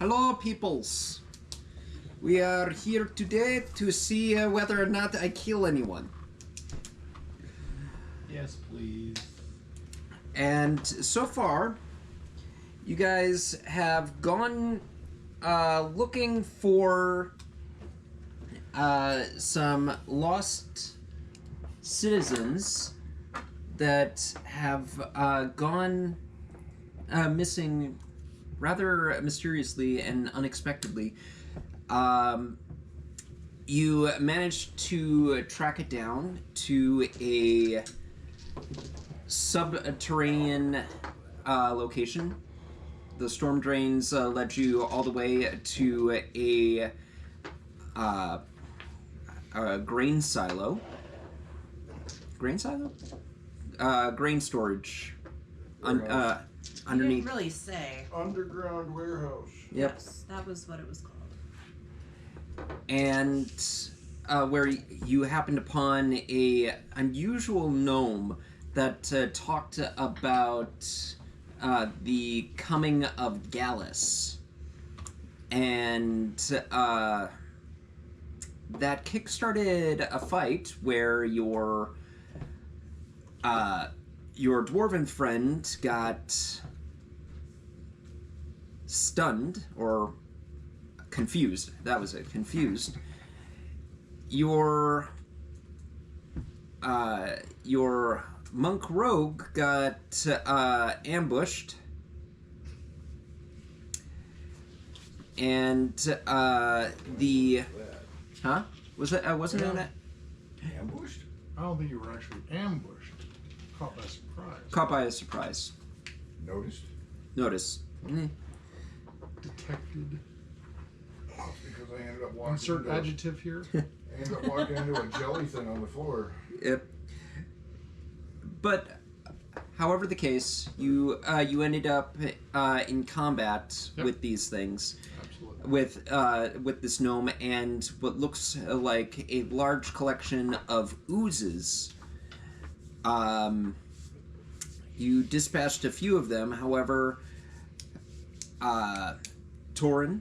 Hello, peoples. We are here today to see whether or not I kill anyone. Yes, please. And so far, you guys have gone looking for some lost citizens that have gone missing rather mysteriously and unexpectedly. You managed to track it down to a subterranean location. The storm drains led you all the way to a grain silo. Grain silo? Grain storage. Underneath. You didn't really say. Underground warehouse. Yep. Yes, that was what it was called. And where you happened upon a unusual gnome that talked about the coming of Gallus, and that kick-started a fight where your dwarven friend got stunned or confused. That was it. Confused. Your monk rogue got ambushed, and the was it wasn't it Ambushed? I don't think you were actually ambushed. Caught by surprise. caught by a surprise. Noticed? Notice. Detected. Because I ended up walking Insert into adjective here. I ended up walking into a jelly thing on the floor. Yep. But, however the case, you ended up in combat with these things. Absolutely. With this gnome and what looks like a large collection of oozes. You dispatched a few of them, however, Torian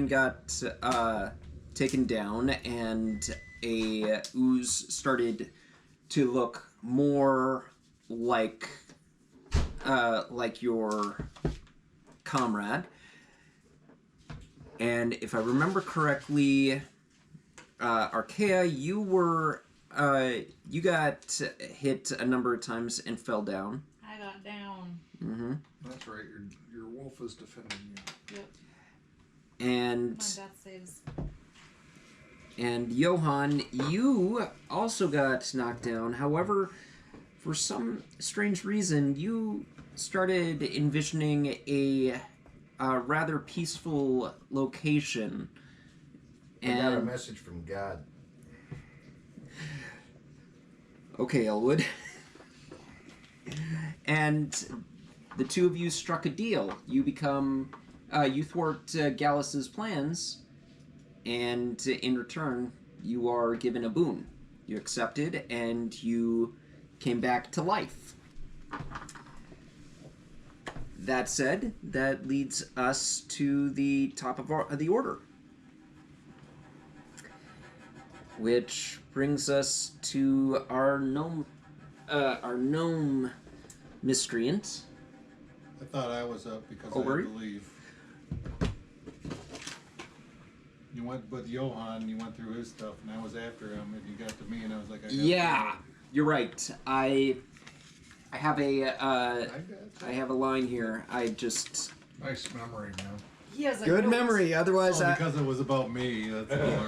got taken down, and a ooze started to look more like your comrade. And if I remember correctly, Arkea, you got hit a number of times and fell down. I got down. Mm-hmm. That's right, your wolf is defending you. Yep. And My death saves. And Johann, you also got knocked down. However, for some strange reason, you started envisioning a rather peaceful location. I got a message from God. Okay, Elwood. And the two of you struck a deal. You become, you thwart Gallus's plans, and in return, you are given a boon. You accepted, and you came back to life. That said, that leads us to the top of the order, which brings us to our gnome miscreant. I thought I was up because Oh, I were had you? to leave. You went with Johann, you went through his stuff, and I was after him, and you got to me, and I was like, I got Yeah, you're right. I have a I have a line here. I just Nice memory, man. He has a good note. memory. Otherwise, because it was about me. That's all.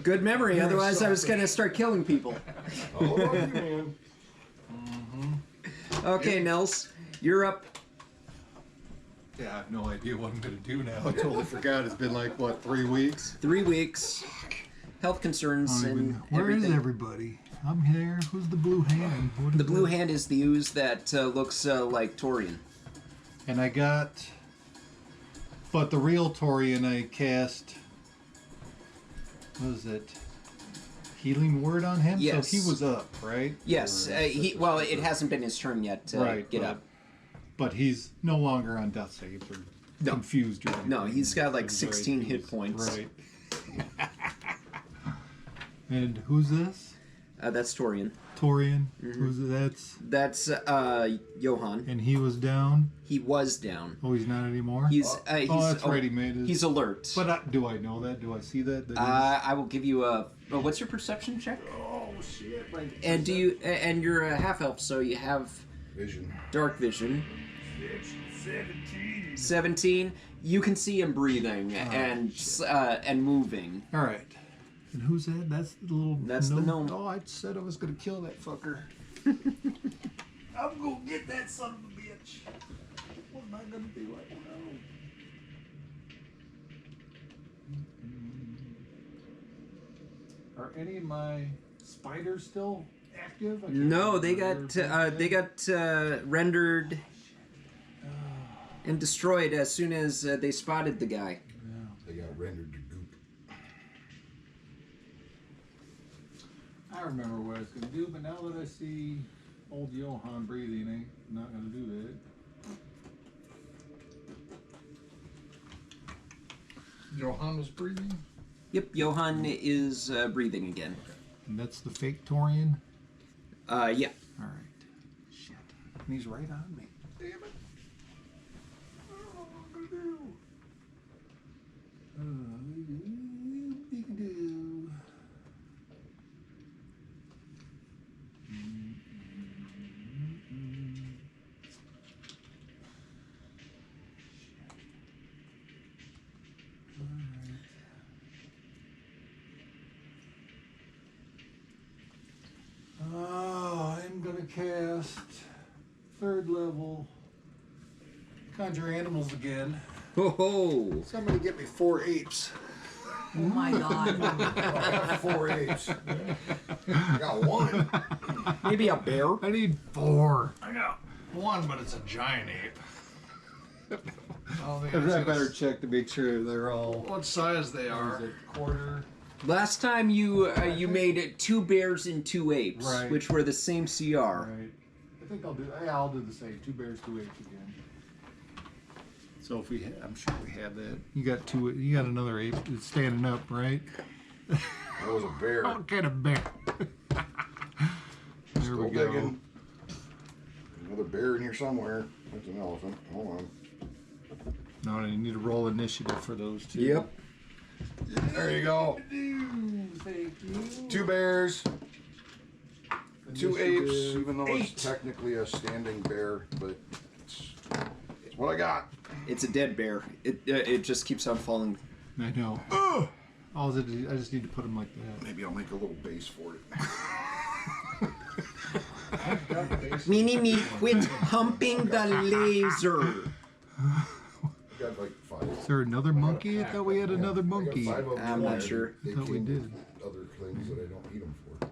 good memory. You're Otherwise, I was selfish. gonna start killing people. All about you, man. Okay, Nils, you're up. Yeah, I have no idea what I'm going to do now. I totally forgot. It's been like, what, 3 weeks? 3 weeks. Health concerns and Where is everything. everybody? I'm here. Who's the blue hand? The blue hand is the ooze that looks like Torian. And I got... But the real Torian I cast... What is it? Healing word on him? Yes. So he was up, right? Yes. Well, it hasn't been his turn yet to Right, get but- up. But he's no longer on death saves. Or No. confused or anything. No, he's got like Right. 16 hit points. Right. And who's this? That's Torian. Torian. Mm-hmm. Who's That's Johann. and he was down. He was down. Oh, he's not anymore. He's oh, that's right. He made it. He's alert. But do I know that? Do I see that? I will give you a. What's your perception check? Oh shit! And do you? And you're a half elf, so you have Vision. dark vision. 17. You can see him breathing and moving. All right. And who's that? That's the little. That's the gnome. Oh, I said I was gonna kill that fucker. I'm gonna get that son of a bitch. What am I gonna do? I don't know. Are any of my spiders still active? I can't No, they remember. got rendered and destroyed as soon as they spotted the guy. Yeah. They got rendered to goop. I remember what I was gonna do, but now that I see old Johann breathing, I'm not gonna do that. Johann was breathing? Yep, Johann is breathing again. And that's the fake Torian? Yeah. Alright. Shit. And he's right on me. Damn it. I don't know what I'm gonna do. Oh, I'm gonna cast third level conjure animals again. Ho ho! Somebody get me 4 apes. Oh my god. I got 4 apes. I got 1. Maybe a bear. I need 4. I got 1, but it's a giant ape. I better check to make sure they're all. What size they are? Is it quarter? Last time you made 2 bears and 2 apes, Right. which were the same CR. Right. I think I'll do. Yeah, I'll do the same. 2 bears, 2 apes again. So if we, I'm sure we have that. You got 2. You got another ape that's standing up, right? That was a bear. What kind of bear? There Still we go. digging. Another bear in here somewhere. That's an elephant. Hold on. No, you need to roll initiative for those 2. Yep. There you go. Thank you. 2 bears, 2 apes, Initiative. even though it's technically a standing bear, but it's what I got. It's a dead bear. It just keeps on falling. I know. I just need to put them like that. Maybe I'll make a little base for it. Mini-me, quit humping the laser. I got like 5. Is there another monkey? I thought we had another monkey. I got 5 of them. I'm not sure. They I thought we came did. with other things that I don't need them for.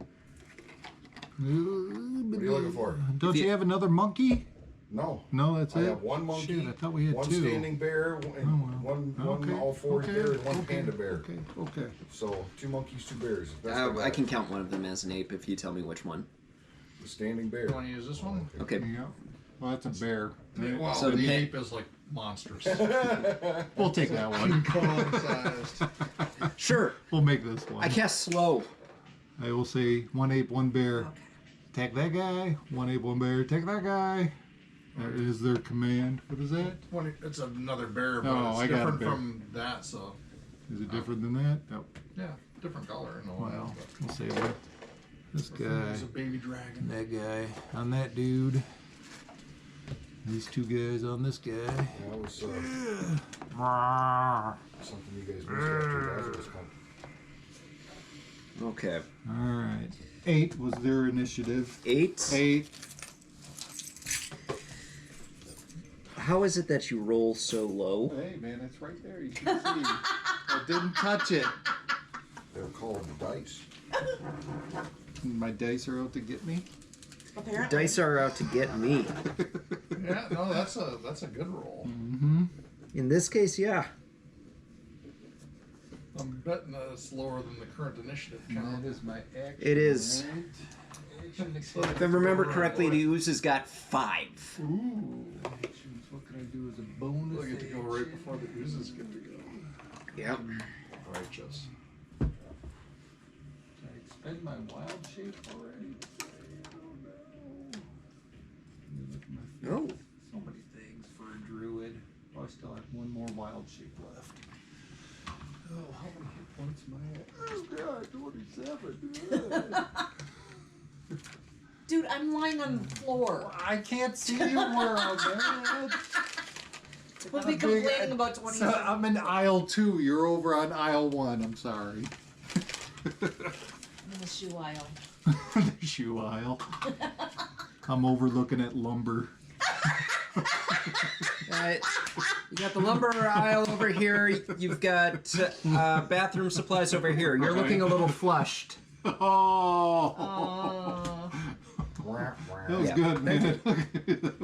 What What are you looking for? Don't you have another monkey? No. No, that's I it. have 1 monkey, Shit, I thought we had 1 2. standing bear, and one Okay. all 4 Okay. bear, and 1 Okay. panda bear. Okay. So 2 monkeys, 2 bears. That's what I got. can count one of them as an ape if you tell me which one. The standing bear. You want to use this one? Okay. Yeah. Well, that's a bear. right? Well, So the the ape is like monstrous. We'll take that one. Cone-sized. Sure. We'll make this one. I cast slow. I will say 1 ape, 1 bear. Okay. Attack that guy. 1 ape, 1 bear. Attack that guy. That is their command. What is that? It's another bear, but Oh, it's I got a different bear. from that, so Is it different than that? No. yeah, different color in a while. Well, we'll save it. This guy. There's a baby dragon. That guy on that dude. These 2 guys on this guy. That was something you guys missed after that was coming. Okay. Alright. 8 was their initiative. 8. 8. How is it that you roll so low? Hey man, it's right there. You should see. I didn't touch it. They're called dice. My dice are out to get me. Apparently. Dice are out to get me. Yeah, no, that's a good roll. Mm-hmm. In this case, yeah. I'm betting that it's lower than the current initiative count. That is my action. It is. right? If I remember correctly, the ooze has got 5. Ooh. Actions. What gonna do is a bonus. I get to go right before the oozes get to go. Yep. Righteous. Did I expend my wild shape already? Oh. So many things for a druid. Oh, I still have one more wild shape left. Oh, how many hit points am I at? Oh god, 27. Dude, I'm lying on the floor. I can't see you where I'm at. We'll be complaining about 20 So I'm in aisle 2. You're over on aisle 1. I'm sorry. in the shoe aisle. The shoe aisle. I'm overlooking at lumber. You got the lumber aisle over here. You've got bathroom supplies over here. You're looking a little flushed. Oh, that was Yeah. good, man.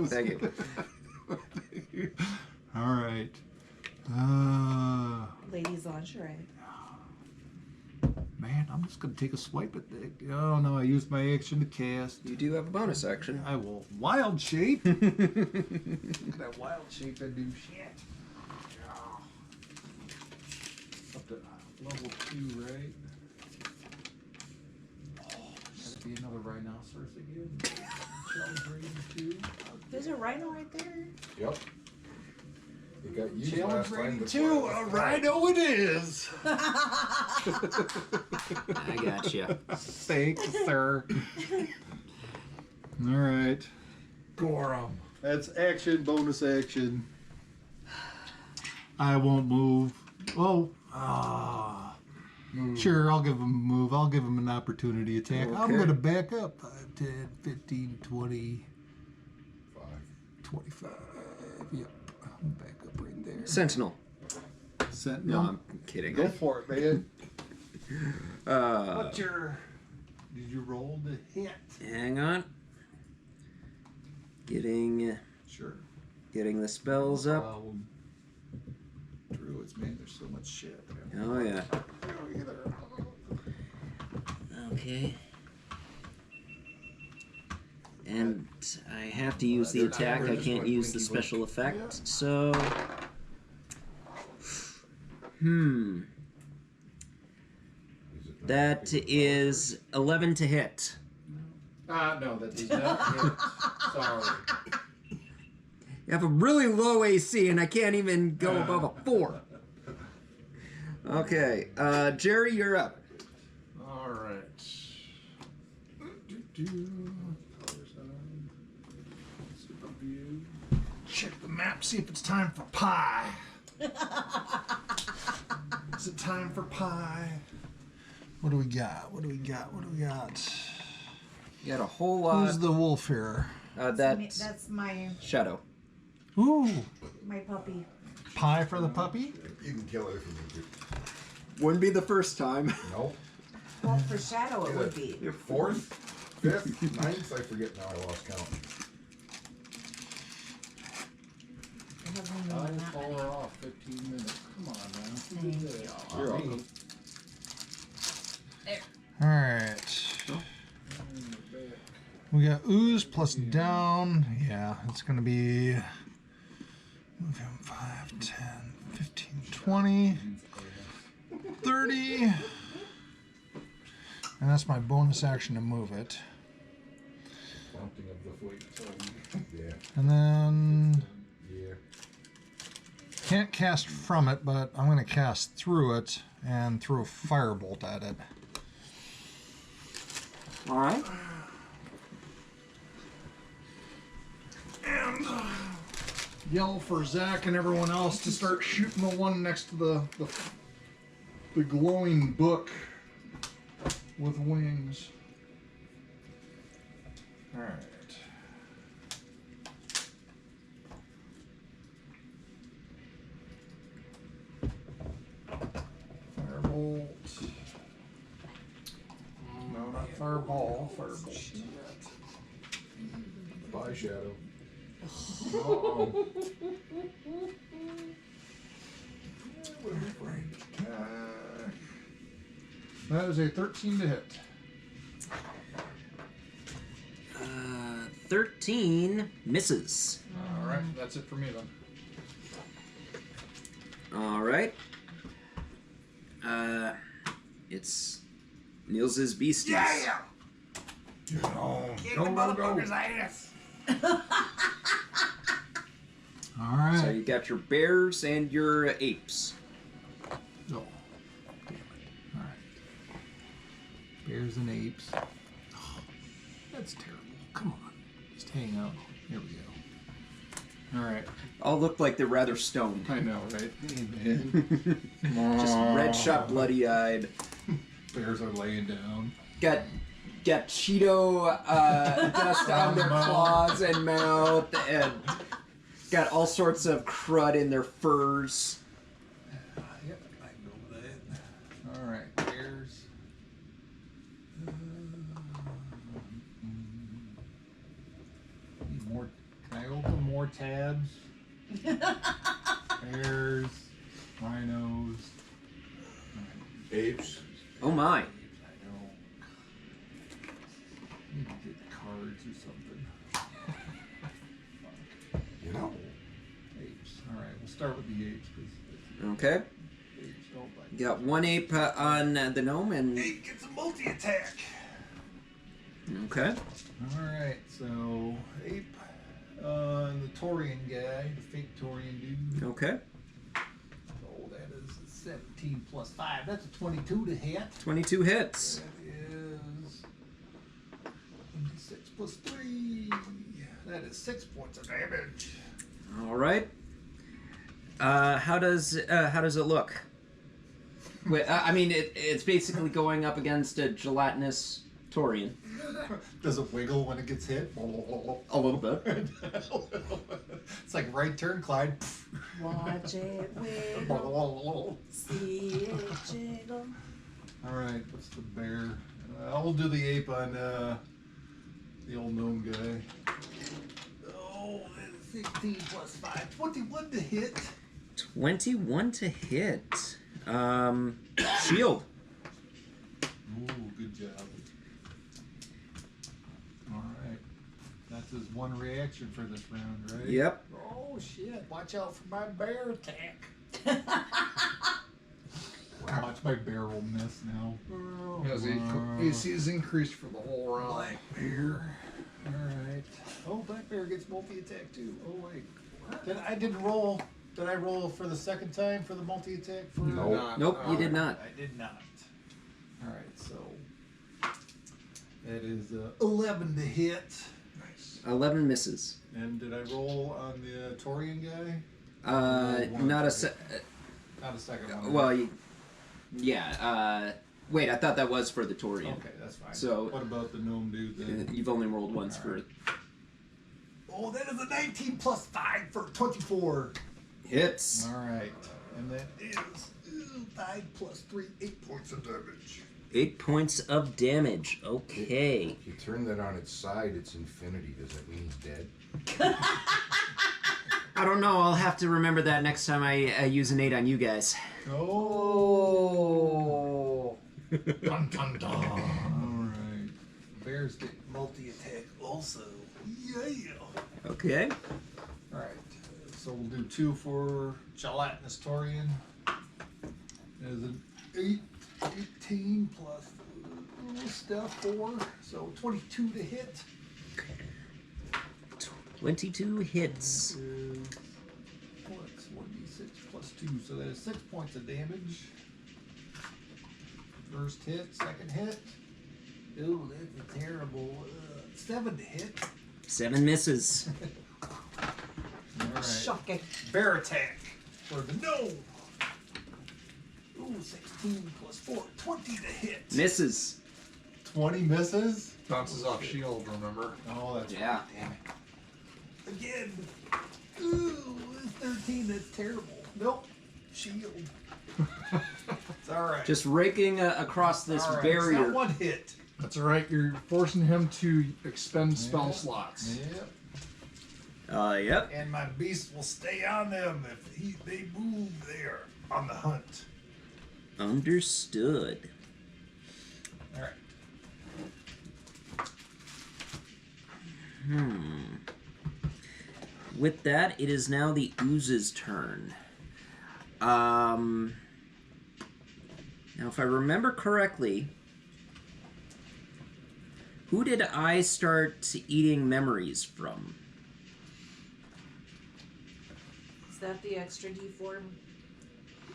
Thank you. All right. Ladies lingerie. Man, I'm just gonna take a swipe at that. Oh no, I used my action to cast. You do have a bonus action. I will wild shape. That wild shape and do shit. Up to level 2, right? Oh, gotta be another rhinoceros again. Challenge rating 2. There's a rhino right there. Yep. It got used Challenge last time. rating That's 2. why I A left it. rhino it is. I gotcha. Thank you, sir. All right. Gorham. That's action, bonus action. I won't move. Oh. Sure, I'll give him a move. I'll give him an opportunity attack. I'm Okay. going to back up 5, 10, 15, 20, 5. 25. Yep. I'm back up right there. Sentinel. Sentinel. No, I'm kidding. Go for it, man. Uh, What's your... Did you roll the hit? hang on. Getting Sure. the spells up. Druids, man, there's so much shit. Oh yeah. Okay. And I have to use the attack. I can't use the special effect. So. That is 11 to hit. No, that does not hit. Sorry. You have a really low AC, and I can't even go above a 4. Okay, Jerry, you're up. All right. Check the map, see if it's time for pie. Is it time for pie? What do we got? What do we got? What do we got? You got a whole lot. Who's the wolf here? That's That's my Shadow. Ooh, puppy. pie for the puppy? You can kill it if you need to. Wouldn't be the first time. Nope. Well, for Shadow it would be. 4th, 5th, 9th, I forget now. I lost count. I haven't even I'll done that call many. her off 15 minutes. Come on, man. Thank you. You're welcome. Alright. We got ooze plus down. Yeah, it's going to be move him 5, 10, 15, 20, 30. And that's my bonus action to move it. Counting of the fleet. Yeah. And then Yeah. can't cast from it, but I'm going to cast through it and throw a firebolt at it. All right. And yell for Zach and everyone else to start shooting the one next to the glowing book with wings. All right. Firebolt. No, not fireball. Firebolt. Bye, Shadow. Uh-oh. That is a 13 to hit. 13 misses. All right, that's it for me then. All right. It's Nils's beasties. Yeah! Get on. Kick Go, the go, motherfucker's go. ass! All right. So you got your bears and your apes. Oh. Damn it. Alright. Bears and apes. Oh, that's terrible. Come on. Just hang out. There we go. Alright. All look like they're rather stoned. I know, right? Amen. Just red shot, bloody-eyed. Bears are laying down. Got Cheeto dust on their claws and mouth, and got all sorts of crud in their furs. Yep, I can go with that. Alright, bears. Need more. Can I open more tabs? Bears, rhinos. Apes. Oh my. I know. Need to get cards or something. You know. Apes. Alright, we'll start with the apes because Okay. apes don't bite. You got one ape on the gnome, and Ape gets a multi-attack. okay. Alright, so ape and the Torian guy, the fake Torian dude. Okay. Oh, that is a 17 plus 5. That's a 22 to hit. 22 hits. That is 26 plus 3. That is 6 points of damage. All right. How does it look? Wait, I mean, it's basically going up against a gelatinous Torian. Does it wiggle when it gets hit? A little bit. It's like right turn, Clyde. Watch it wiggle, see it jiggle. Alright, what's the bear? I'll do the ape on the old gnome guy. Oh, that's 16 plus 5. 21 to hit. 21 to hit. Shield. Ooh, good job. Alright. That's his one reaction for this round, right? Yep. Oh shit, watch out for my bear attack. Watch my bear will miss now. His AC is increased for the whole round. Black bear. Alright. Oh, black bear gets multi-attack too. Oh wait. I didn't roll. Did I roll for the second time for the multi-attack? For No. Nope, you did not. I did not. Alright, so that is 11 to hit. Nice. 11 misses. And did I roll on the Torian guy? Not a Not a second one. well, yeah. Wait, I thought that was for the Torian. Okay, that's fine. So- what about the gnome dude then? You've only rolled once for Oh, that is a 19 plus 5 for 24. hits. Alright. And that is 5 plus 3, 8 points of damage. 8 points of damage. Okay. If you turn that on its side, it's infinity. Does that mean he's dead? I don't know. I'll have to remember that next time I use an 8 on you guys. Oh. Dun dun dun. Alright. Bears get multi-attack also. Yeah. Okay. Alright. So we'll do 2 for gelatinous Torian. There's an 18 plus stuff 4. So 22 to hit. 22 hits. What's 1d6 plus 2? So that is 6 points of damage. First hit, second hit. Ooh, that's a terrible 7 to hit. 7 misses. Alright. Shocking. Bear attack for the gnome. Ooh, 16 plus 4, 20 to hit. Misses. 20 misses? Bounces off shield, remember? Oh, that's Yeah. right. Damn it. Again. Ooh, 13, that's terrible. Nope. Shield. It's alright. Just raking across this Alright, barrier. It's not one hit. That's alright, you're forcing him to expend spell Yeah. slots. Yep. Yep. And my beast will stay on them if they move there on the hunt. Understood. Alright. With that, it is now the ooze's turn. Now, if I remember correctly, who did I start eating memories from? Is that the extra D4?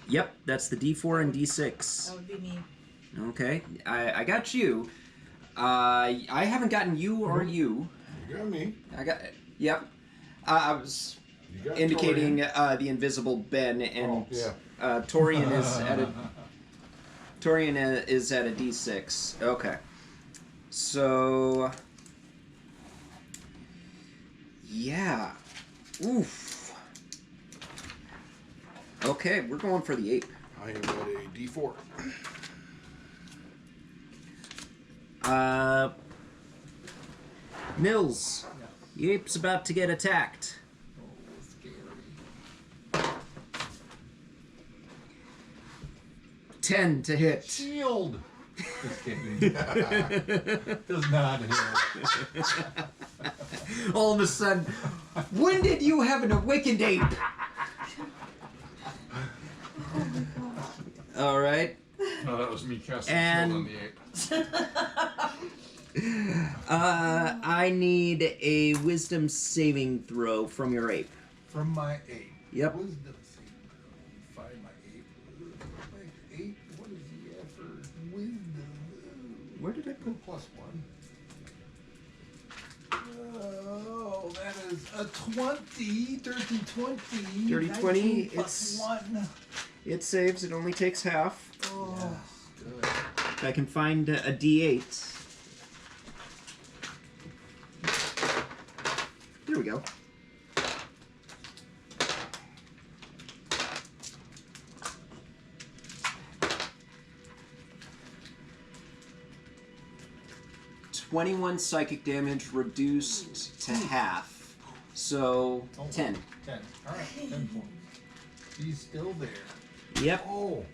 Yep, that's the D4 and D6. That would be me. Okay, I got you. I haven't gotten you or you. You got me. I got. Yep. I was You got indicating Torian. the invisible Ben, and Oh, yeah. Torian is at a. Torian is at a D6. Okay. So. Yeah. Oof. Okay, we're going for the ape. I am at a D4. Nils, the ape's about to get attacked. Oh, scary. 10 to hit. Shield. Just kidding. Does not hit. All of a sudden, when did you have an awakened ape? All right. No, that was me casting And- shield on the ape. I need a wisdom saving throw from your ape. From my ape. Yep. Wisdom saving throw. Find my ape. My ape. What does he have for wisdom? Where did I put? +1. Oh, that is a 20. Dirty 20. Dirty 20, 19 it's- +1. It saves. It only takes half. Oh, good. If I can find a D8. There we go. "21 psychic damage reduced to half." So, Oh, 10. 10. Alright, 10 points. He's still there. Yep. Oh,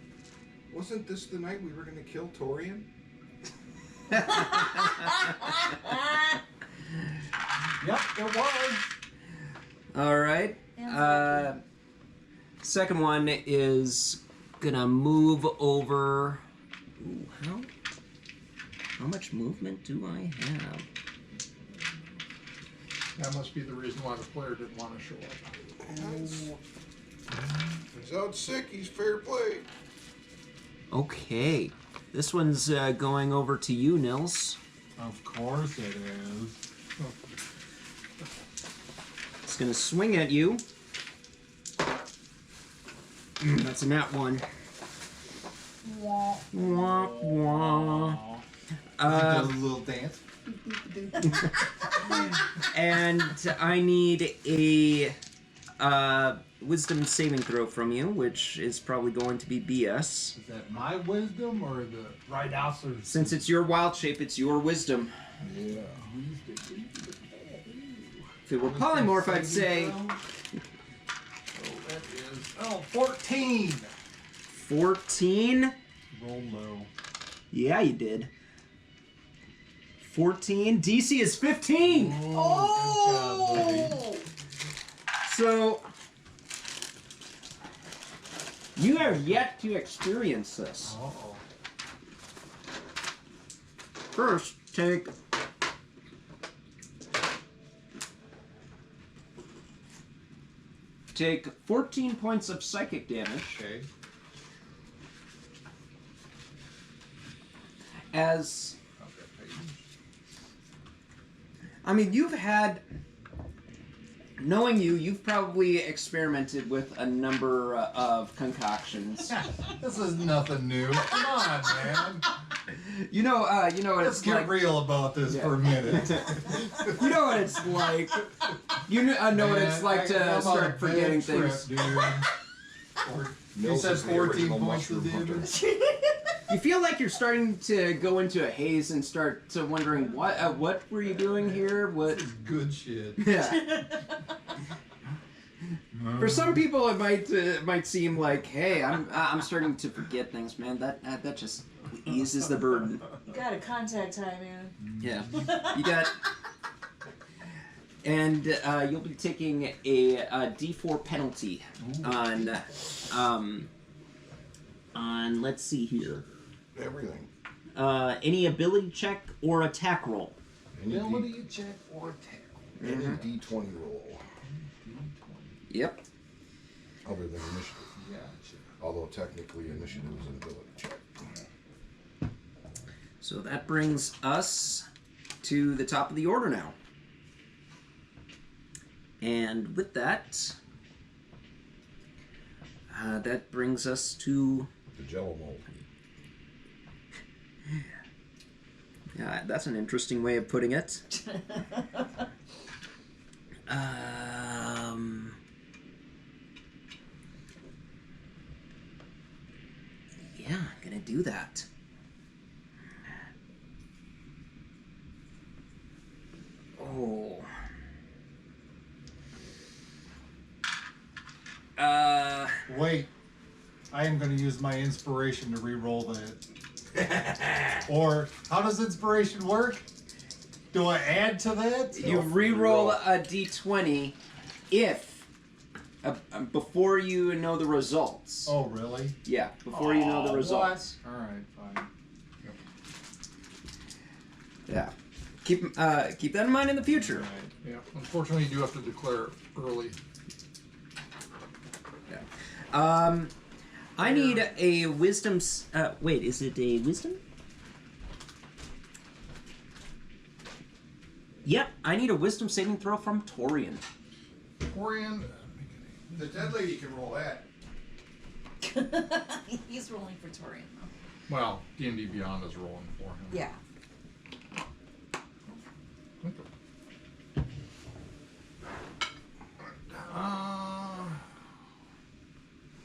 wasn't this the night we were going to kill Torian? Yep, it was. Alright. Second one is gonna move over. Ooh, how much movement do I have? That must be the reason why the player didn't want to show up. He's out sick. He's fair play. Okay. This one's going over to you, Nils. Of course it is. It's gonna swing at you. That's a nat 1. Wah, wah. Does a little dance. And I need a wisdom saving throw from you, which is probably going to be BS. Is that my wisdom or the right outside? Since it's your wild shape, it's your wisdom. Yeah. If it were polymorph, I'd say Oh, that is 14. 14. Roll low. Yeah, you did. 14. DC is 15. Oh, good job, buddy. So you have yet to experience this. Uh-oh. First, take 14 points of psychic damage. Okay. As Okay. I mean, you've had, knowing you, you've probably experimented with a number of concoctions. This is nothing new. Come on, man. You know what Let's it's get like. real about this Yeah. for a minute. You know what it's like. You know what it's like to start forgetting things. Dude. He Nils said is the 14 original points of mushroom hunter. damage. You feel like you're starting to go into a haze and start to wondering what were you doing here? What? This is good shit. Yeah. For some people, it might seem like, hey, I'm starting to forget things, man. That just eases the burden. You got a contact high, man. Yeah. You got. And you'll be taking a D4 penalty on let's see here. Everything. Any ability check or attack roll. Ability check or attack. Any D20 roll. Yep. Other than initiative. Gotcha. Although technically initiative is an ability check. So that brings us to the top of the order now. And with that, that brings us to... The Jello mold. Yeah, that's an interesting way of putting it. Yeah, I'm gonna do that. Oh. Wait, I am going to use my inspiration to re-roll that. Or, how does inspiration work? Do I add to that? You re-roll a d20 if before you know the results. Oh, really? Yeah, before you know the results. Alright, fine. Yeah. Keep that in mind in the future. Right. Yeah. Unfortunately, you do have to declare it early. Yeah. I need a wisdom. Wait, is it a wisdom? Yep, I need a wisdom saving throw from Torian. Torian. The dead lady can roll that. He's rolling for Torian, though. Well, D&D Beyond is rolling for him. Yeah.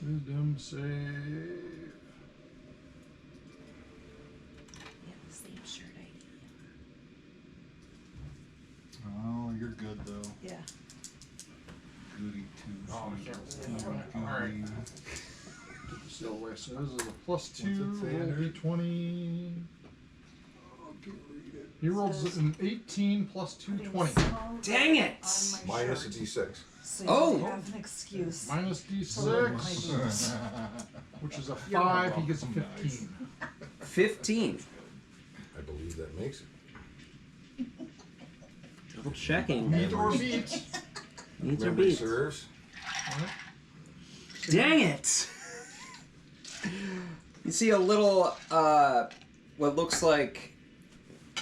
Wisdom save. Yeah, the same shirt I Oh, you're good, though. Yeah. Goody two. Oh, I can't sweet. see. All right. So wait, so this is a +2. What's it say Roll there? d20. He rolls an 18 plus 2, 20. Dang it! Minus a D6. So Oh! you have an excuse. Minus For my d6, boobs. which is a 5. He gets a 15. 15. I believe that makes it. Double checking. Meet or beat. Needs or Memory beats. serves. Dang it! You see a little, what looks like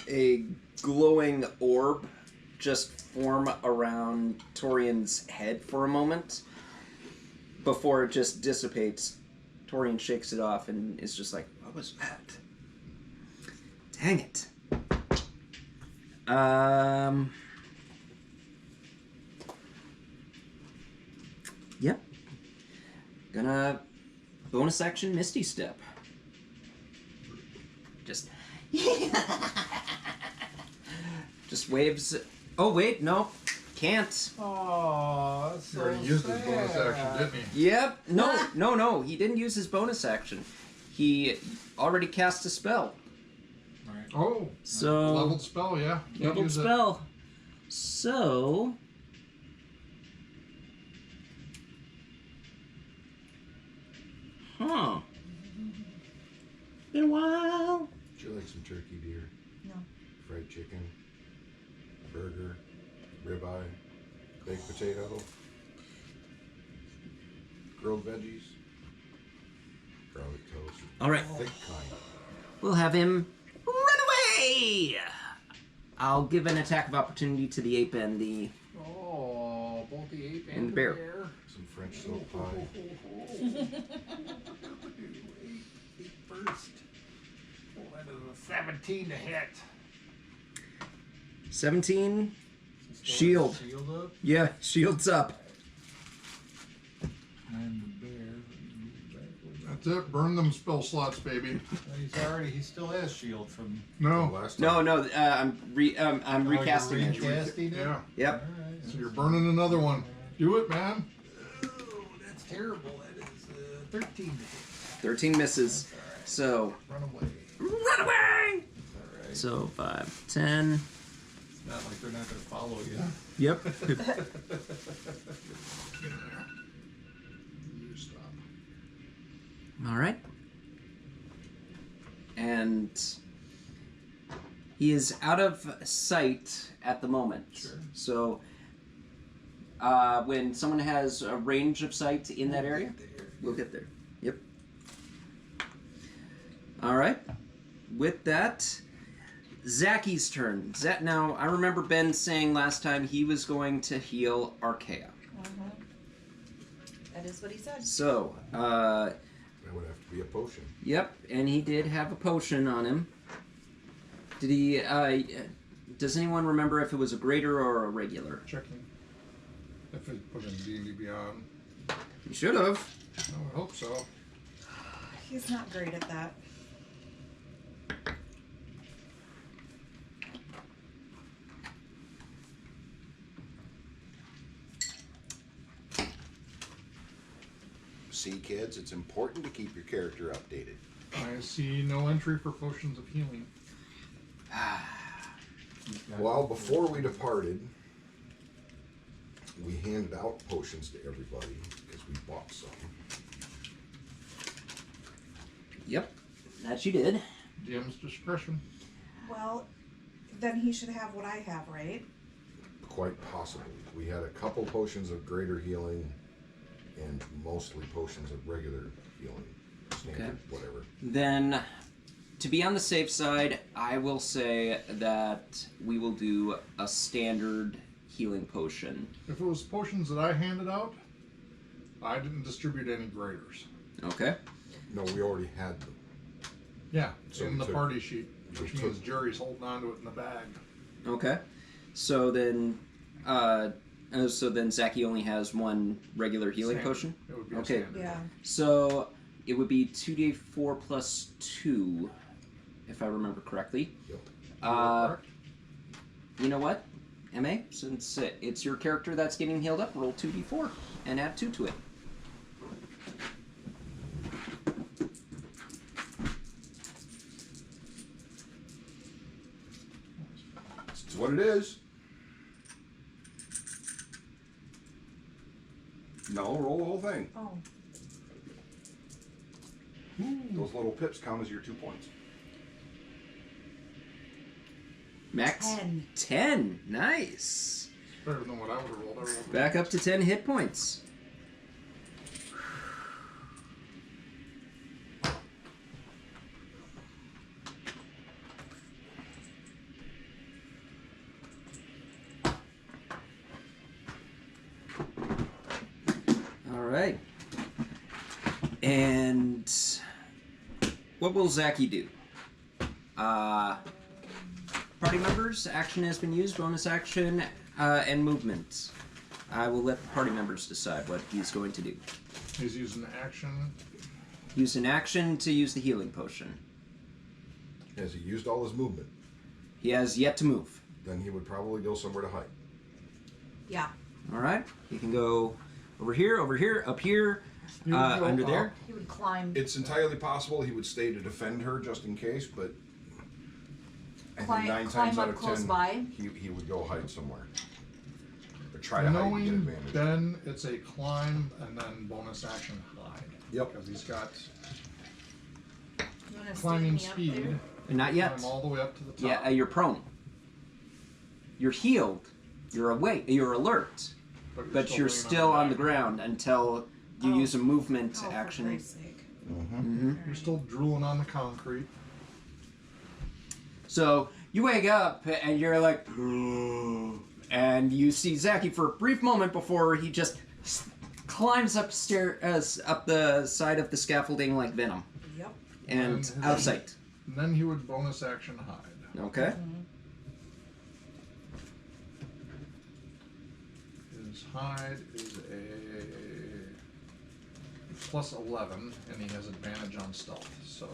a glowing orb just form around Torian's head for a moment before it just dissipates. Torian shakes it off and is just like, what was that? Dang it. Yep. Gonna bonus action Misty Step. Just waves. Oh wait, no, can't. Oh, that's He already used his bonus action, didn't he? Yep. No. He didn't use his bonus action. He already cast a spell. Right. Oh, So leveled spell, yeah. Can't leveled use it. spell. So huh. Been a while. Would you like some turkey, dear? No. Fried chicken, burger, ribeye, baked potato, grilled veggies, garlic toast, All right. thick kind. We'll have him run away. I'll give an attack of opportunity to the ape and the. Oh, both the ape And the bear. Some French silk pie. Eight first. Well, that is a 17 to hit. 17. Shield. Shield up. Yeah, shields up. And the bear. That's it. Burn them spell slots, baby. He still has shield from. No. Last time. No. I'm recasting it. Recasting it? Yeah. Yep. Alright. So you're burning another one. Do it, man. Oh, that's terrible. That is 13 to hit. 13 misses. So Run away. run away. Alright. So 5, 10, Not like they're not going to follow you. Yep. Get in there. You stop. All right. And he is out of sight at the moment. Sure. So when someone has a range of sight in that area, we'll get there. Yep. All right. With that, Zacky's turn. Now, I remember Ben saying last time he was going to heal Arkea. That is what he said. So, That would have to be a potion. yep, and he did have a potion on him. Did he, does anyone remember if it was a greater or a regular? Checking. If it put in D&D Beyond. You should have. I would hope so. He's not great at that. See, kids, it's important to keep your character updated. I see no entry for potions of healing. Well, before we departed, we handed out potions to everybody because we bought some. Yep, that you did. DM's discretion. Well, then he should have what I have, right? Quite possibly. We had a couple potions of greater healing and mostly potions of regular healing. Standard, Okay. whatever. Then, to be on the safe side, I will say that we will do a standard healing potion. If it was potions that I handed out, I didn't distribute any graders. Okay? No, we already had them. Yeah, So in we the took- party sheet, which we means took- Jerry's holding on to it in the bag. Okay. So then, Zacky only has one regular healing Standard. potion? It would be Okay. a standard. Yeah. So, it would be 2d4 plus 2, if I remember correctly. Yep. You are correct. You know what, MA? Since it's your character that's getting healed up, roll 2d4 and add 2 to it. It's what it is. No, roll the whole thing. Oh. Those little pips count as your 2 points. Max? 10. 10. Nice. Better than what I would have rolled. I rolled Back up to 10 hit points. All right. And what will Zacky do? Party members, action has been used, bonus action, and movement. I will let the party members decide what he's going to do. He's using action. Use an action to use the healing potion. Has he used all his movement? He has yet to move. Then he would probably go somewhere to hide. Yeah. All right, he can go over here, up here, He would go under up. there. He would climb. It's entirely possible he would stay to defend her just in case, but I think Climb- 9 climb times out up of close 10 by. he would go hide somewhere. Or try to hide and get Knowing advantage. Ben, it's a climb and then bonus action hide. Yep. Because he's got You wanna climbing stick me up speed. And not yet. Climb all the way up to the top. Yeah, you're prone. You're healed. You're awake. You're alert. But you're laying still on the back. ground until you Oh. use a movement there? Oh, action. for Christ's sake. Mm-hmm. You're still drooling on the concrete. So you wake up and you're like, and you see Zacky for a brief moment before he just climbs up the side of the scaffolding like Venom, Yep. and And out of sight. And then he would bonus action hide. Okay. His hide is a plus 11, and he has advantage on stealth, so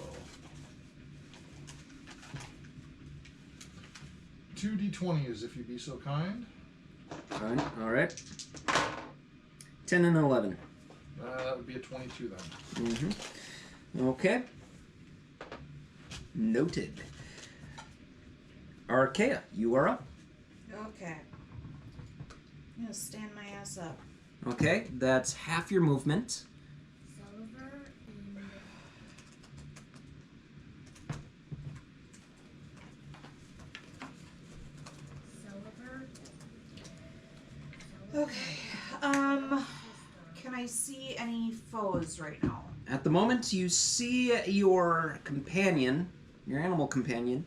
2d20s if you be so kind. Fine. All right. 10 and 11. That would be a 22 then. Mm-hmm. Okay. Noted. Arkea, you are up. Okay. I'm gonna stand my ass up. Okay, that's half your movement. Silver and silver. Okay. Can I see any foes right now? At the moment, you see your companion, your animal companion,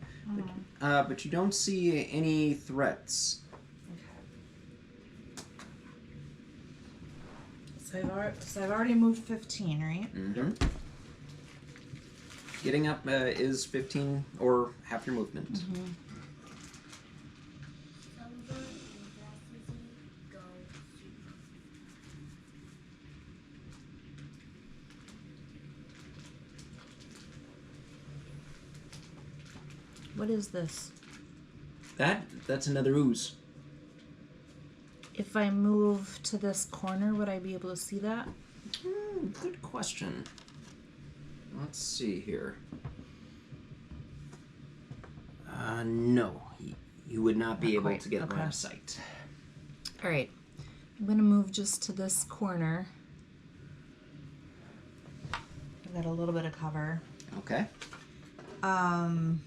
but you don't see any threats. Okay. So I've already moved 15, right? Mm-hmm. Getting up is 15 or half your movement. Silver and Zacky go soup. What is this? That's another ooze. If I move to this corner, would I be able to see that? Good question. Let's see here. No. You would not be Not able quite, to get okay. line of sight. All right. I'm going to move just to this corner. I've got a little bit of cover. Okay. I'm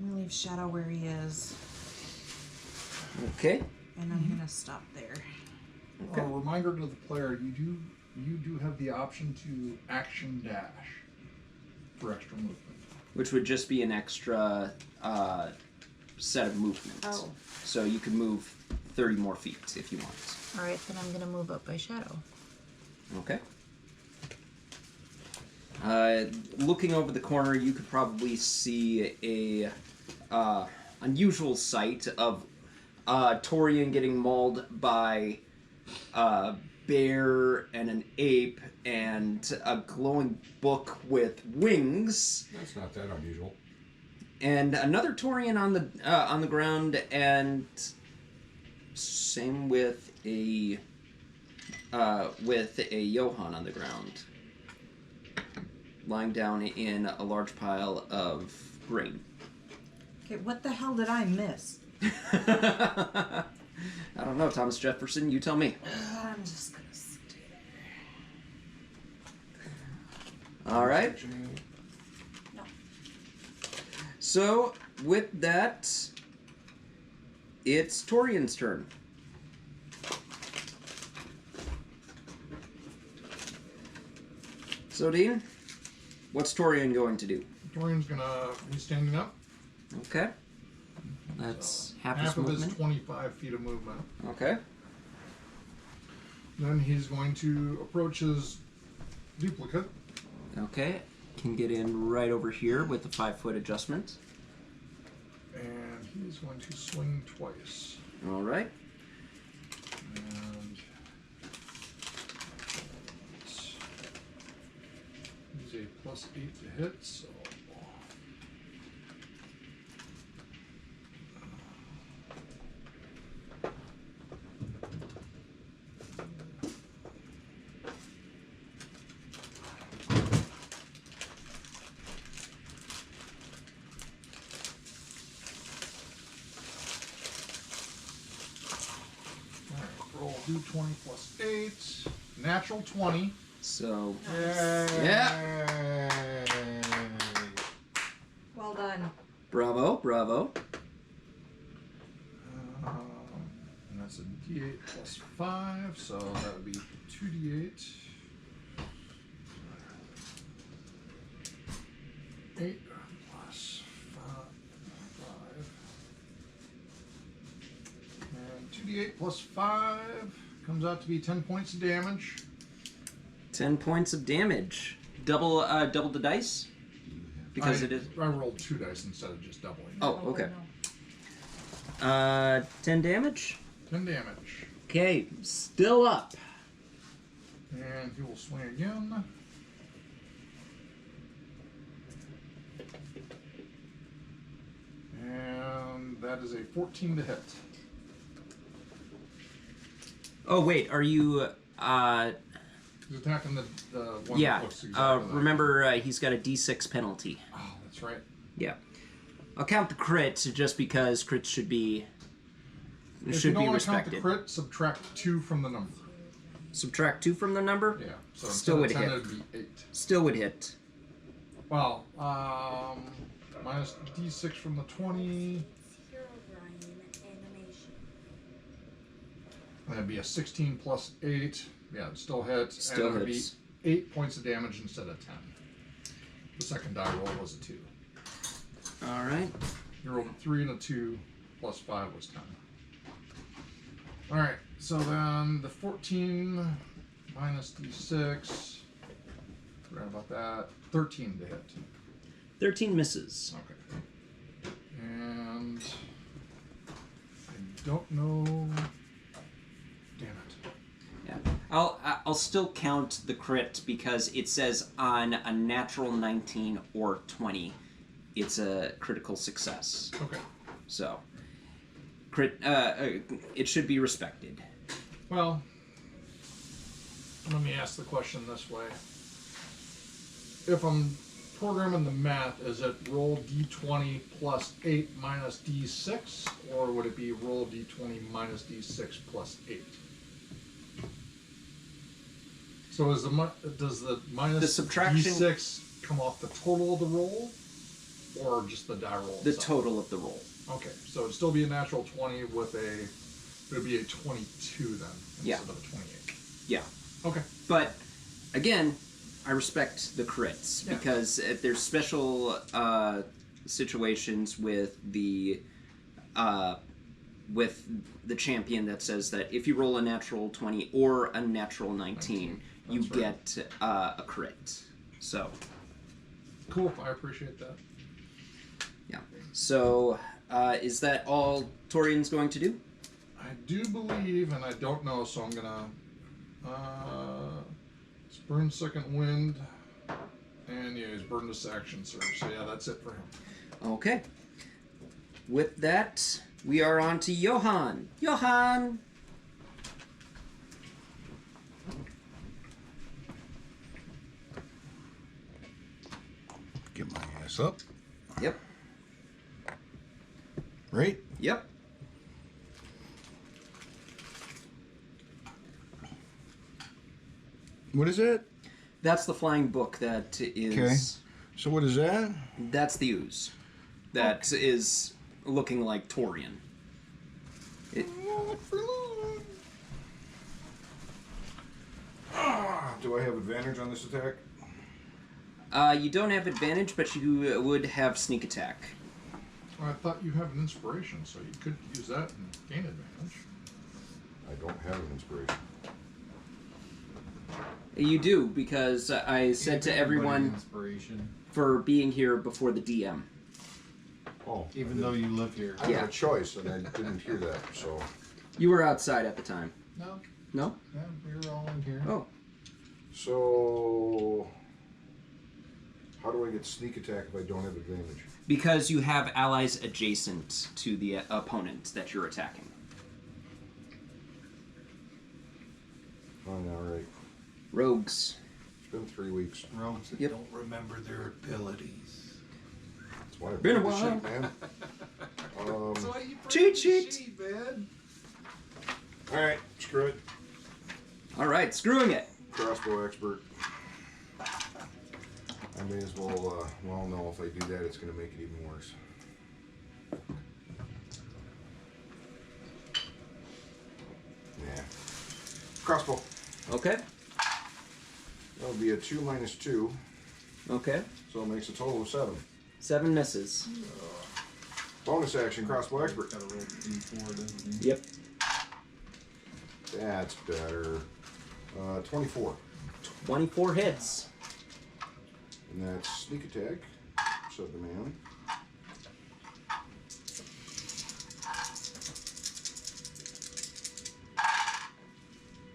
gonna leave Shadow where he is, Okay. and I'm gonna stop there. Okay. A reminder to the player: you do have the option to action dash for extra movement. Which would just be an extra set of movement. Oh. So you could move 30 more feet if you want. All right, then I'm going to move up by shadow. Okay. Looking over the corner, you could probably see a unusual sight of Torian getting mauled by a bear and an ape and a glowing book with wings, That's not that unusual. and another Torian on the ground, and same with a Johann on the ground, lying down in a large pile of grain. Okay, what the hell did I miss? I don't know, Thomas Jefferson, you tell me. I'm just gonna stay there. All right. No. So, with that, it's Torian's turn. So, Dean, what's Torian going to do? Torian's gonna be standing up. Okay. That's half Half his of his movement. 25 feet of movement. Okay. Then he's going to approach his duplicate. Okay. Can get in right over here with the 5-foot adjustment. And he's going to swing twice. All right. And he's a +8 to hit, so. Roll d20 plus 8. Natural 20. So, Yeah. Well done. bravo, bravo. And that's a d8 plus 5, so that would be 2d8. 8 plus 5. And 2d8 plus 5 comes out to be 10 points of damage. 10 points of damage. Double the dice? Because it is... I rolled 2 dice instead of just doubling. Oh, okay. 10 damage? 10 damage. Okay, still up. And he will swing again. And that is a 14 to hit. Oh, wait, are you... He's attacking the one that yeah, looks exactly like remember he's got a d6 penalty. Oh, that's right. Yeah. I'll count the crit just because crits should be If should you don't be want to count respected. the crit, subtract 2 from the number. Subtract 2 from the number. Yeah. So Still would instead of hit. 10, it'd be 8. Still would hit. Well, minus d6 from the 20. That'd be a 16 plus 8. Yeah, it still hits. Still and it'd hits. be 8 points of damage instead of 10. The second die roll was a 2. All right. You rolled a 3 and a 2, plus 5 was 10. Alright, so then the 14 minus d6. Forgot about that. 13 to hit. 13 misses. Okay. And I don't know. Damn it. Yeah. I'll still count the crit because it says on a natural 19 or 20, it's a critical success. Okay. So, crit. It should be respected. Well, let me ask the question this way. If I'm programming the math, is it roll d20 plus 8 minus d6, or would it be roll d20 minus d6 plus 8? So is does the minus The subtraction- d6 come off the total of the roll, or just the die roll The itself? total of the roll. Okay, so it'd still be a natural 20 with it would be a 22 then, Yeah. instead of a 28. Yeah. Okay. But again, I respect the crits Yeah. because there's special situations with the champion that says that if you roll a natural 20 or a natural 19, you That's right. get a crit. So Cool, I appreciate that. yeah. So is that all Torian's going to do? I do believe, and I don't know, so I'm gonna burn second wind, and yeah, he's burned this action surge. So yeah, that's it for him. Okay. With that, we are on to Johann. Johann! Get my ass up. Yep. Right? Yep. What is it? That's the flying book that is... Okay. So what is that? That's the ooze. That is looking like Torian. Do I have advantage on this attack? You don't have advantage, but you would have sneak attack. I thought you have an inspiration, so you could use that and gain advantage. I don't have an inspiration. You do, because I said to everyone Inspiration. for being here before the DM. Oh, Even though you live here. I Yeah. have a choice, and I didn't hear that. So, You were outside at the time. No, No? yeah, we were all in here. Oh. so how do I get sneak attack if I don't have advantage? Because you have allies adjacent to the opponent that you're attacking. Oh, all right. Rogues. It's been 3 weeks. Rogues that Yep. don't remember their abilities. That's why I've Been a played this while. shit, man. why you Cheat sheet. man. All right, screw it. All right, screwing it. Crossbow expert. I may as well. Well, no. If I do that, it's going to make it even worse. Yeah. Crossbow. Okay. That would be a 2 minus 2, Okay. so it makes a total of 7. 7 misses. Bonus action, crossbow expert. Gotta roll D4, doesn't he? Yep. That's better. 24. 24 hits. And that's sneak attack. Said the man.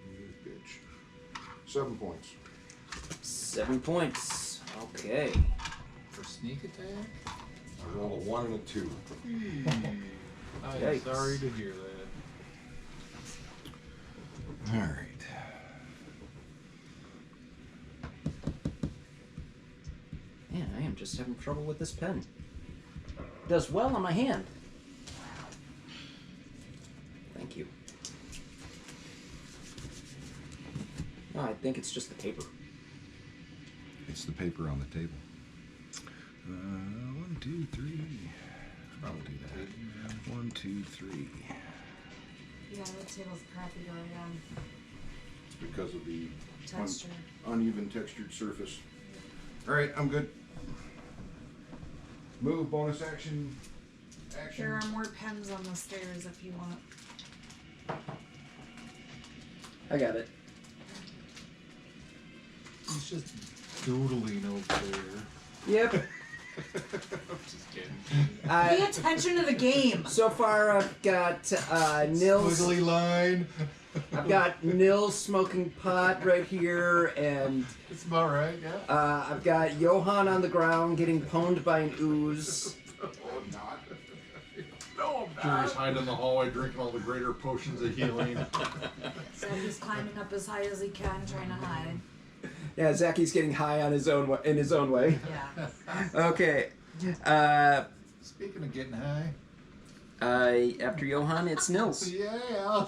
You bitch. 7 points. 7 points. Okay. For sneak attack? I rolled a 1 and a 2. I'm Yikes. sorry to hear that. All right. Man, I am just having trouble with this pen. does well on my hand. Thank you. No, I think it's just the paper. It's the paper on the table. 1, 2, 3. I'll do that. 1, 2, 3. Yeah, the table's crappy Torian. It's because of the Texture. uneven textured surface. All right, I'm good. Move, bonus action. Action. There are more pens on the stairs if you want. I got it. He's just doodling over there. Yep. Just kidding. Pay attention to the game. So far, I've got Nils. Squiggly line. I've got Nils smoking pot right here, and It's about right, yeah. I've got Johann on the ground getting pwned by an ooze. Jerry's hiding in the hallway drinking all the greater potions of healing. So he's climbing up as high as he can, trying to hide. Yeah, Zacky's getting high on his own in his own way. Yeah. Okay. Speaking of getting high. After Johann, it's Nils. Yeah.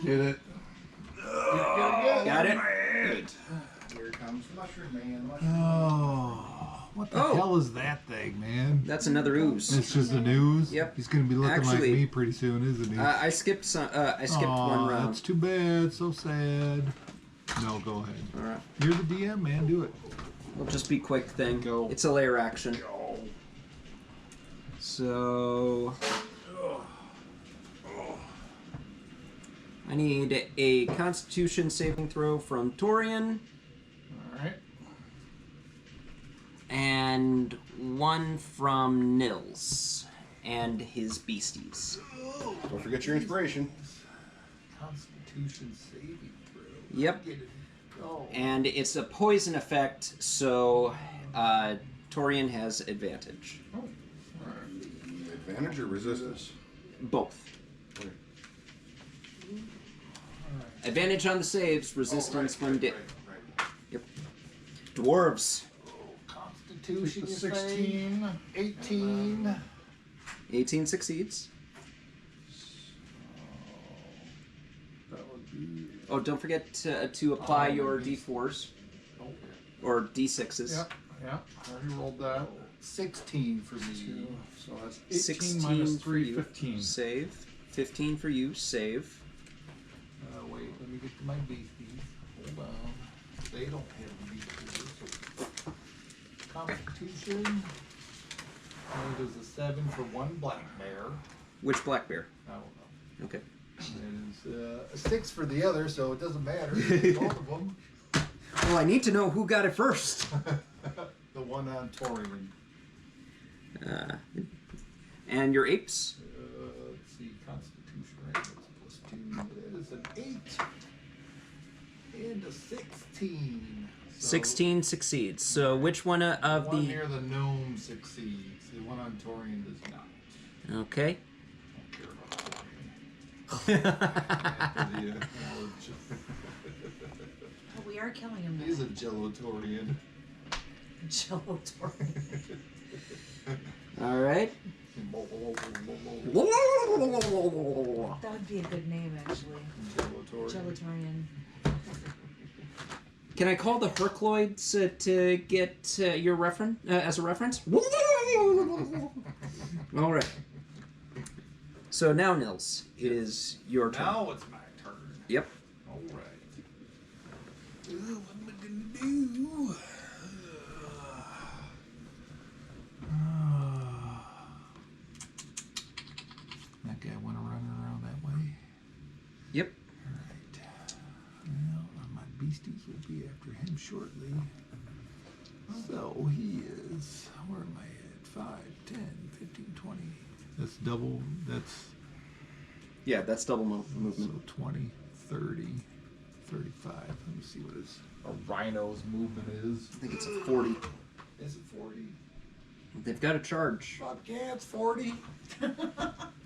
Get it? Got it? Here comes Mushroom Man. Mushroom Man. Oh, what the Oh. hell is that thing, man? That's another ooze. It's just the news. Yep. He's gonna be looking Actually, like me pretty soon, isn't he? I skipped some. I skipped Aw, one round. That's too bad. So sad. No, go ahead. All right. You're the DM, man. Do it. We'll just be quick thing. Go. It's a layer action. So I need a Constitution saving throw from Torian Alright. and one from Nils and his beasties. Don't forget your inspiration. Constitution saving throw. Yep. Get it. Go. And it's a poison effect, so Torian has advantage. Advantage or resistance? Both. Advantage on the saves, resistance when Right. Yep. Dwarves. Constitution, The you say? 16. 18. 18 succeeds. That would be. Oh, don't forget to apply your d4s. Or d6s. Yep. Yeah. I already rolled that. 16 for me. So that's 18 16 minus for 3, you. 15. Save. 15 for you. Save. Wait, let me get to my beasties. Hold on. They don't have beasties. Constitution. Only does a 7 for one black bear. Which black bear? I don't know. Okay. And a 6 for the other, so it doesn't matter. Both of them. Well, I need to know who got it first. The one on Torian. And your apes? Let's see, Constitution, right? That's a +2. That is an 8. And a 16. So 16 succeeds. So which one of one the... near the gnome succeeds. The one on Torian does not. Okay. But we are killing him. He's a Gelatorian. Jello Torian. All right. That would be a good name, actually. Gelatorian. Can I call the Hercloids to get your reference as a reference? All right. So now, Nils, it is your turn. Now it's my turn. Yep. All right. What am I gonna do? That guy want to run around that way. Yep. Alright. Well, my beasties will be after him shortly. So he is, where am I at? 5, 10, 15, 20. That's double, that's Yeah, that's double movement. so 20, 30, 35. Let me see what his A rhino's movement is. I think it's a 40. Is it 40? They've got a charge. Fuck yeah, it's 40.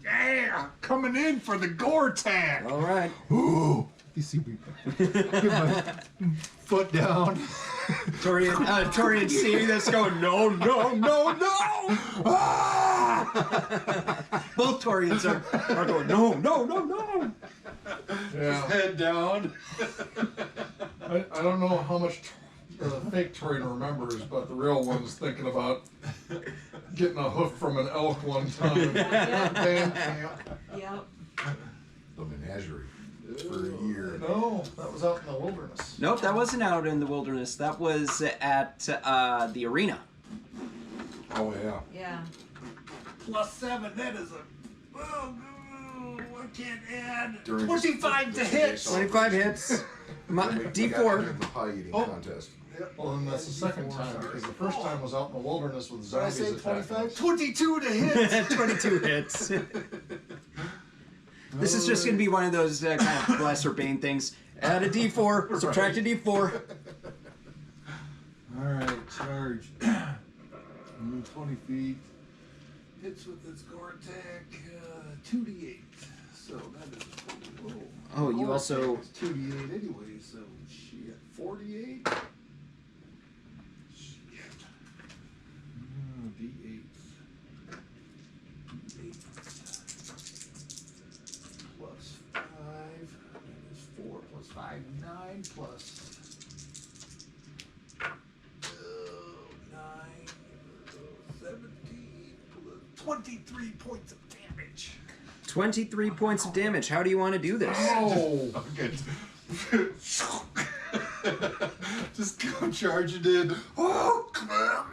Yeah, coming in for the gore tag. All right. Ooh, you see me get my foot down. Torian seeing this going, no, no, no, no! Ah! Both Torians are going, no, no, no, no! Yeah. Head down. I don't know how much the fake Torian remembers, but the real one's thinking about getting a hoof from an elk one time. Band camp. Yep. The menagerie for a year. No, that was out in the wilderness. Nope, that wasn't out in the wilderness. That was at the arena. Oh yeah. Yeah. +7. That is a. Oh, I can't add. During 25 to hit. 25 hits. D4. The pie eating Oh. contest. Well, then that's the second time, because the first time was out in the wilderness with Did I zombies say attacking 25? us. 22 to hit. 22 hits. This is just going to be one of those kind of bless or bane things. Add a D4, subtract a D4. Alright, charge. Move 20 feet. Hits with its core attack. 2d8. So that is. Oh, you core also... attack is 2d8 anyway, so shit. 48? Shit. D8. 8. Plus 5. That is 4 plus 5. 9 plus. 9. 17. Plus 23 points of damage. 23 points of damage. How do you want to do this? Oh! Okay. Just come charging in. Oh, come on.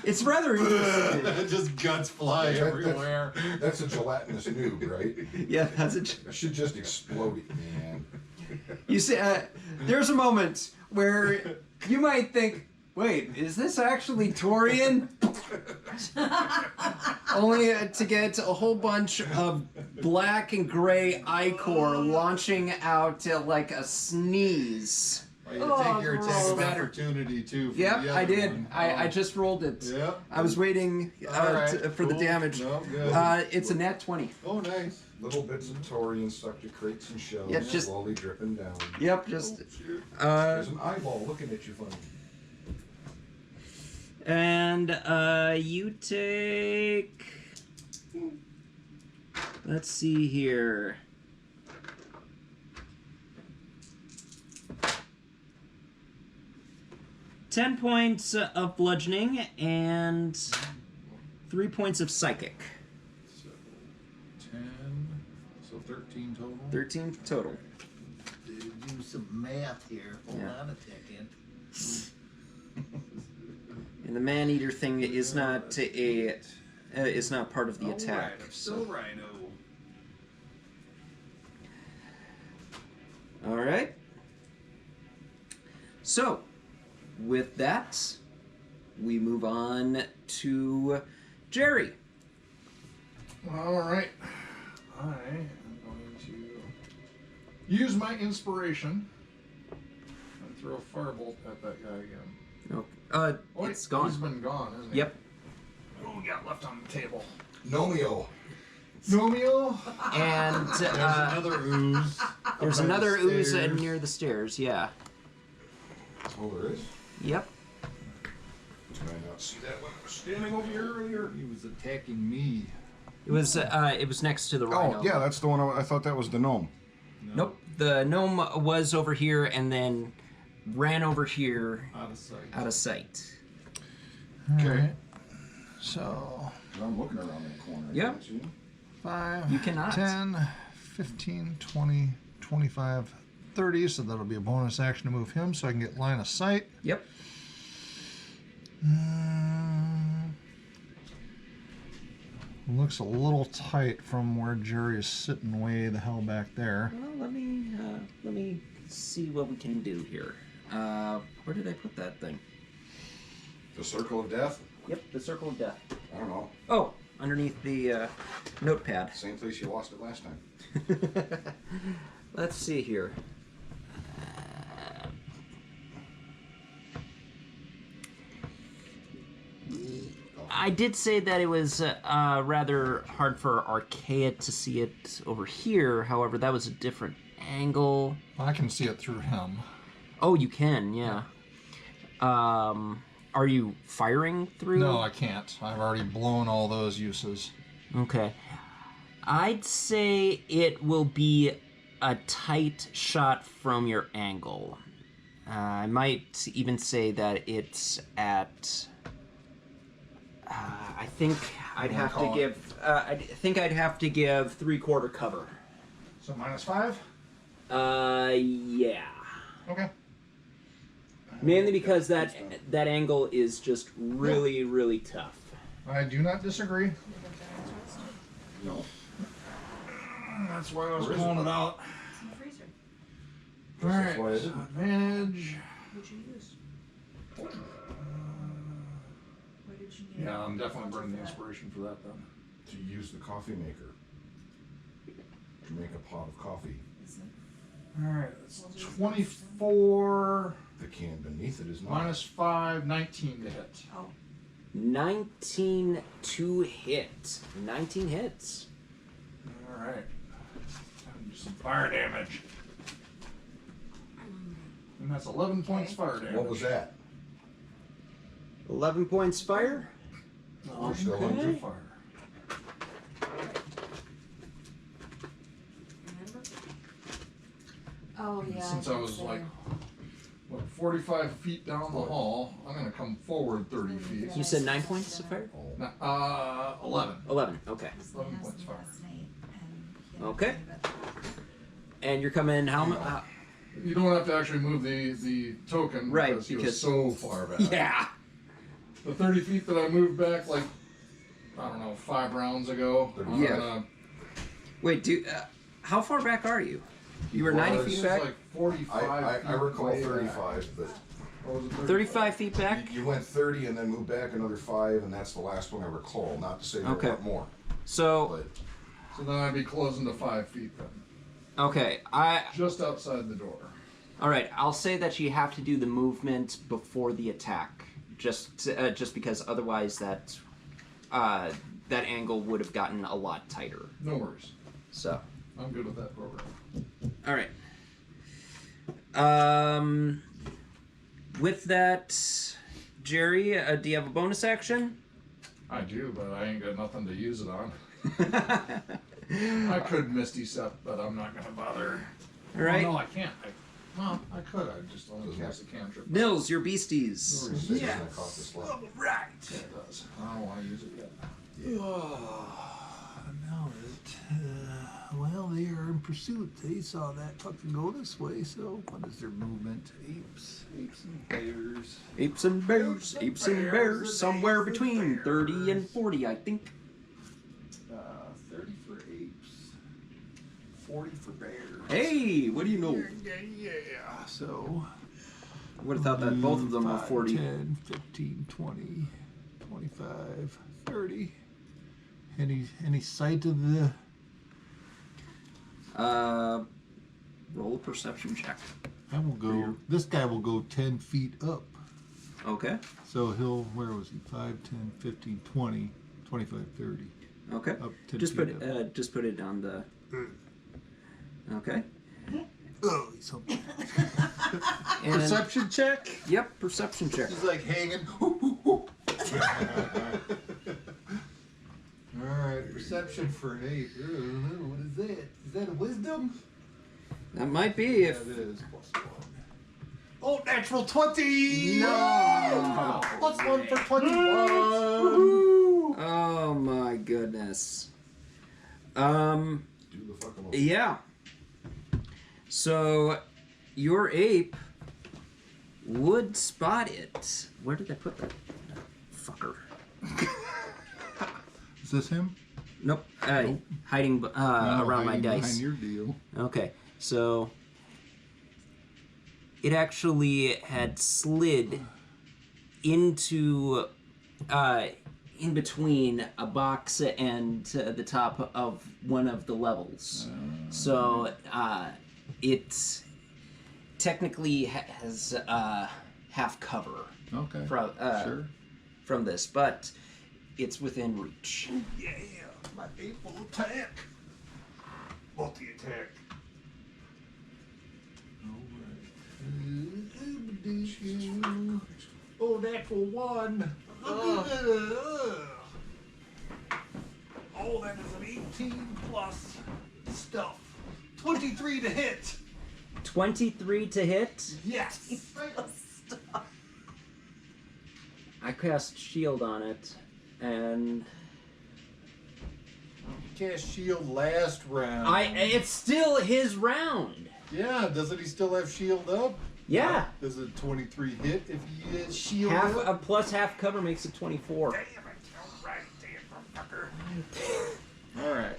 It's rather interesting. Just guts fly Yeah, everywhere. That's a gelatinous noob, right? Yeah, that's a... I should just explode it, man. You see, there's a moment where you might think, wait, is this actually Torian? Only to get a whole bunch of black and gray ichor launching out like a sneeze. Well, you take your attack of gross. opportunity too. For Yep, the I other did. one. I just rolled it. Yep. I was waiting All right, for the cool. damage. No, good. It's a nat 20. Oh, nice. Little bits of Torian stuck to crates and shelves, Yeah, just- slowly dripping down. Yep, just... There's an eyeball looking at you funny. And you take... Let's see here. $10 points of bludgeoning and 3 points of psychic. So 10. So 13 total. 13 total. Do some math here. Hold Yeah. on a second. And the man-eater thing is not is not part of the attack. Alright, I'm still rhino. All right. So, with that, we move on to Jerry. Alright. I am going to use my inspiration and throw a firebolt at that guy again. Oh, Wait, it's gone. He's been gone, hasn't he? Yep. Who we got left on the table? Nomeo. Nomeo? And There's another ooze. there's by the another ooze stairs. near the stairs. Yeah. Oh, there is? Yep. Did I not see that one? I was standing over here earlier. He was attacking me. It was next to the rhino. Oh, yeah, that's the one. I thought that was the gnome. No, Nope. The gnome was over here and then ran over here Out of sight. out of sight. Okay. So, 'Cause I'm looking around that corner. I Yep. can't see him. 5, You cannot. 10, 15, 20, 25, 30. So that'll be a bonus action to move him so I can get line of sight. Yep. Looks a little tight from where Jerry is sitting way the hell back there. Well, let me see what we can do here. Where did I put that thing? The circle of death? Yep, the circle of death. I don't know. Oh, underneath the notepad. Same place you lost it last time. Let's see here. I I did say that it was rather hard for Arkea to see it over here. However, that was a different angle. I can see it through him. Oh, you can, yeah. Are you firing through? No, I can't. I've already blown all those uses. Okay. I'd say it will be a tight shot from your angle. I might even say that it's at... I think I'd have to give... I think I'd have to give 3/4 cover. So -5? Yeah. Okay. Mainly because that angle is just really, really tough. I do not disagree. No. That's why I was pulling it out. In the freezer. Alright, why I so didn't. advantage. What'd you use? What did you need? Yeah, I'm definitely burning the inspiration for that then. To use the coffee maker to make a pot of coffee. Is it? Alright, that's 24 The can beneath it is not. -5, 19 to hit. Oh. 19 to hit. 19 hits. Alright. Time to do some fire damage. And that's 11 points fire damage. What was that? 11 points fire. Oh, Still okay. under Fire. Remember? Oh, And yeah. since I was like, what, 45 feet down the hall, I'm going to come forward 30 feet. You said 9 points of fire? Nah, 11. 11, okay. 11 points fire. Okay. And you're coming how much? You don't have to actually move the token Right, because he was because- so far back. Yeah. The 30 feet that I moved back, like, I don't know, 5 rounds ago. I'm Yeah. gonna- Wait, how far back are you? You were 90 Well, This feet is back? like 45 I recall way 35, but back. Or was it 35 feet back? you went 30 and then moved back another 5, and that's the last one I recall. Not to say there Okay. weren't more, So, but So then I'd be closing to 5 feet then. okay, Just outside the door. all right, I'll say that you have to do the movement before the attack, just because otherwise that angle would have gotten a lot tighter. No worries. So, I'm good with that program. all right. With that, Jerry, do you have a bonus action? I do, but I ain't got nothing to use it on. I could Misty Step, but I'm not gonna bother. All right. Well, no, I can't. Well, I could. I just only cast a cantrip. Nils, your beasties. no reason it's gonna cost us less. Right. Yeah, it does. I don't want to use it yet. Now that, well, they are in pursuit. They saw that fucking go this way, so what is their movement? Apes and bears. Apes and bears, apes and bears, somewhere between 30 and 40, I think. 30 for apes, 40 for bears. Hey, what do you know? Yeah, so... I would have thought that both of them were 5, 40. 10, 15, 20, 25, 30. Any sight of the... Roll a perception check. I will go... This guy will go 10 feet up. Okay. So he'll... Where was he? 5, 10, 15, 20, 25, 30. Okay. Up 10 Just feet put up. just put it on the. Okay. Oh, he's something. And, Perception check? Yep, perception check. He's like hanging. Alright, perception for an 8. What is that? Is that a wisdom? That might be Yeah, if. it is. +1. Oh, natural 20! No! +1 for 21! Oh my goodness. Do the fucking most. Yeah. So, your ape would spot it. Where did I put that fucker? Is this him? Nope. Hiding around my hiding dice. Behind your deal. Okay, so it actually had slid into in between a box and the top of one of the levels. So it technically has half cover Okay. from Sure. from this, but it's within reach. Yeah, my 8 will attack. Multi-attack. Alright. Oh, natural 1. Oh, that is an 18 plus stuff. 23 to hit. 23 to hit. Yes. I cast shield on it, and Cast shield last round. it's still his round. Yeah, doesn't he still have shield up? Yeah. Does a 23 hit if he is shield Half up? plus half cover makes it 24. Damn it, alright, damn fucker. Alright.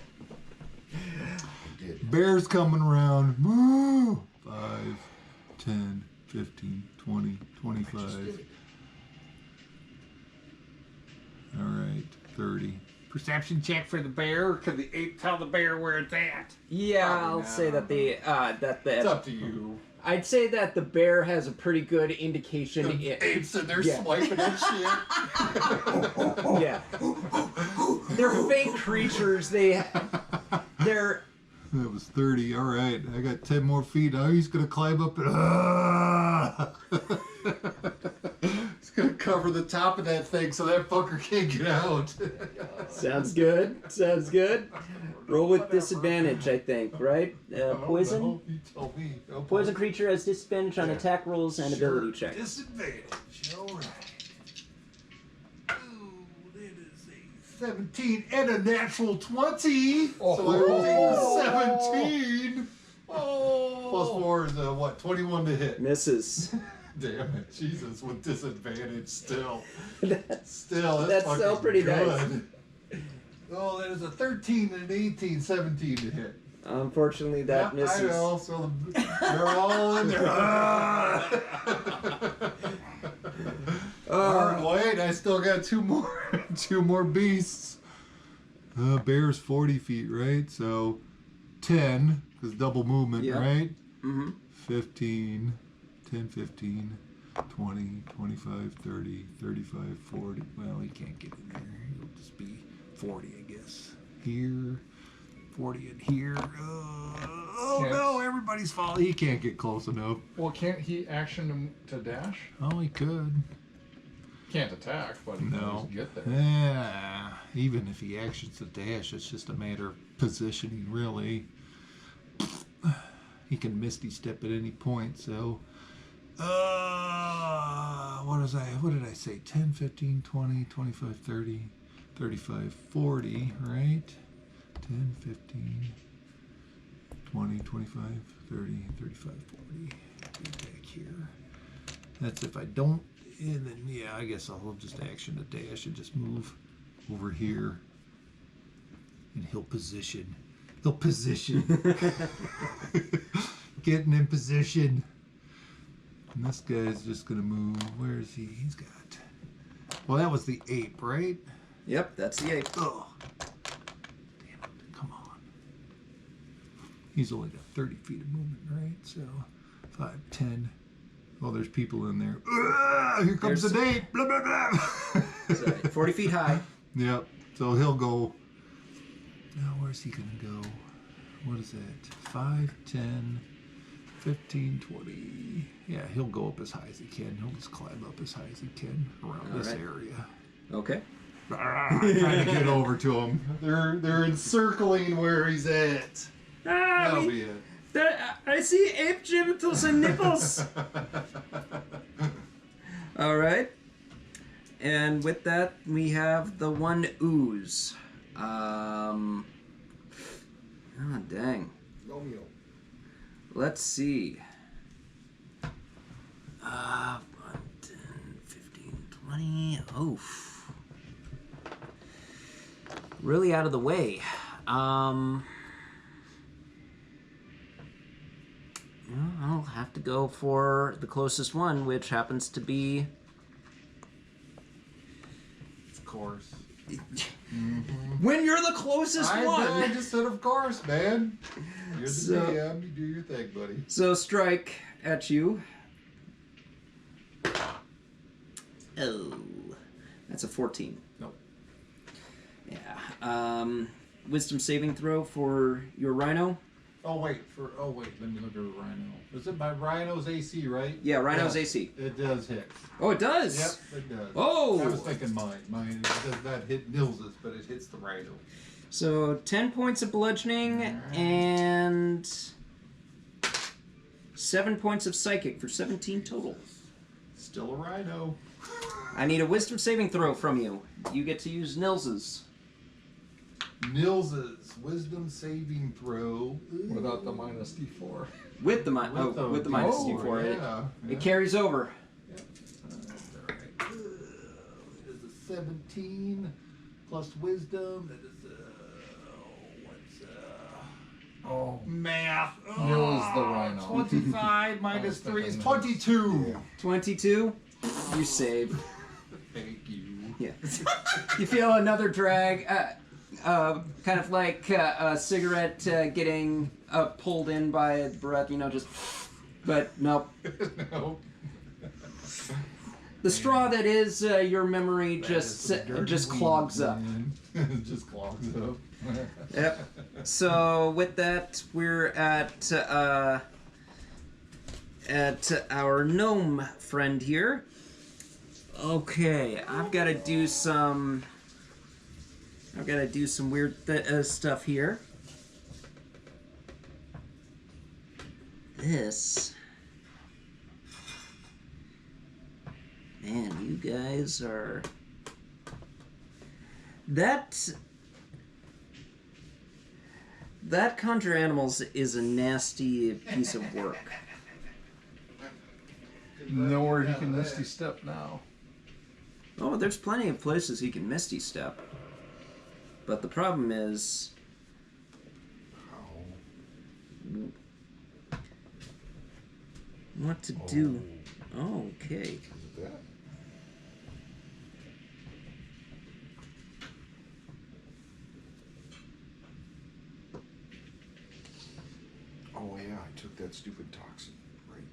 Bear's coming around. Moo! 5, 10, 15, 20, 25. Alright, 30. Perception check for the bear. Could the ape tell the bear where it's at? Yeah, Probably I'll not. say that It's up to you. I'd say that the bear has a pretty good indication. The apes in there Yeah. swiping and shit. Yeah. They're fake creatures. They're That was 30. All right. I got 10 more feet. Now he's going to climb up and... He's going to cover the top of that thing so that fucker can't get out. Sounds good. Sounds good. Roll with disadvantage, I think, right? Poison? No, you told me. No Poison creature has disadvantage on attack rolls and ability checks. Disadvantage. All right. Ooh, that is a 17 and a natural 20. So I rolled 17. Plus 4 is what? 21 to hit. Misses. Damn it, Jesus, with disadvantage still. That's Still, That's fucking still pretty nice. good. Oh, that is a 13 and an 18, 17 to hit. unfortunately that Yeah, misses. I know, so they're all in there. Wait, I still got two more beasts. Bear's 40 feet, right? So 10, because double movement, Yeah. right? Mm-hmm. 15, 10, 15, 20, 25, 30, 35, 40. Well, he can't get in there. He'll just be 40, I guess. Here, 40 in here. Oh Can't- no, everybody's falling. He can't get close enough. Well, can't he action to dash? Oh, he could. Can't attack, but he can No. always get there. Yeah, even if he actions the dash, it's just a matter of positioning, really. He can Misty Step at any point, so... what did I say? 10, 15, 20, 25, 30, 35, 40, right? 10, 15, 20, 25, 30, 35, 40. Get back here. That's if I don't... And then, yeah, I guess I'll just action to dash and just move over here. And he'll position. He'll position. Getting in position. And this guy's just going to move. Where is he? He's got... Well, that was the ape, right? Yep, that's the ape. Oh. Damn it. Come on. He's only got 30 feet of movement, right? So, 5, 10... Oh, there's people in there. Here comes the ape. Blah, blah, blah. Sorry, 40 feet high. Yep. So he'll go. Now, where's he going to go? What is that? 5, 10, 15, 20. Yeah, he'll go up as high as he can. He'll just climb up as high as he can around this right. area. Okay. Trying to get over to him. They're encircling where he's at. That'll be it. I see ape genitals and nipples. All right. And with that, we have the one ooze. Oh, dang. Romeo. Let's see. 1, 10, 15, 20. Oof. Really out of the way. I'll have to go for the closest one, which happens to be... Of course. When you're the closest I one! just said, of course, man. You're the So- DM. You do your thing, buddy. So strike at you. Oh, that's a 14. Nope. Yeah. Wisdom saving throw for your rhino. Oh wait, let me look at Rhino. Is it my Rhino's AC, right? Yeah, Rhino's Yes, AC. It does hit. Oh, it does. Yep, it does. Oh! I was thinking mine. Mine does not hit Nils's, but it hits the Rhino. So 10 points of bludgeoning and 7 points of psychic for 17 total. Still a Rhino. I need a wisdom saving throw from you. You get to use Nils's. Nils's wisdom saving throw. Without the minus D4. With the minus D4. Yeah, It carries over. Alright. It is a 17 plus wisdom. That is math. Nils the Rhino. 25 minus 3 is 22. 22. You save. Thank you. Yeah. You feel another drag. Kind of like a cigarette getting pulled in by the breath, just. But nope. No. The straw that is your memory just clogs up. It just clogs up. Yep. So with that, we're at our gnome friend here. Okay, I've got to do some weird stuff here. This. Man, you guys are... That conjure animals is a nasty piece of work. Nowhere he can misty step now. Oh, there's plenty of places he can misty step. But the problem is... what to do. Oh, okay. Is it that? Oh yeah, I took that stupid toxin, right?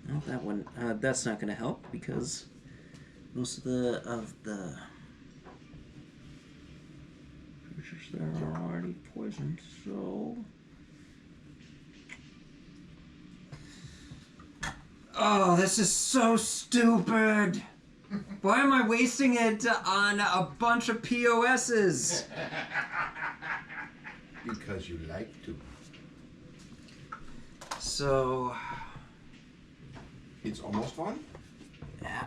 Well, that one, that's not going to help because most of the creatures there are already poisoned, so... Oh, this is so stupid! Why am I wasting it on a bunch of POSs? Because you like to. So... It's almost fun. yeah.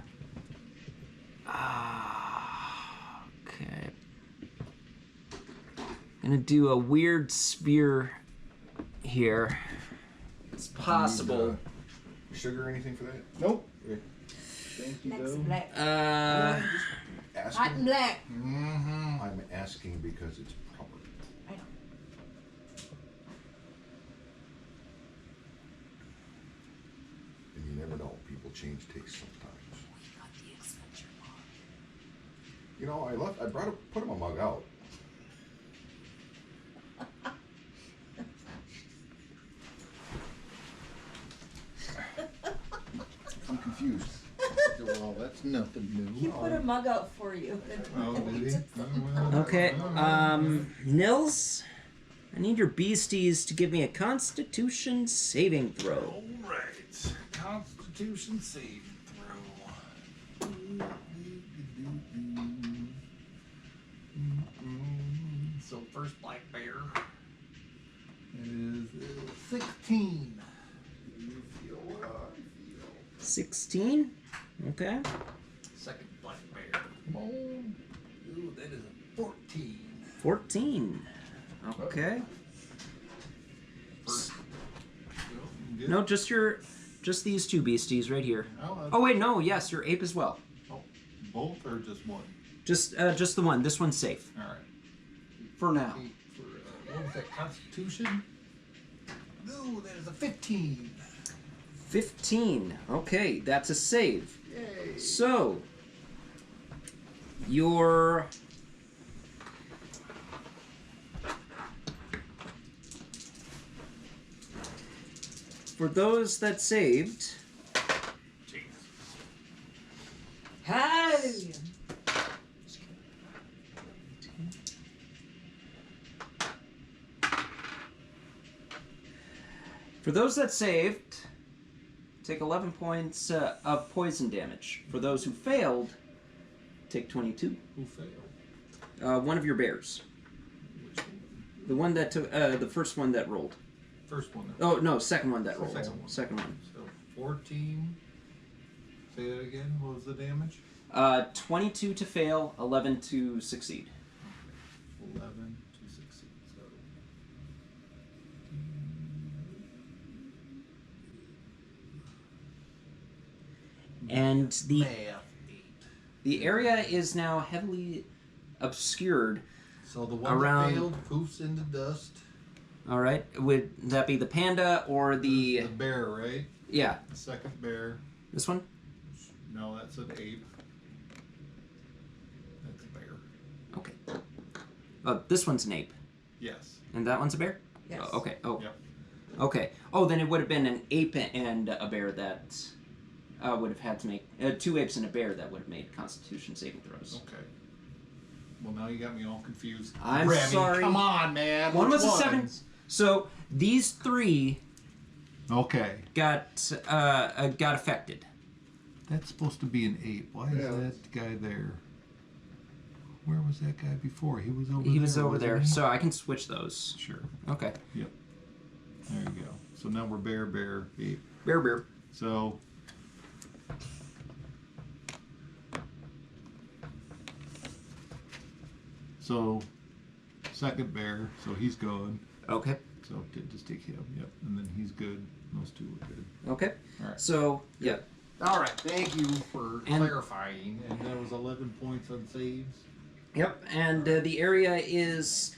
Okay. I'm gonna do a weird sphere here. It's possible. Need, sugar or anything for that? Nope. Okay. Thank you, Next though. black. Asking? Hot and black. Mm-hmm. I'm asking because it's proper. I know. And you never know. People change tastes sometimes. You know, I put my mug out. I'm confused. Well, that's nothing He new. put a mug out for you. Oh, did he? Oh, well, Okay, Nils, I need your beasties to give me a Constitution saving throw. All right. Constitution saving throw. So first black bear. It is 16. You feel what I feel. 16? Okay. Second black bear. Come on. Ooh, that is a 14. 14. Okay. First. Good. No, just these two beasties right here. Oh, Oh wait, no, yes, your ape as well. both or just one? Just the one. This one's safe. All right. For now. For, what was that, Constitution? No, that is a 15. 15. Okay, that's a save. Yay. So, your... For those that saved, Hey! For those that saved, take 11 points of poison damage. For those who failed, take 22. Who failed? One of your bears. Which one? The one that took, the first one that rolled. First one. Oh, no, second one that rolled. Second one. Second one. So 14. Say that again. What was the damage? 22 to fail, 11 to succeed. 11 to succeed. So. And the Math 8. the area is now heavily obscured. So the one Around- that failed poofs into dust. All right, would that be the panda or The bear, right? yeah, The second bear. this one? No, that's an ape. That's a bear. Okay. This one's an ape, Yes. and that one's a bear. Yes. Oh, okay. Oh. Yep. Okay. Oh, then it would have been an ape and a bear that would have had to make 2 apes and a bear that would have made Constitution saving throws. Okay. Well, now you got me all confused. I'm Remy, sorry. Come on, man. One Which was a 7. ones? So these 3 Okay. got affected. That's supposed to be an 8. Why is Yeah. that guy there? Where was that guy before? He was over there. He was over wasn't there, he? so I can switch those. Sure. Okay. There you go. So now we're bear, 8. Bear. So. So, second bear, so he's gone. Okay. So just take him, yep. And then he's good. Those 2 are good. Okay. All right. So yeah. All right. Thank you for And- clarifying. And that was 11 points on saves. Yep. And the area is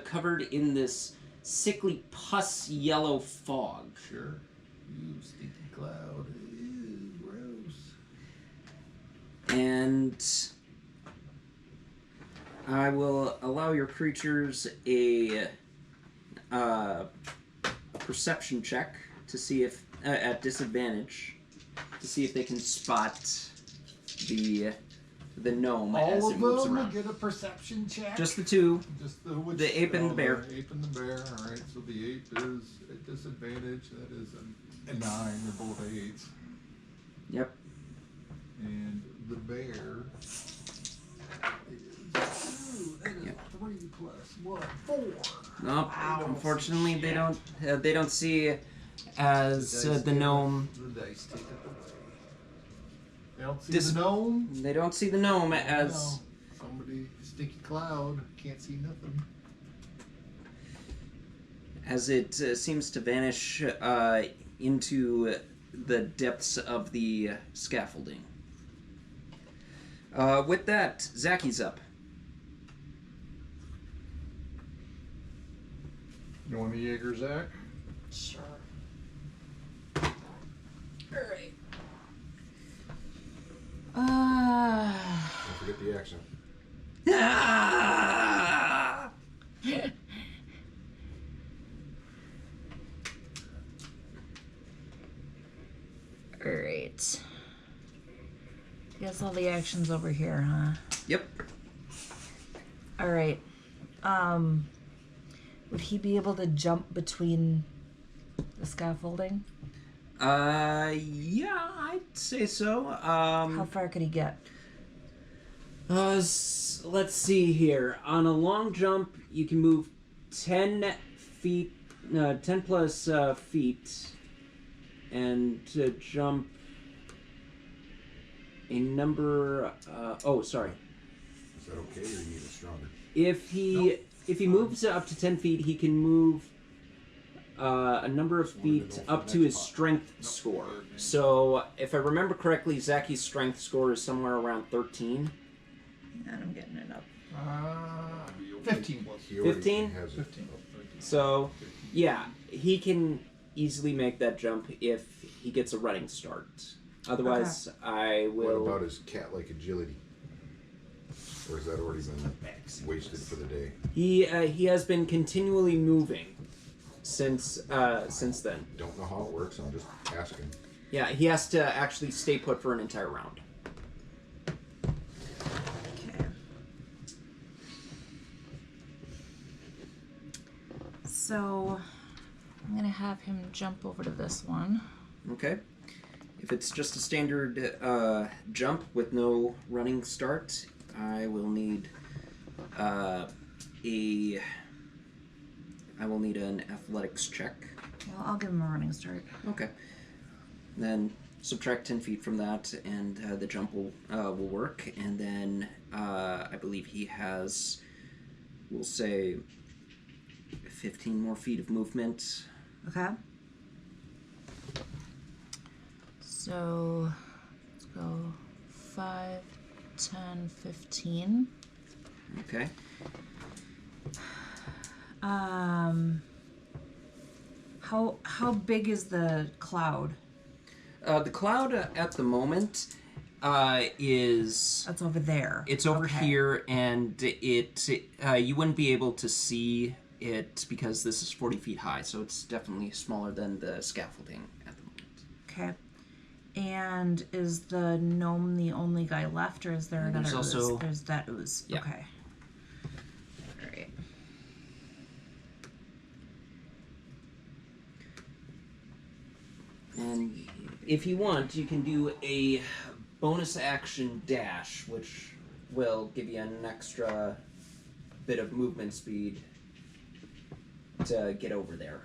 covered in this sickly pus yellow fog. Sure. You stinky cloud. Ew, gross. And I will allow your creatures a perception check to see if, at disadvantage, to see if they can spot the gnome as All it of moves them around. get a perception check. Just the 2. Just which, the ape and the bear. The ape and the bear. All right. So the ape is at disadvantage. That is a 9. They're both 8s. Yep. And the bear is 2. That is Yep. 3 plus 1, 4. Nope. Wow. Unfortunately, they don't see as the gnome. The dice take it away. They don't see Dis- the gnome. They don't see the gnome as No. Somebody sticky cloud can't see nothing. as it seems to vanish into the depths of the scaffolding. With that, Zacky's up. You want the Jaeger, Zach? Sure. Alright. Don't forget the accent. Alright. Guess all the actions over here, huh? Yep. Alright. Would he be able to jump between the scaffolding? Yeah, I'd say so. How far could he get? Let's see here. On a long jump, you can move 10 feet, 10 plus feet, and to jump a number. Sorry. Is that okay, or you need it stronger? If he moves up to 10 feet, he can move a number of feet up to his strength score. So, if I remember correctly, Zacky's strength score is somewhere around 13. And I'm getting it up. 15 plus. He already 15? has it. 15. So, yeah, he can easily make that jump if he gets a running start. Otherwise, I What will. about his cat-like agility? Or has that already been wasted for the day? He has been continually moving since then. Don't know how it works, I'm just asking. Yeah, he has to actually stay put for an entire round. Okay. So I'm gonna have him jump over to this one. Okay. If it's just a standard jump with no running start, I will need I will need an athletics check. Well, I'll give him a running start. Okay. Then subtract 10 feet from that, and the jump will work. And then I believe he has, we'll say, 15 more feet of movement. Okay. So let's go 5, 10, 15. Okay. How big is the cloud? The cloud at the moment is... That's over there. It's over Okay. here, and you wouldn't be able to see it because this is 40 feet high, so it's definitely smaller than the scaffolding at the moment. Okay. And is the gnome the only guy left, or is there another There's ooze? also- There's that ooze. Yeah. Okay. All right. And if you want, you can do a bonus action dash, which will give you an extra bit of movement speed to get over there.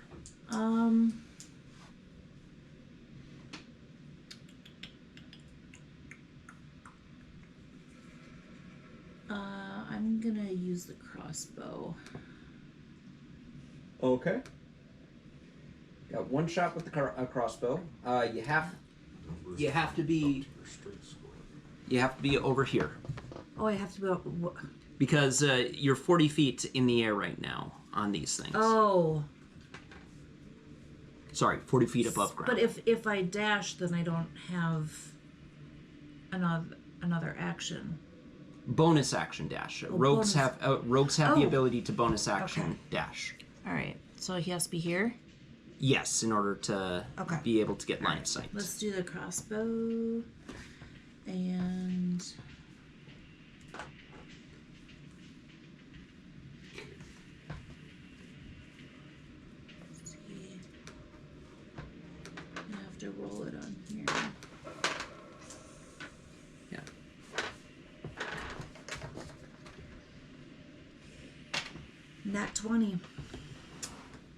I'm gonna use the crossbow. Okay. Got one shot with the crossbow. You have to be over here Oh, I have to go. because you're 40 feet in the air right now on these things. Oh. Sorry, 40 feet above ground. But if I dash, then I don't have another action. Bonus action dash. Oh, rogues bonus. have the Oh. ability to bonus action Okay. dash. All right. So he has to be here. Yes, in order to Okay. be able to get line of sight. Let's do the crossbow. And let's see. I have to roll it on here. Yeah. Nat 20.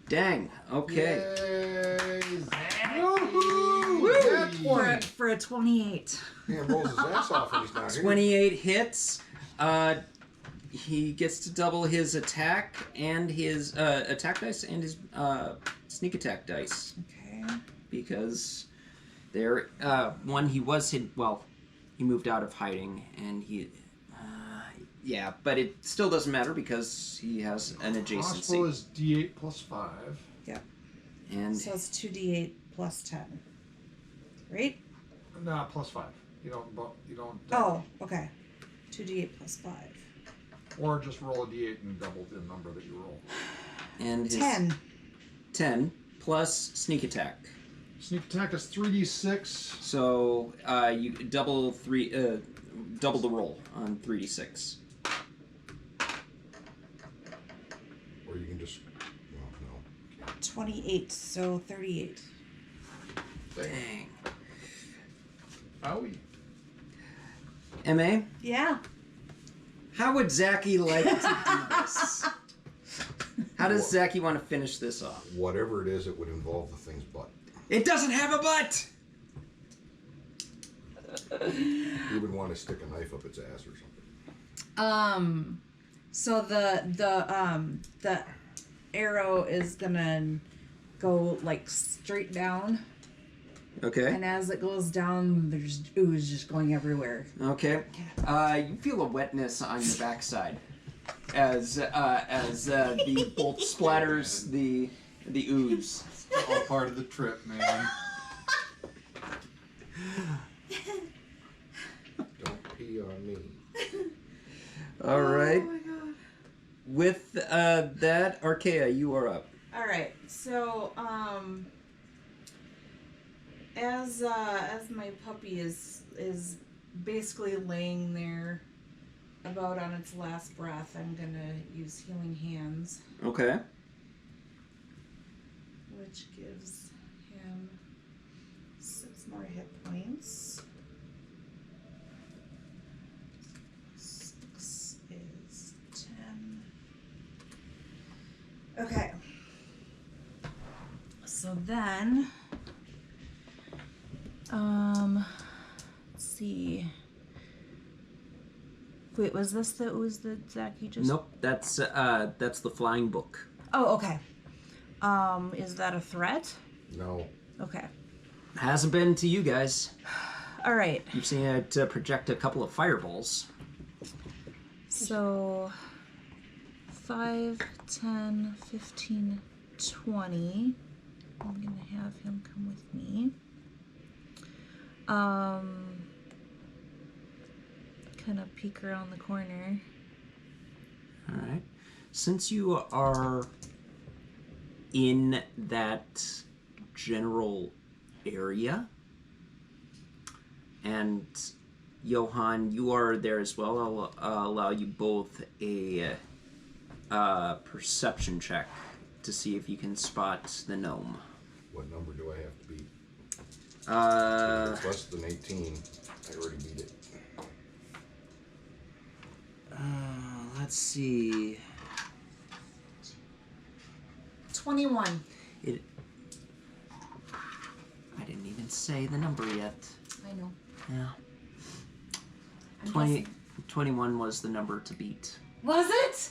Dang. Okay. For a 28. Man rolls his ass off when he's not here. 28 hits. He gets to double his attack and his attack dice and his sneak attack dice Okay. because there one he was hid. Well, he moved out of hiding and he. Yeah, but it still doesn't matter because he has an Crossbow adjacency. is D8 plus 5. Yep. And So it's 2d8 plus 10. Right? Nah, plus 5. You don't. Oh, okay. 2d8 plus 5. Or just roll a D8 and double the number that you roll. and his 10. 10 plus sneak attack. Sneak attack is 3d6. So you double the roll on 3d6. Or you can just. Well, no. 28, so 38. Dang. Owie. MA, Yeah. how would Zacky like to do this? How does Zacky want to finish this off? Whatever it is, it would involve the thing's butt. It doesn't have a butt! He would want to stick a knife up its ass or something. So the arrow is gonna go like straight down, Okay. and as it goes down, there's ooze just going everywhere. Okay. You feel a wetness on your backside as the bolt splatters the ooze. It's all part of the trip, man. Don't pee on me. All right. Oh my god. With that, Arkea, you are up. All right. So As my puppy is basically laying there about on its last breath, I'm gonna use Healing Hands, Okay. which gives him 6 more hit points. 6 is 10. Okay. So then, let's see. Wait, was this the ooze that Zacky just? Nope, that's the flying book. Oh, okay. Is that a threat? No. Okay. Hasn't been to you guys. All right. You've seen it project a couple of fireballs. So 5, 10, 15, 20. I'm going to have him come with me. Kind of peek around the corner. All right. Since you are in that general area, and Johann, you are there as well, I'll allow you both a perception check to see if you can spot the gnome. What number do I have to beat? If it's less than 18, I already beat it. Let's see. 21. I didn't even say the number yet. I know. Yeah. I'm 20, guessing. 21 was the number to beat. Was it?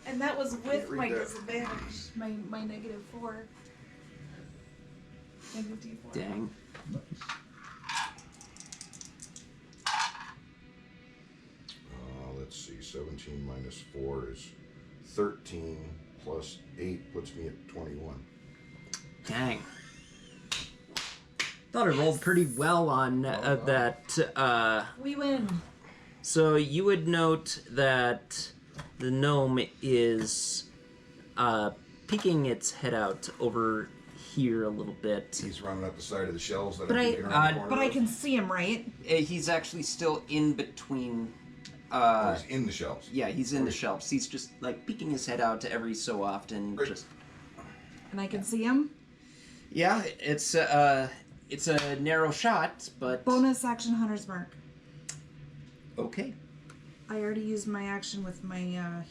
And that was with Can't read my that. disadvantage. My -4. Negative D4. Dang. Let's see. 17 minus 4 is 13 plus 8 puts me at 21. Dang. Thought I rolled pretty well on that. We win. So you would note that the gnome is peeking its head out over here a little bit. He's running up the side of the shelves that But I'm I- peeking around the corner But I of. can see him, right? He's actually still in between. Oh, he's in the shelves. Yeah, he's in the shelves. He's just like peeking his head out every so often. Great. Just And I can see him. yeah, it's a narrow shot, but Bonus action, Hunter's Mark. okay. I already used my action with my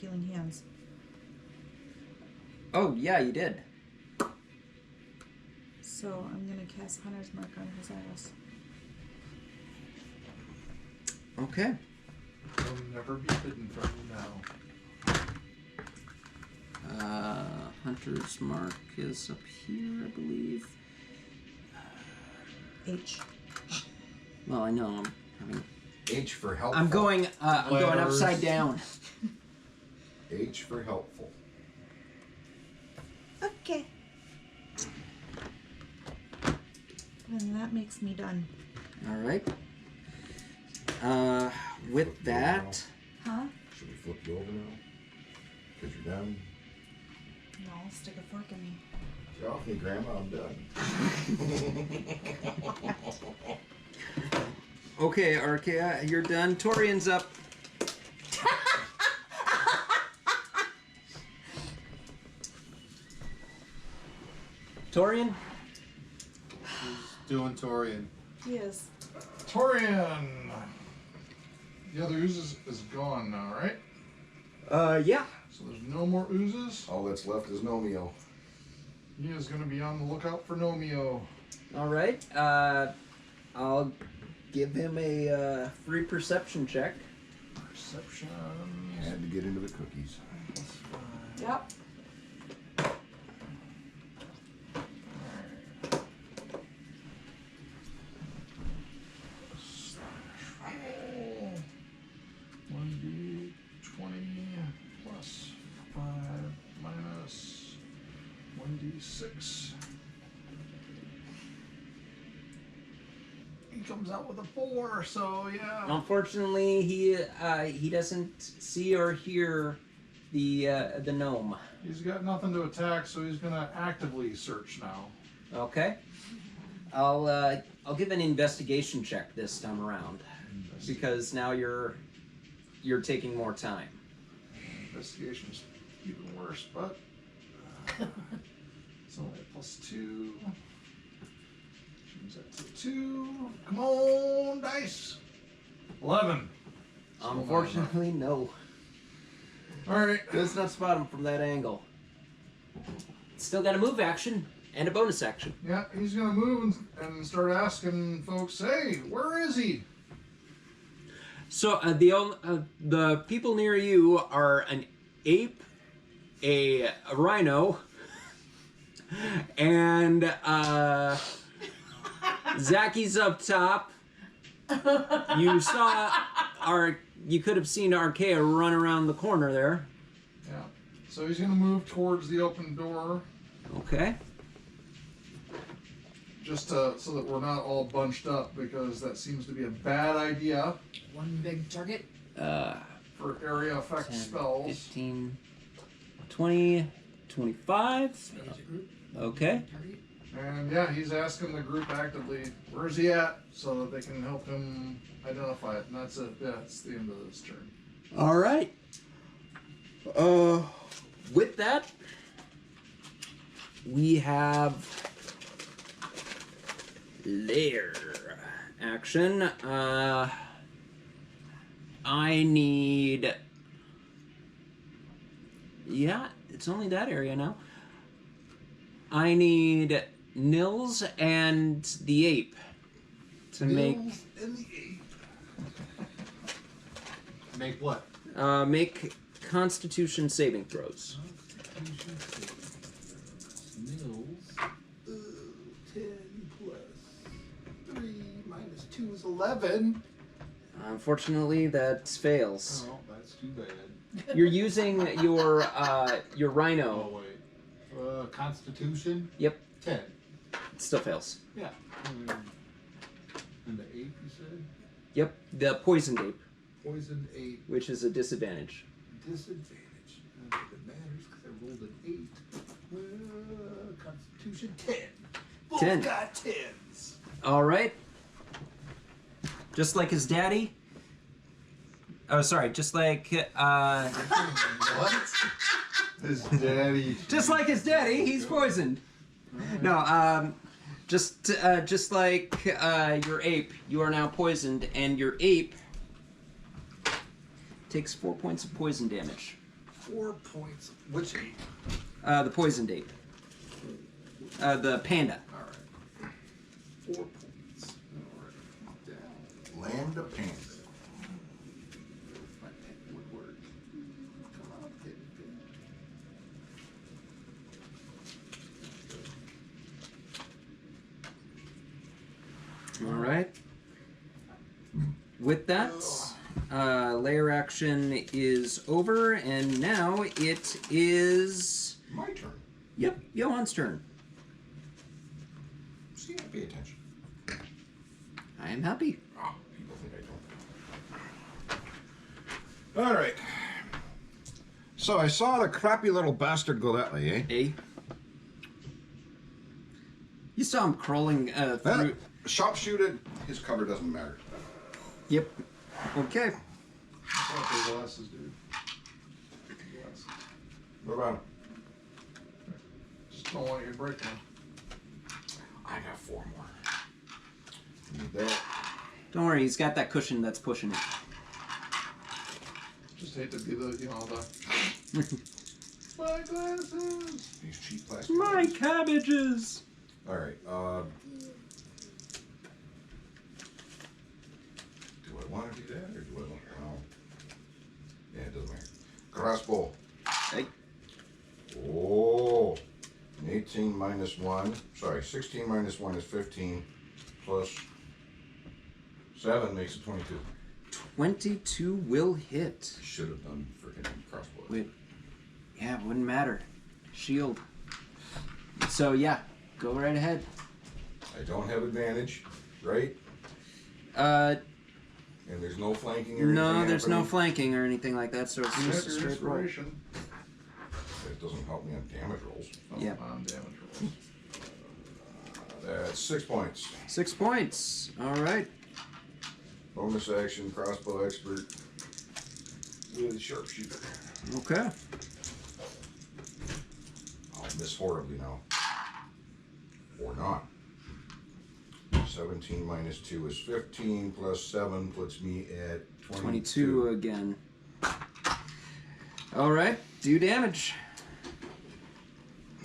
Healing Hands. Oh yeah, you did. So I'm gonna cast Hunter's Mark on his ass. Okay. Will never be hidden from you now. Hunter's Mark is up here, I believe. H. Well, I know. I'm having. H for helpful. I'm going Letters. upside down. H for helpful. Okay. And that makes me done. All right. With that, Huh? Should we flip you over now? Because you're done. No, stick a fork in me. Get off me, Grandma. I'm done. okay, Arkea, you're done. Torian's up. Torian? Doing Torian. He is. Torian! The other oozes is gone now, right? Yeah. So there's no more oozes. All that's left is Nomeo. He is going to be on the lookout for Nomeo. All right. I'll give him a free perception check. Perception. Had to get into the cookies. Yep. Roll 1d20 plus 5 minus 1d6. He comes out with a 4, so yeah. Unfortunately, he doesn't see or hear the gnome. He's got nothing to attack, so he's gonna actively search now. Okay. I'll give an investigation check this time around because now you're taking more time. Investigation's even worse, but it's only a +2. Change that to 2. Come on, dice. 11. Unfortunately, no. All right. Does not spot him from that angle. Still got a move action and a bonus action. Yeah, he's gonna move and start asking folks, "Hey, where is he?" So the people near you are an ape, a rhino, and Zacky's up top. You could have seen Arkea run around the corner there. Yeah. So he's gonna move towards the open door, Okay. just so that we're not all bunched up, because that seems to be a bad idea One big target. for area effect 10, spells. 15, 20, 25. Manage a group. Okay. Target. And yeah, he's asking the group actively, "Where's he at?" so that they can help him identify it. And that's it. Yeah, it's the end of this turn. All right. With that, we have lair action. I need. Yeah, it's only that area now. I need Nils and the ape to Nils and the ape. Make what? make Constitution saving throws. Nils. 10 plus 3 minus 2 is 11. Unfortunately, that fails. Oh, that's too bad. You're using your Oh, rhino. wait. Constitution? Yep, 10. it still fails. Yeah. And the ape, you said? Yep, the poisoned ape, Poisoned ape. which is a disadvantage. Disadvantage. I don't think it matters because I rolled an 8. Constitution 10. Both 10. got 10s. All right. Just like his daddy. Oh, sorry. Just like What? His daddy. just like his daddy, he's poisoned. No, just like your ape, you are now poisoned, and your ape takes 4 points of poison damage. 4 points. Which ape? The poisoned ape. The panda. Alright. 4 points. Alright. Down. Land of Panda. My pen would work. Come on, pen. All right. With that, lair action is over, and now it is. My turn. Yep, Johann's turn. See, I pay attention. I am happy. Oh, people think I don't. All right. So I saw the crappy little bastard go that way, eh? A. You saw him crawling through. Sharpshooted. His cover doesn't matter. Yep. Okay. Put up your glasses, dude. Glasses. What about him? Just don't want you to break them. I got 4 more. Need that. Don't worry, he's got that cushion that's pushing it. Just hate to be the, my glasses. These cheap plastic. My cabbages. All right. Do I want to do that, or do I want? Oh. Yeah, it doesn't matter. Crossbow. Hey. Oh. 18 minus 1. Sorry, 16 minus 1 is 15. Plus 7 makes it 22. 22 will hit. Should have done freaking crossbow. Wait. Yeah, it wouldn't matter. Shield. So yeah, go right ahead. I don't have advantage, right? And there's no flanking or anything. No, there's no happening? flanking or anything like that, so it's You just have a your straight roll. inspiration. It doesn't help me on damage rolls. Yeah. On damage rolls. That's 6 points. 6 points. All right. Bonus action, crossbow expert with sharpshooter. Okay. I'll miss horribly now. Or not. 17 minus 2 is 15, plus 7 puts me at 22 again. All right. Do damage.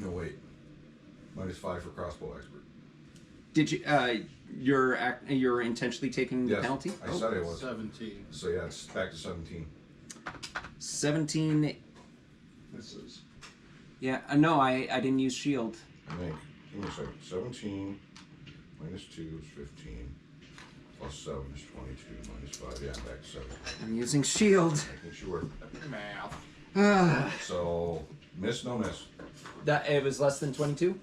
No, wait. Minus 5 for crossbow expert. Did you? You're intentionally taking the Yes, penalty. I said I was. 17. So yeah, it's back to 17. 17. This is. Yeah. No, I didn't use shield. I think. Give me a second. 17 minus 2 is 15. Plus 7 is 22. Minus 5. Yeah, back to 7. I'm using shield. Making sure. Math. So, miss, no miss. That it was less than 22.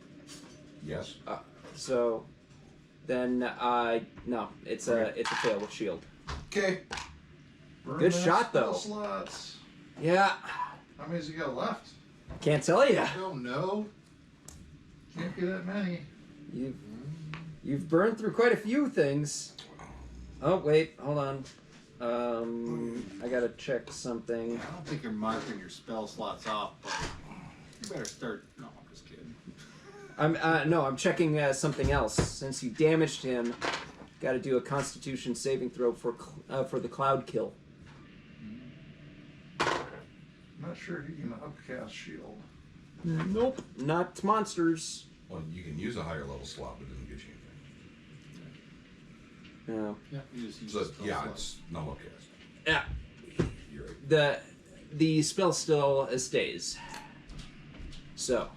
Yes. So, then no, it's a fail with shield. Okay. Burn Good that shot, spell though. Slots. Yeah. How many's he got left? Can't tell you. I don't know. Can't get that many. You've burned through quite a few things. Oh wait, hold on. I gotta check something. I don't think you're marking your spell slots off, but you better start. No, I'm just kidding. I'm checking something else. Since you damaged him, got to do a Constitution saving throw for the cloud kill. I'm not sure he can upcast shield. Nope, not monsters. Well, you can use a higher level slot, but it doesn't get you anything. No. Yeah, you just use So, the spell yeah, slot. it's not upcast. Yeah. You're right. The spell still stays. So,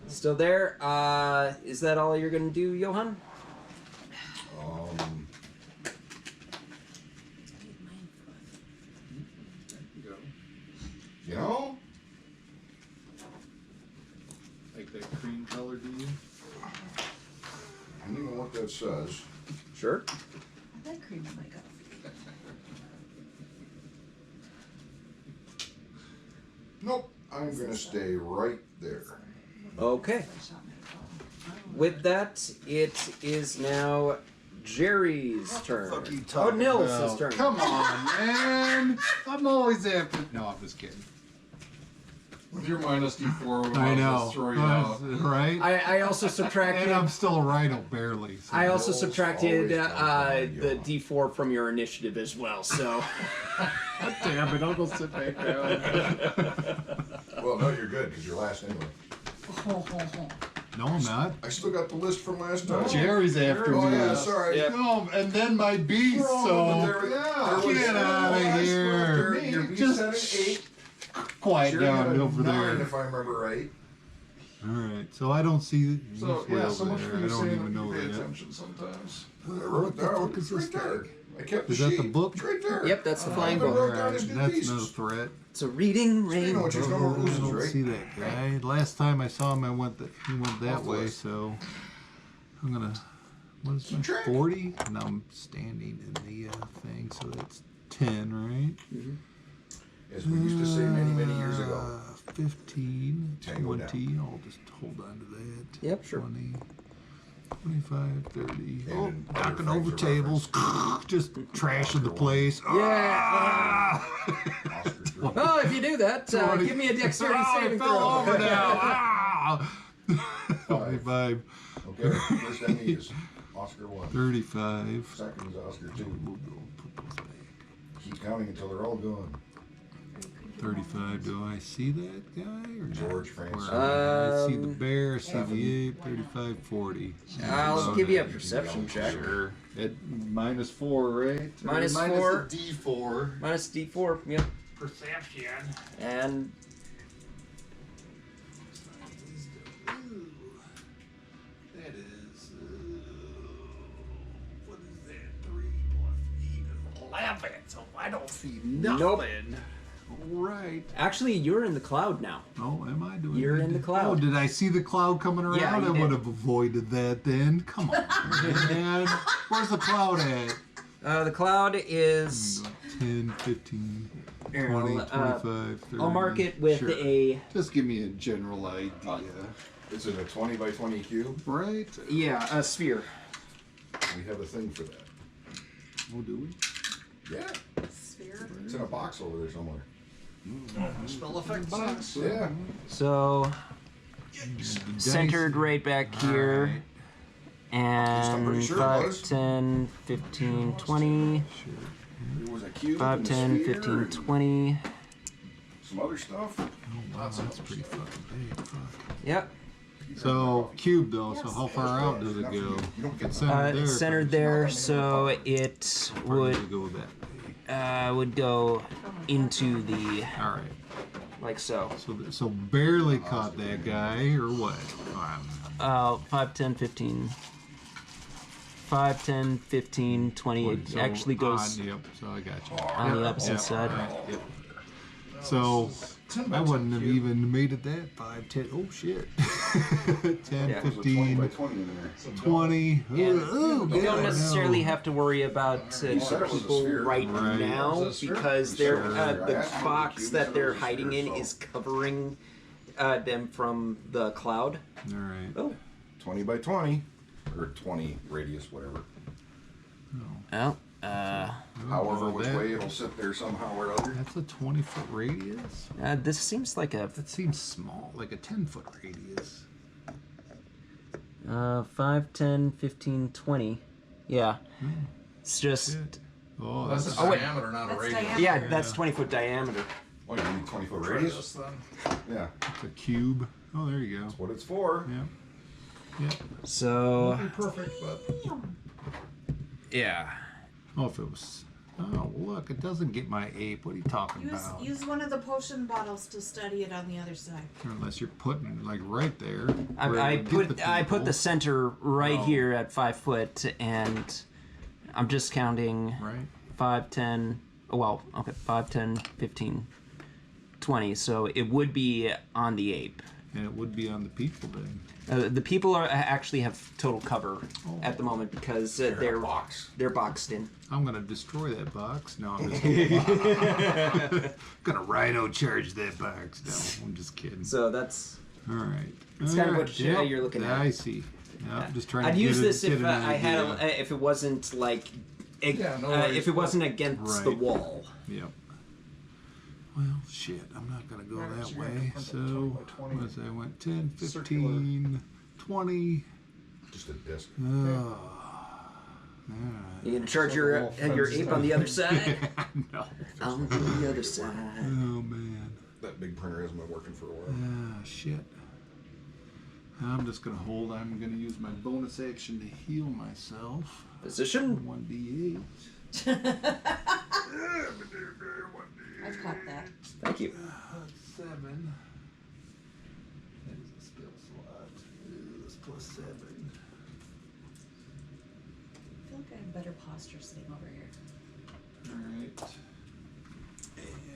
still there. Is that all you're gonna do, Johann? There you go. You know, Like that cream color, do you? I don't even know what that says. Sure. That cream in my cup. Nope. I'm gonna stay right there. Okay. With that, it is now Jerry's turn. What the fuck are you Oh, talking Nils' about? turn. Come on, man. I'm always after. No, I'm just kidding. With your minus D4, I I'll know. just throw you out. Right? I also subtracted. And I'm still a rhino, barely. So. I also Nils subtracted always comes the down, D4 from your initiative as well. So. Damn it, I'll go sit back down. Well, no, you're good because you're last anyway. No, I'm not. I still got the list from last time. Jerry's after Oh me. yeah, sorry. Yep. No, and then my beast, But so there was- get outta I here. swear, Your beast Just had an 8. quiet Jerry had down a over 9, there. if I remember right. Alright, so I don't see So, this way yeah, over so much there. for I you don't saying even that know you pay that. attention sometimes. I wrote the down. fuck is It's this right there. thing? I kept the Is that sheet. the book? It's right there. Yep, that's the I flying even book. wrote down his Alright, new that's beasts. no threat. It's a reading Speaking of range. which, he's I going to lose, don't right? see that guy. Last time I saw him, he went that Off the way, list. so I'm gonna. What is my Subtract. 40? And I'm standing in the thing, so that's 10, right? As we used to say many years ago. 15, Tango 20. I'll just hold on to that. Yep, sure. 20, 25, 30. And Oh, in knocking other over frames of tables. Just trashing the place. Yeah. Oscar Drew. Oh, if you do that, 20. give me a dexterity Oh, saving I fell throw. over now. Ah! 25, Okay, first enemy is Oscar 1. 35. Second is Oscar 2. Put those back. Keep counting until they're all gone. 35. Do I see that guy or not? George Francis. I see the bear. I see the ape. 35, 40. I'll give you a perception check. Sure. At -4, right? Minus Or 4. a D4. Minus D4. Yep. Perception. And That is. What is that? 3 plus 8 is 11. So I don't see nothing. Nope. Right. actually, you're in the cloud now. Oh, am I doing? You're in the cloud. Oh, did I see the cloud coming around? Yeah, you I did. would have avoided that then. Come on, man. Where's the cloud at? The cloud is. 10, 15, Here, 20, I'll, 25, 30. I'll mark it with Sure. a. Just give me a general idea. Is it a 20 by 20 cube? Right? Yeah, a sphere. We have a thing for that. Oh, do we? Yeah. Sphere. It's in a box over there somewhere. Spell effect box. Yeah. So, centered right back here. I'm pretty And sure it 5, was. 10, 15, 20. There was a cube 5, and a 10, sphere 15, and 20. some other stuff. Oh, wow, that's pretty fucking big. Fuck. Yep. So, cube though, so how far out does it go? It's centered there. Centered there, so it Where would does it go that way? would go into the Alright. like so. So barely caught that guy, or what? Oh, I don't know. 5, 10, 15. 5, 10, 15, 20. It So actually goes Yep, so I got you. on the opposite Yep, side. right, yep. So, I wouldn't have even made it that 5, 10. Oh shit. 10, Yeah. There's a 20 by 15, 20 in there. 20. And Ooh, you God, don't necessarily no. have to worry about said it was a people sphere. right Right. now Was it a sphere? because they're Sure. the I asked him box if the that cube they're was a hiding sphere, in so- is covering them from the cloud. Alright. Oh, 20 by 20. Or 20 radius, whatever. well, However, which that- way it'll sit there somehow or other. That's a 20-foot radius? this seems like a That seems small, like a 10-foot radius. 5, 10, 15, 20. Yeah, it's just Shit. Oh, That's that's a Oh, wait. diameter, not a That's radius. diameter. yeah, that's 20-foot diameter. Oh, you need 20-foot Try radius? this then. Yeah. it's a cube. Oh, there you go. That's what it's for. Yeah. Yeah. So Won't be perfect, but yeah, Oh, if it was. Oh, look, it doesn't get my ape. What are you talking about? Use one of the potion bottles to study it on the other side. Unless you're putting it like right there. I where it would get I put people. the center right Oh. here at 5 foot, and I'm just counting Right. 5, 10. Well, okay, 5, 10, 15, 20. So it would be on the ape. And it would be on the people then. The people actually have total cover at the moment because they're box. they're boxed in. I'm gonna destroy that box. No, I'm just gonna rhino charge that box. No, I'm just kidding. So that's. All right. It's kind of what you're looking at. I see. Yeah, I'm just trying I'd to use get this get if an I had idea. if it wasn't like Yeah, no worries. if it wasn't against the Right. wall. Yep. Well, shit, I'm not gonna go Right, that so you're way. gonna So, put the 20 by 20 what was I went 10, circular. 15, 20. Just a disc. Oh. You gonna charge your ape on the other side? No. On the other side. Oh man. That big printer hasn't been working for a while. Ah, shit. I'm just gonna hold. I'm gonna use my bonus action to heal myself. Position. 1d8. I've caught that. Thank you. 7. That is a spell slot. That's plus 7. I feel like I have better posture sitting over here. Alright.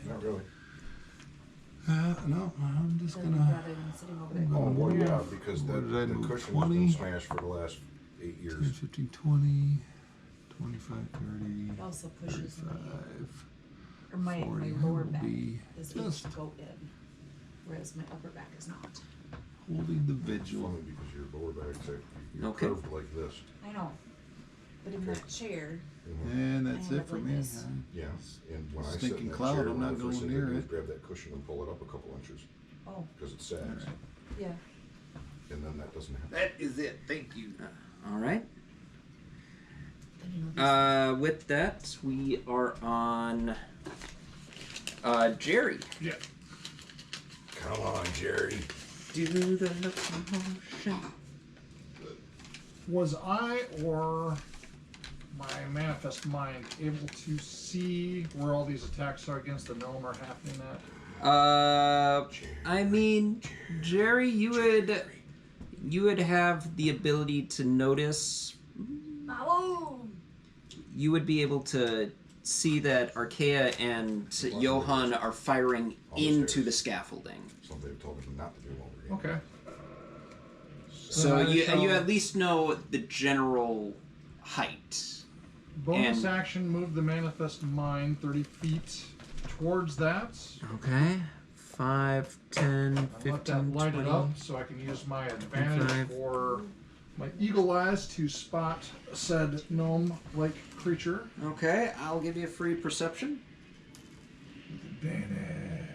Not really. No, I'm just Rather gonna. than sitting over there. Oh, well, yeah, because What did I the move, cushion's 20? been smashed for the last 8 10, years. 15, 20, 25, 30, It also pushes my, 35, or my 40. lower Will back be is able just to go in, whereas my upper back is not. holding the It's vigil. funny because your lower back's you're Okay. curved like this. I know. But in that chair, And that's I it have for like me. this. Yeah, and when I sit Stinking in that cloud, chair, I'm one not of the first going things I near do is it. grab that cushion and pull it up a couple inches oh, because it sags, yeah. and then that doesn't happen. That is it. Thank you. All right. Then you know this. With that, we are on Jerry. yeah. Come on, Jerry. Do the locomotion. Was I or my manifest mind able to see where all these attacks are against the gnome are happening at? I mean, Jerry, you would have the ability to notice. Malome! You would be able to see that Arkea and Johann are firing into the scaffolding. Somebody told me not to do over here. Okay. So Then I you shall- at least know the general height. Bonus And- action, move the manifest mind 30 feet towards that. Okay. 5, 10, I 15, let that light 20. it up so I can use my advantage 25. for my eagle eyes to spot said gnome-like creature. Okay, I'll give you a free perception. Advantage.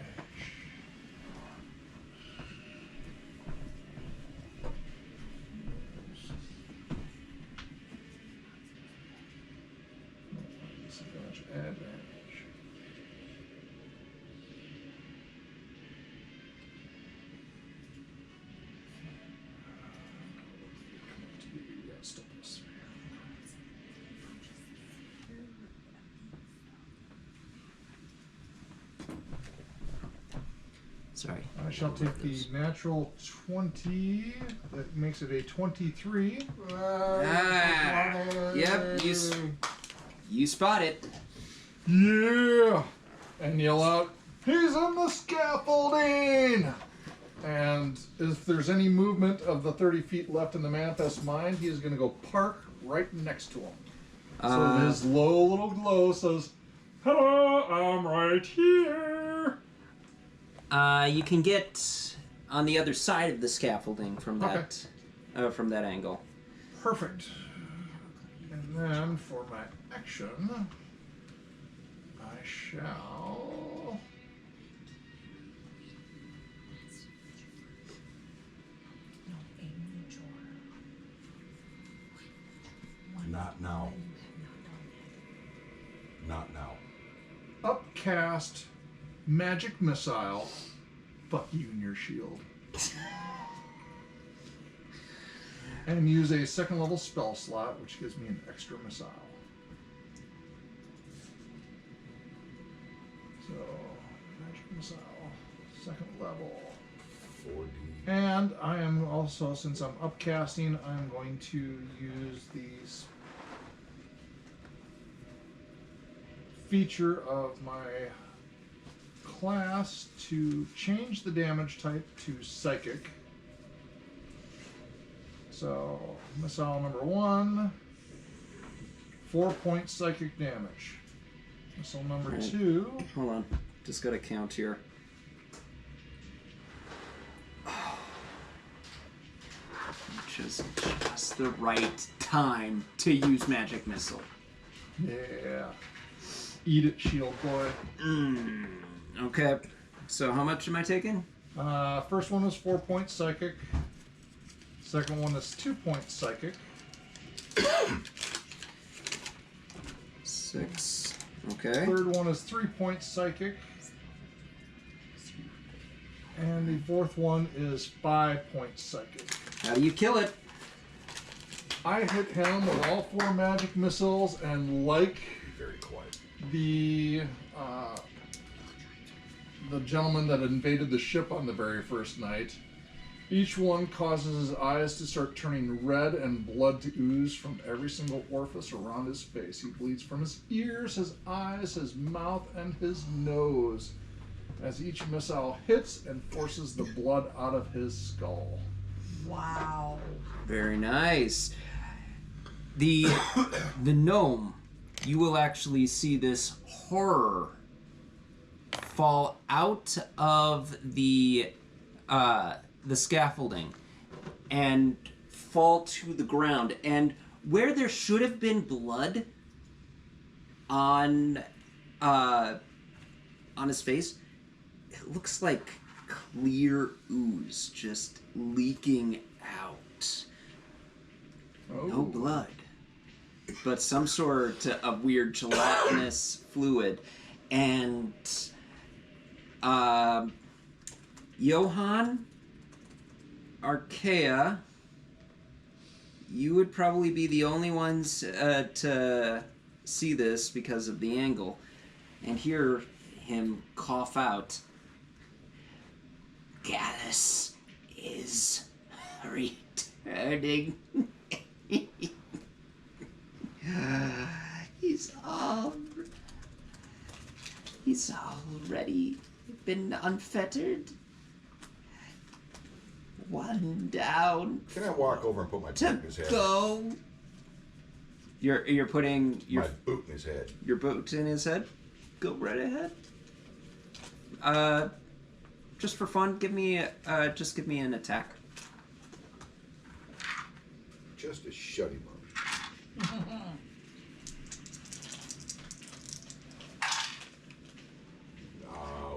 Disadvantage, advantage. Yeah, step this. Sorry. I shall take the natural 20. That makes it a 23. Yep, you spot it. Yeah! And yell out, he's on the scaffolding! And if there's any movement of the 30 feet left in the manifest mind, he is going to go park right next to him. So his low little glow says, hello, I'm right here. You can get on the other side of the scaffolding from that angle. Perfect. And then for my action, I shall... Not now. Not now. upcast magic missile. Fuck you and your shield. And use a second level spell slot, which gives me an extra missile. So, magic missile, second level. 4D. And I am also, since I'm upcasting, I'm going to use these feature of my class to change the damage type to psychic. So, missile number 1, 4-point psychic damage. Missile number 2. Hold on. Just got to count here. Just the right time to use magic missile. Yeah. Eat it, shield boy. Okay. So how much am I taking? First one is 4-point psychic. Second one is 2-point psychic. 6. Okay. Third one is 3-point psychic. And the fourth one is 5-point psychic. How do you kill it? I hit him with all 4 magic missiles, and like Be very quiet. the gentleman that invaded the ship on the very first night, each one causes his eyes to start turning red and blood to ooze from every single orifice around his face. He bleeds from his ears, his eyes, his mouth, and his nose as each missile hits and forces the blood out of his skull. Wow. Very nice. The gnome, you will actually see this horror fall out of the scaffolding and fall to the ground. And where there should have been blood on his face, it looks like clear ooze just leaking out. Oh. No blood, but some sort of weird gelatinous fluid. And Johann, Arkea, you would probably be the only ones to see this because of the angle and hear him cough out. Gallus is returning. He's already been unfettered. One down Can I walk over and put my to pick in his head? go. You're putting My boot in his head. your boot in his head. Go right ahead. Just for fun, give me an attack. Just a shut him up.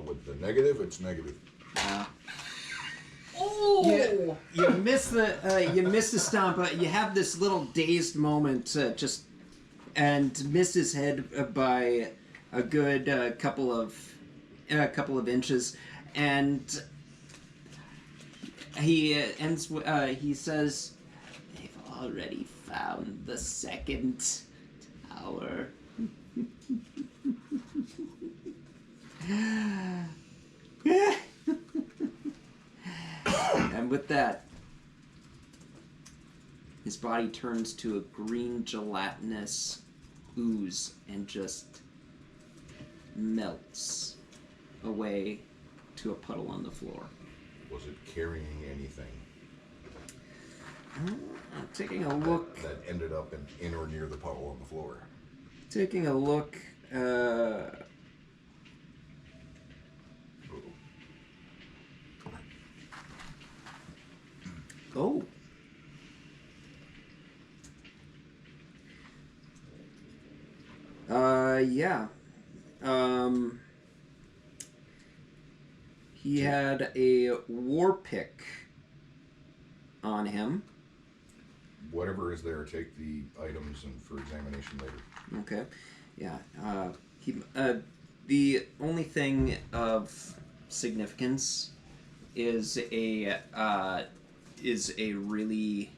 With the negative, it's negative. Oh! You miss the stomp, but you have this little dazed moment, and miss his head by a good couple of inches, and he ends. He says, "They've already found the second tower." And with that, his body turns to a green gelatinous ooze and just melts away to a puddle on the floor. Was it carrying anything I'm taking a look. that ended up in or near the puddle on the floor? Taking a look. Oh. Yeah. He had a war pick on him. Whatever is there, take the items and for examination later. Okay. Yeah. The only thing of significance is a really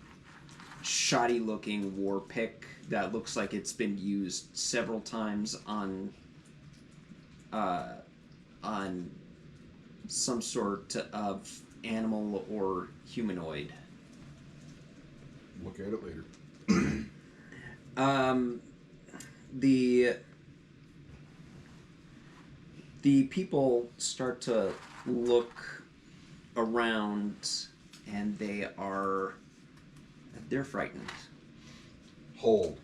shoddy looking war pick that looks like it's been used several times on some sort of animal or humanoid. Look at it later. The people start to look around, and they're frightened. Hold.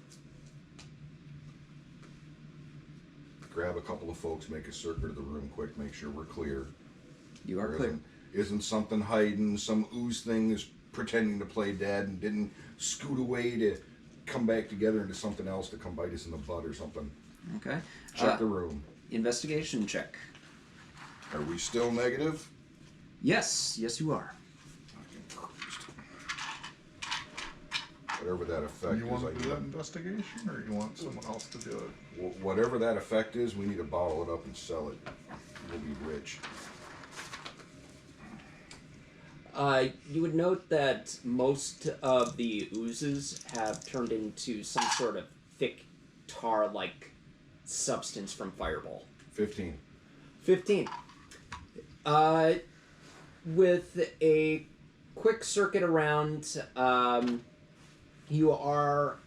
Grab a couple of folks, make a circuit of the room quick, make sure we're clear. You are There clear. Isn't something hiding, some ooze thing is pretending to play dead and didn't scoot away to come back together into something else to come bite us in the butt or something. Okay. Check the room. Investigation check. Are we still negative? Yes, you are. Whatever that effect You is, want to do that investigation, or you want someone else to do it? whatever that effect is, we need to bottle it up and sell it. We'll be rich. You would note that most of the oozes have turned into some sort of thick tar-like substance from Fireball. 15. 15. With a quick circuit around, you are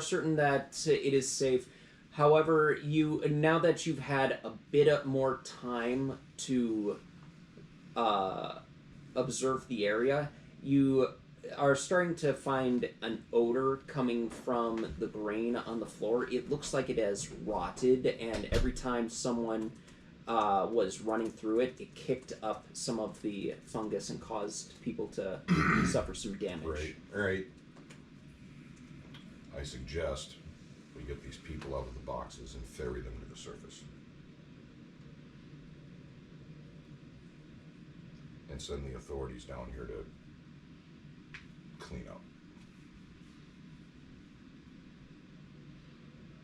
certain that it is safe. However, now that you've had a bit more time to observe the area, you are starting to find an odor coming from the grain on the floor. It looks like it has rotted, and every time someone was running through it, it kicked up some of the fungus and caused people to suffer some damage. Right. All right. I suggest we get these people out of the boxes and ferry them to the surface. And send the authorities down here to clean up.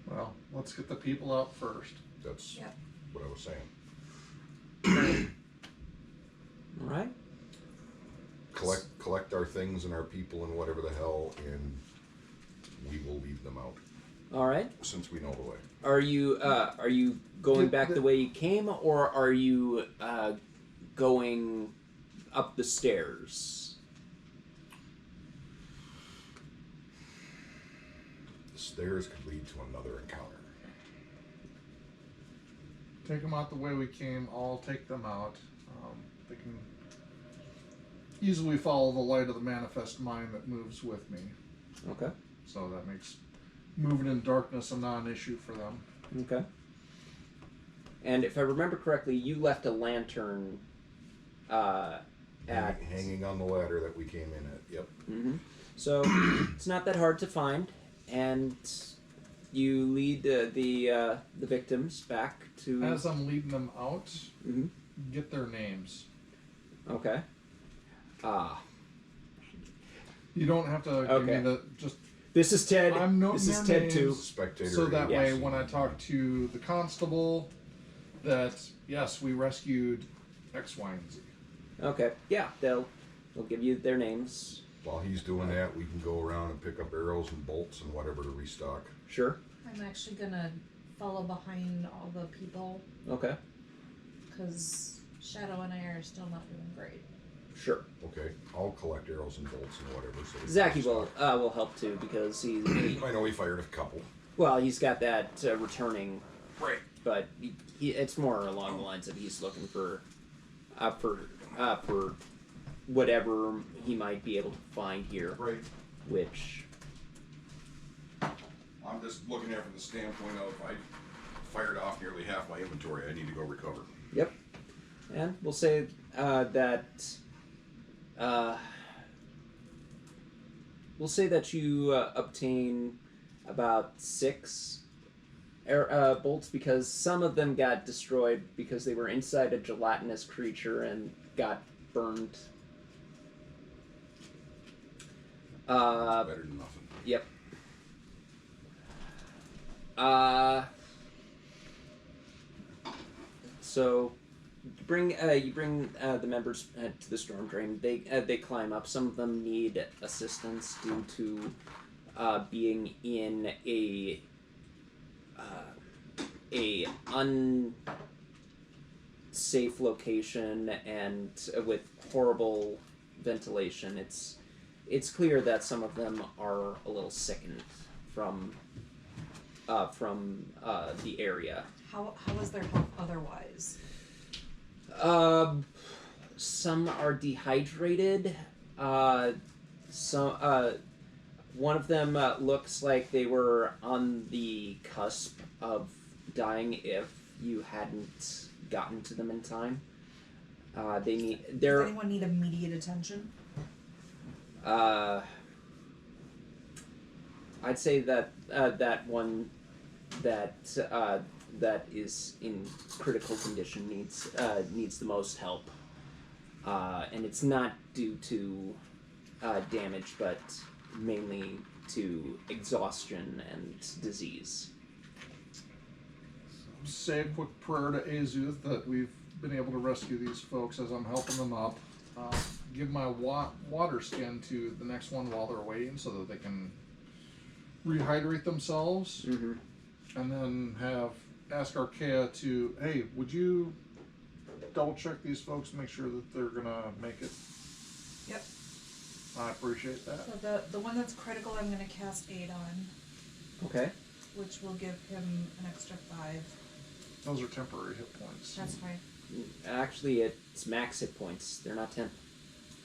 Well, let's get the people out first. That's Yep. what I was saying. All right. Collect our things and our people and whatever the hell, and we will leave them out All right. since we know the way. Are you going back the way you came, or are you going up the stairs? The stairs could lead to another encounter. Take them out the way we came. I'll take them out. They can easily follow the light of the manifest mind that moves with me. Okay. So that makes moving in darkness is not an issue for them. Okay. And if I remember correctly, you left a lantern at hanging on the ladder that we came in at. Yep. Mm-hmm. So it's not that hard to find, and you lead the victims back to. As I'm leading them out, Mm-hmm. get their names. Okay. You don't have to give Okay. me the just. This is Ted. I'm noting This is their Ted names, too. Spectator. so that Yes. way, when I talk to the constable, that yes, we rescued X, Y, and Z. Okay. Yeah, they'll give you their names. While he's doing that, we can go around and pick up arrows and bolts and whatever to restock. Sure. I'm actually gonna follow behind all the people Okay. because Shadow and I are still not doing great. Sure. Okay, I'll collect arrows and bolts and whatever. So we can Zacky restock. will help too because he I know he fired a couple. well he's got that returning, Right. but it's more along the lines of he's looking for whatever he might be able to find here, Right. which. I'm just looking at it from the standpoint of I fired off nearly half my inventory. I need to go recover. Yep. And we'll say that you obtain about 6 bolts because some of them got destroyed because they were inside a gelatinous creature and got burned. Better than nothing. Yep. So you bring the members to the storm drain. They climb up. Some of them need assistance due to being in a unsafe location and with horrible ventilation. It's clear that some of them are a little sickened from the area. How is their health otherwise? Some are dehydrated. One of them looks like they were on the cusp of dying if you hadn't gotten to them in time. Does anyone need immediate attention? I'd say that that one that is in critical condition needs the most help, and it's not due to damage, but mainly to exhaustion and disease. Say a quick prayer to Azuth that we've been able to rescue these folks as I'm helping them up. Give my water skin to the next one while they're waiting so that they can rehydrate themselves. Mm-hmm. And then ask Arkea to, hey, would you double check these folks, make sure that they're gonna make it? Yep. I appreciate that. So the one that's critical, I'm gonna cast Aid on, Okay. which will give him an extra 5. Those are temporary hit points. That's fine. Actually, it's max hit points. They're not temp.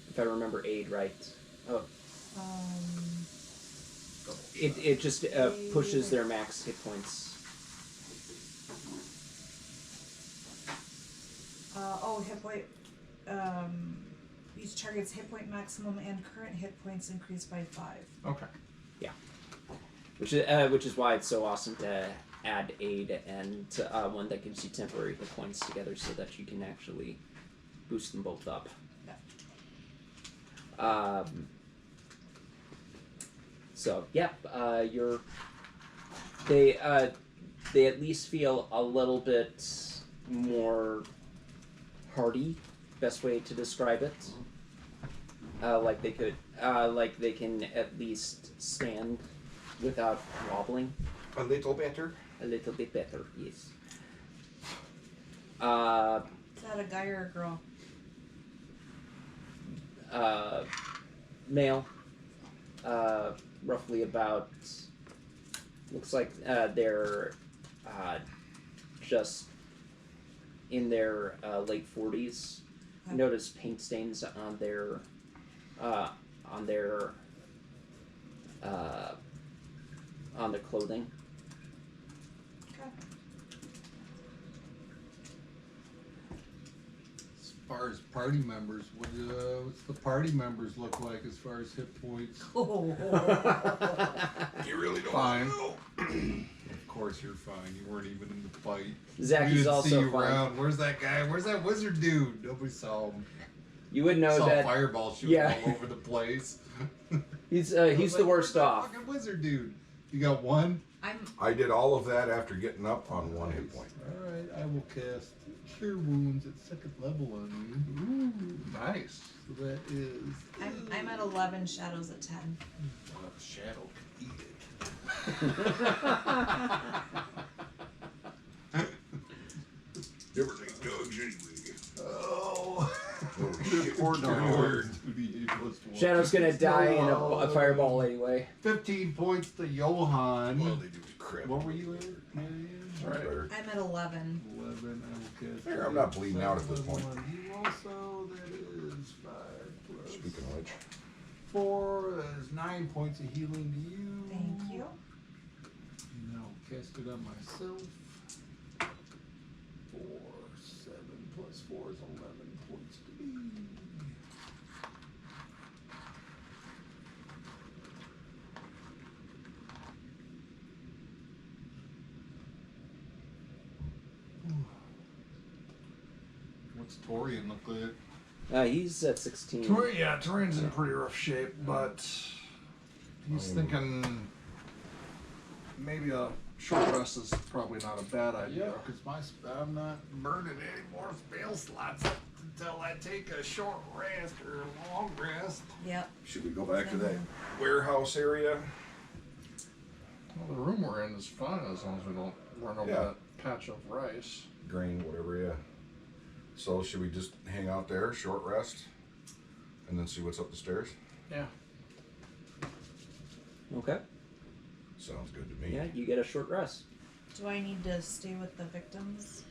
If I remember aid right. Oh, Double it just pushes their max hit points. Hit point. Each target's hit point maximum and current hit points increase by 5. Okay. Which is why it's so awesome to add aid and one that gives you temporary hit points together so that you can actually boost them both up. Yeah. So yep, they at least feel a little bit more hardy. Best way to describe it. Like they can at least stand without wobbling. A little better. A little bit better, yes. Is that a guy or a girl? Male. Roughly about. Looks like they're just in their late 40s. Okay. Notice paint stains on their on the clothing. Okay. As far as party members, what's the party members look like as far as hit points? Oh. You really don't Fine. know. Of course you're fine. You weren't even in the fight. Zacky's We didn't also see you fine. around. Where's that guy? Where's that wizard dude? Nobody saw him. You would know saw that fireball shooting yeah. all over the place. he's the Where's worst that off. Fucking wizard dude. You got one? I did all of that after getting up on 1 hit point. Alright, I will cast Cure Wounds at 2nd level on you. Ooh, nice. So that is... I'm at 11, shadows at 10. Shadow can eat it. Never think dogs anyway. Oh. Oh, shit. Poor Lord. dog. Shadow's gonna die in a fireball anyway. 15 points to Johann. Well, they do crap. What were you at? Right. Better. I'm at 11. 11. I will cast. There, I'm not bleeding out at this level point. on you also, that is 5 plus Speaking of which, 4. That is 9 points of healing to you. Thank you. And I'll cast it on myself. 4, 7 plus 4 is 11 points to me. What's Torian look like? He's at 16. Torian's in pretty rough shape, but he's thinking maybe a short rest is probably not a bad idea. Because I'm not burning any more spell slots up until I take a short rest or a long rest. Yep. should we go back to that warehouse area? Well, the room we're in is fine as long as we don't run over Yeah. that patch of rice. Grain, whatever, yeah. So should we just hang out there, short rest, and then see what's up the stairs? Yeah. Okay. Sounds good to me. Yeah, you get a short rest. Do I need to stay with the victims?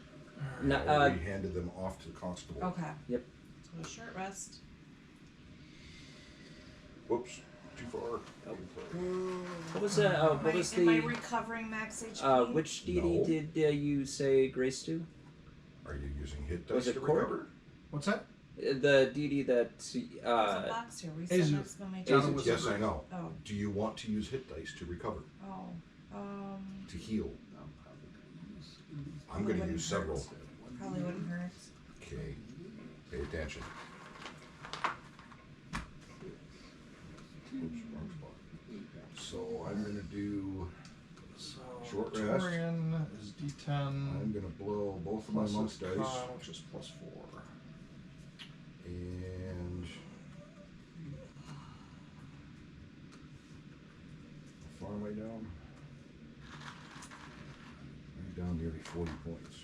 No, I already handed them off to the constable. Okay. Yep. So a short rest. Whoops, too far. What was that? What was am I the? recovering max HP? Which deity No. did you say grace to? Are you using hit Was dice it to Cord? recover? What's that? The deity that There's a box here. Reset Azu. maximum HP. Azu was- Yes, I know. Oh. Do you want to use hit dice to recover, Oh. to heal? I'm Probably going to wouldn't use several. hurt. Probably wouldn't hurt. Okay, pay attention. Oops, wrong spot. So I'm going to do. So Short rest. Torian is D10. I'm going to blow both of my plus monk his dice. con, which is plus 4. And how far am I down? I'm down nearly 40 points.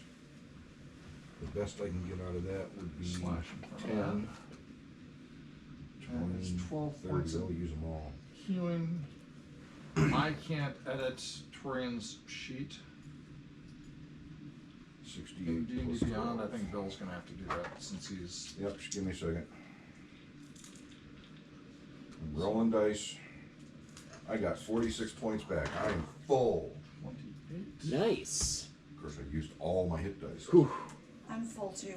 The best I can get out of that would be Slash 10, And 20, it's 12 30. points I'll of use them all. healing. I can't edit Torian's sheet. 68 In D&D plus Beyond, I 12. think Bill's going to have to do that since he's... Yep, just give me a second. I'm rolling dice. I got 46 points back. I am full. 28. nice. Of course, I used all my hit dice. Whew. I'm full too.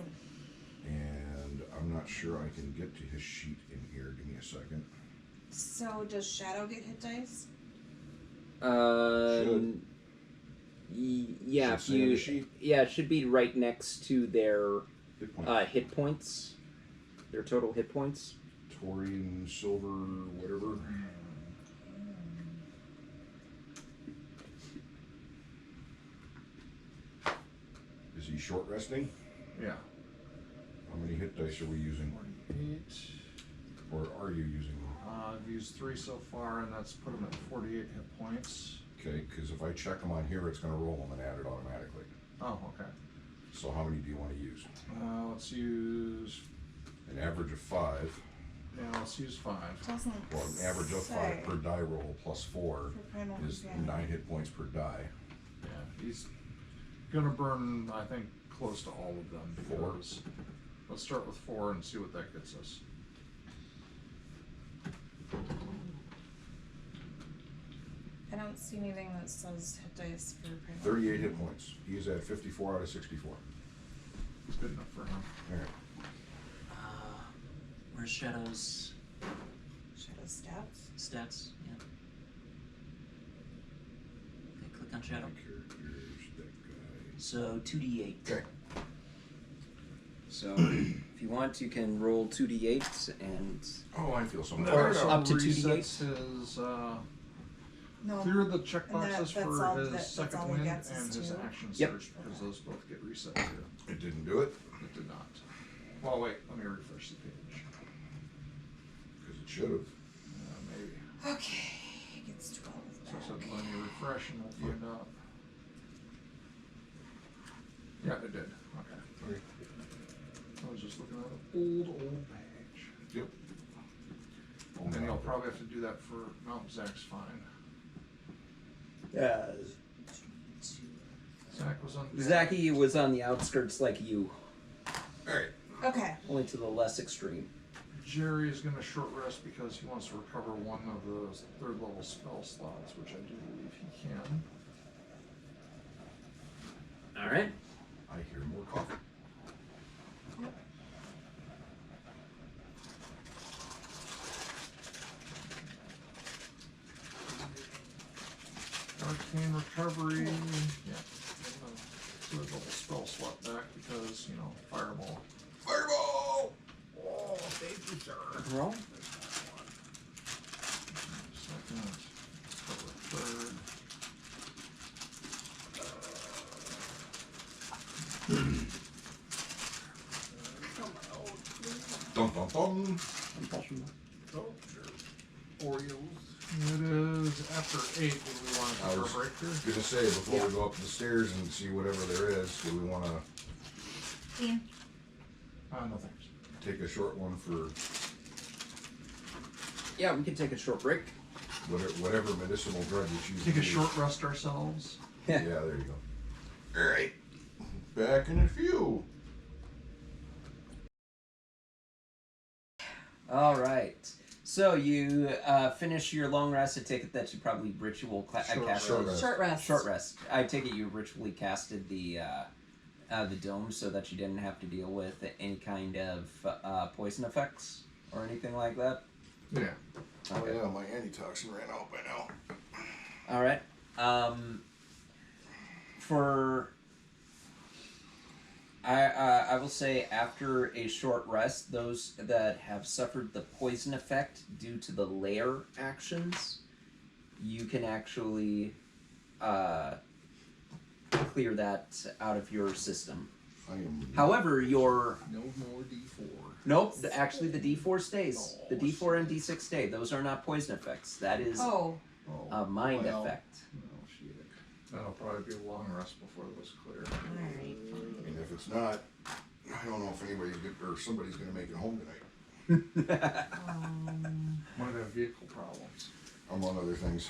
And I'm not sure I can get to his sheet in here. Give me a second. So does Shadow get hit dice? Should. Yeah, Should if say on you. the sheet. Yeah, it should be right next to their Hit point. hit points. Their total hit points. Torian, silver, whatever. Is he short resting? Yeah. How many hit dice are we using? 48. Or are you using them? I've used 3 so far, and that's put him at 48 hit points. Okay, because if I check them on here, it's going to roll them and add it automatically. Oh, okay. So how many do you want to use? Let's use... An average of 5. Yeah, let's use 5. Doesn't Well, an average of 5 per die roll plus 4 For primal, is yeah. 9 hit points per die. Yeah, he's going to burn, I think, close to all of them. Four. Because let's start with 4 and see what that gets us. I don't see anything that says hit dice for Primal. 38 hit points. He's at 54 out of 64. It's good enough for him. Alright. Where's Shadow's Shadow stats? stats? Yeah. Okay, click on Shadow. Characters, that guy. So 2d8. Okay. So if you want, you can roll 2d8 and Oh, I feel so Or much. up to 2d8. Resets his, No. clear the check And boxes that's for all- his that's second all he wind gets is and his 2? action Yep. surge, because those both get reset too. It didn't do it It did not. Well, wait, let me refresh the page. because it should have. Maybe. Okay. He gets 12 So back. let me refresh and we'll find out. Yeah, it did. Okay. I was just looking at an old page. Yep. And then you'll probably have to do that for Mount Zach's fine. yeah. Zach was on. Zacky was on the outskirts like you, Alright. Okay. only to the less extreme. Jerry is going to short rest because he wants to recover one of those third level spell slots, which I do believe he can. All right. I hear more coffee. Arcane recovery. Yeah. Third level spell slot back because, you know, fireball. Fireball! Oh, thank you, sir. Roll. Second. Cover third. Dun dun dun. Oh, Oreos. It is after 8. Do we want to I take our was break here? gonna say before we go up the stairs and see whatever there is, do we want to Ian. No thanks. take a short one for Yeah, we can take a short break. whatever medicinal drug you choose? Take to a use? short rest ourselves. Yeah, there you go. All right, back in a few. All right. So you finish your long rest. I take it that you probably ritual Short casted rest. Short rest. Short rest. I take it you ritually casted the dome so that you didn't have to deal with any kind of poison effects or anything like that. Yeah. Oh yeah, my antitoxin ran out by now. All right. I will say after a short rest, those that have suffered the poison effect due to the lair actions, you can actually clear that out of your system. I am. However, your No more D4. nope, actually the D4 stays. The D4 and D6 stay. Those are not poison effects. That is Oh. a mind well. effect. No shit. That'll probably be a long rest before it was clear. Alright. And if it's not, I don't know if anybody's or somebody's gonna make it home tonight, Might have vehicle problems. among other things.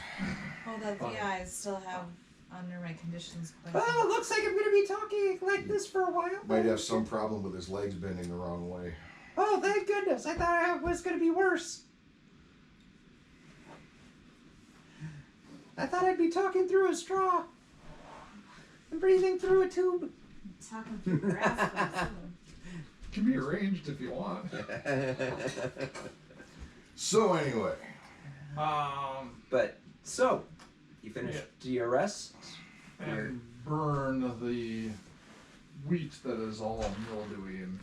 Oh, yeah, I still have under my conditions. Oh, looks like I'm going to be talking like this for a while. Might have some problem with his legs bending the wrong way. Oh, thank goodness. I thought it was going to be worse. I thought I'd be talking through a straw and breathing through a tube. Talking through grass. Can be arranged if you want. So anyway, But, so, you finished your rest? And burn the wheat that is all mildewy and.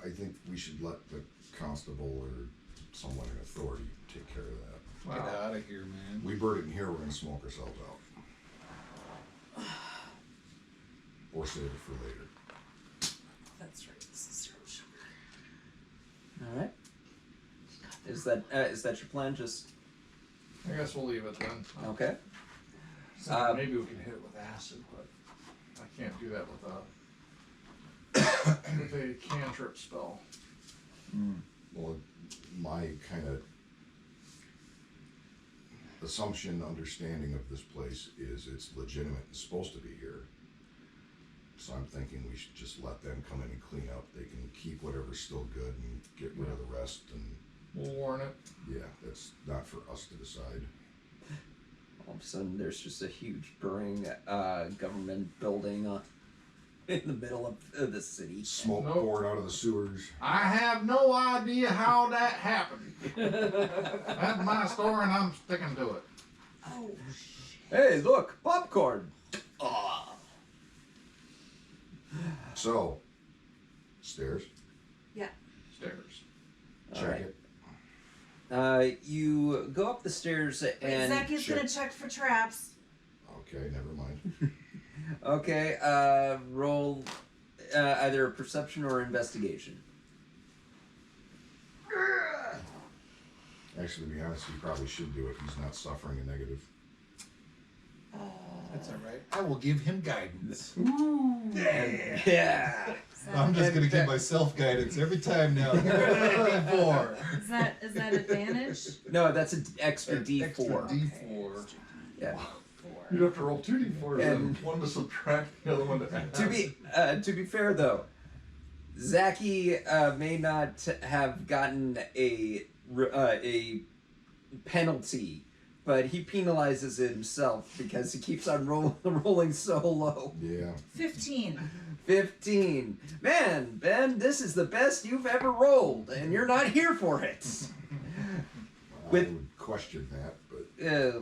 I think we should let the constable or someone in authority take care of that. Wow. Get out of here, man. We burn it in here, we're gonna smoke ourselves out. Or save it for later. That's right. This is so sugar. All right. Is that your plan? Just I guess we'll leave it then. okay. Maybe we can hit it with acid, but I can't do that with a cantrip spell. Well, my kind of assumption, understanding of this place is it's legitimate and supposed to be here. So I'm thinking we should just let them come in and clean up. They can keep whatever's still good and get rid of the rest. And We'll warn it. yeah, that's not for us to decide. of a sudden there's just a huge burning government building in the middle of the city. Smoke Nope. pouring out of the sewers. I have no idea how that happened. That's my story, and I'm sticking to it. Oh, Hey, look, popcorn. So, stairs. Stairs. Check Alright. it. You go up the stairs and Zacky's gonna check for traps. Okay, never mind. okay, roll either a perception or investigation. Actually, to be honest, he probably should do it. He's not suffering a negative. That's all right. I will give him guidance. Yeah. I'm just And going to give that- myself guidance every time now. 4. Is that advantage? No, that's an extra D4. Extra D4. Yeah. You'd have to roll 2 d4s And- one to subtract, the other one to add. To be fair though, Zacky may not have gotten a penalty, but he penalizes himself because he keeps on rolling so low. Yeah. 15. 15. Man, Ben, this is the best you've ever rolled, and you're not here for it. With- I would question that, but Uh,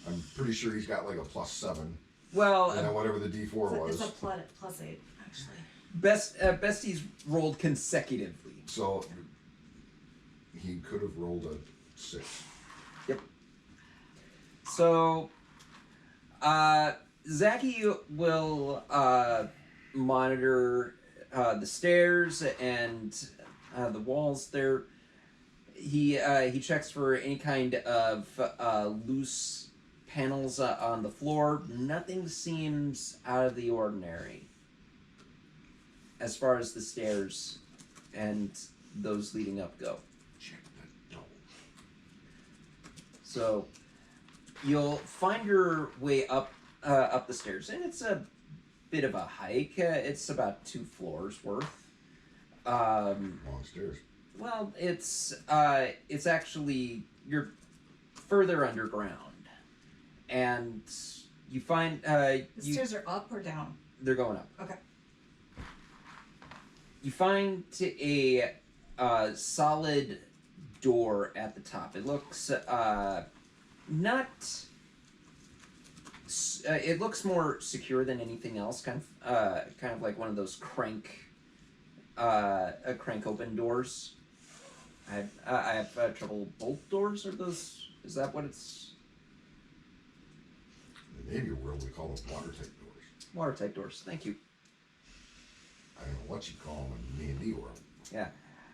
I'm pretty sure he's got like a +7. And well, then whatever the D4 was. It's a +8, actually. besties rolled consecutively. So, he could have rolled a 6. So, Zacky will monitor the stairs and the walls there. He checks for any kind of loose panels on the floor. Nothing seems out of the ordinary as far as the stairs and those leading up go. Check the door. So you'll find your way up the stairs, and it's a bit of a hike. It's about 2 floors worth. Long stairs. Well, it's actually you're further underground, and you find The stairs are up or down? they're going up. Okay. You find a solid door at the top. It looks not. It looks more secure than anything else. Kind of like one of those crank open doors. I have trouble bolt doors. Are those? Is that what it's? In the Navy world, we call them watertight doors. Watertight doors. Thank you. I don't know what you call them in the D&D world. Yeah,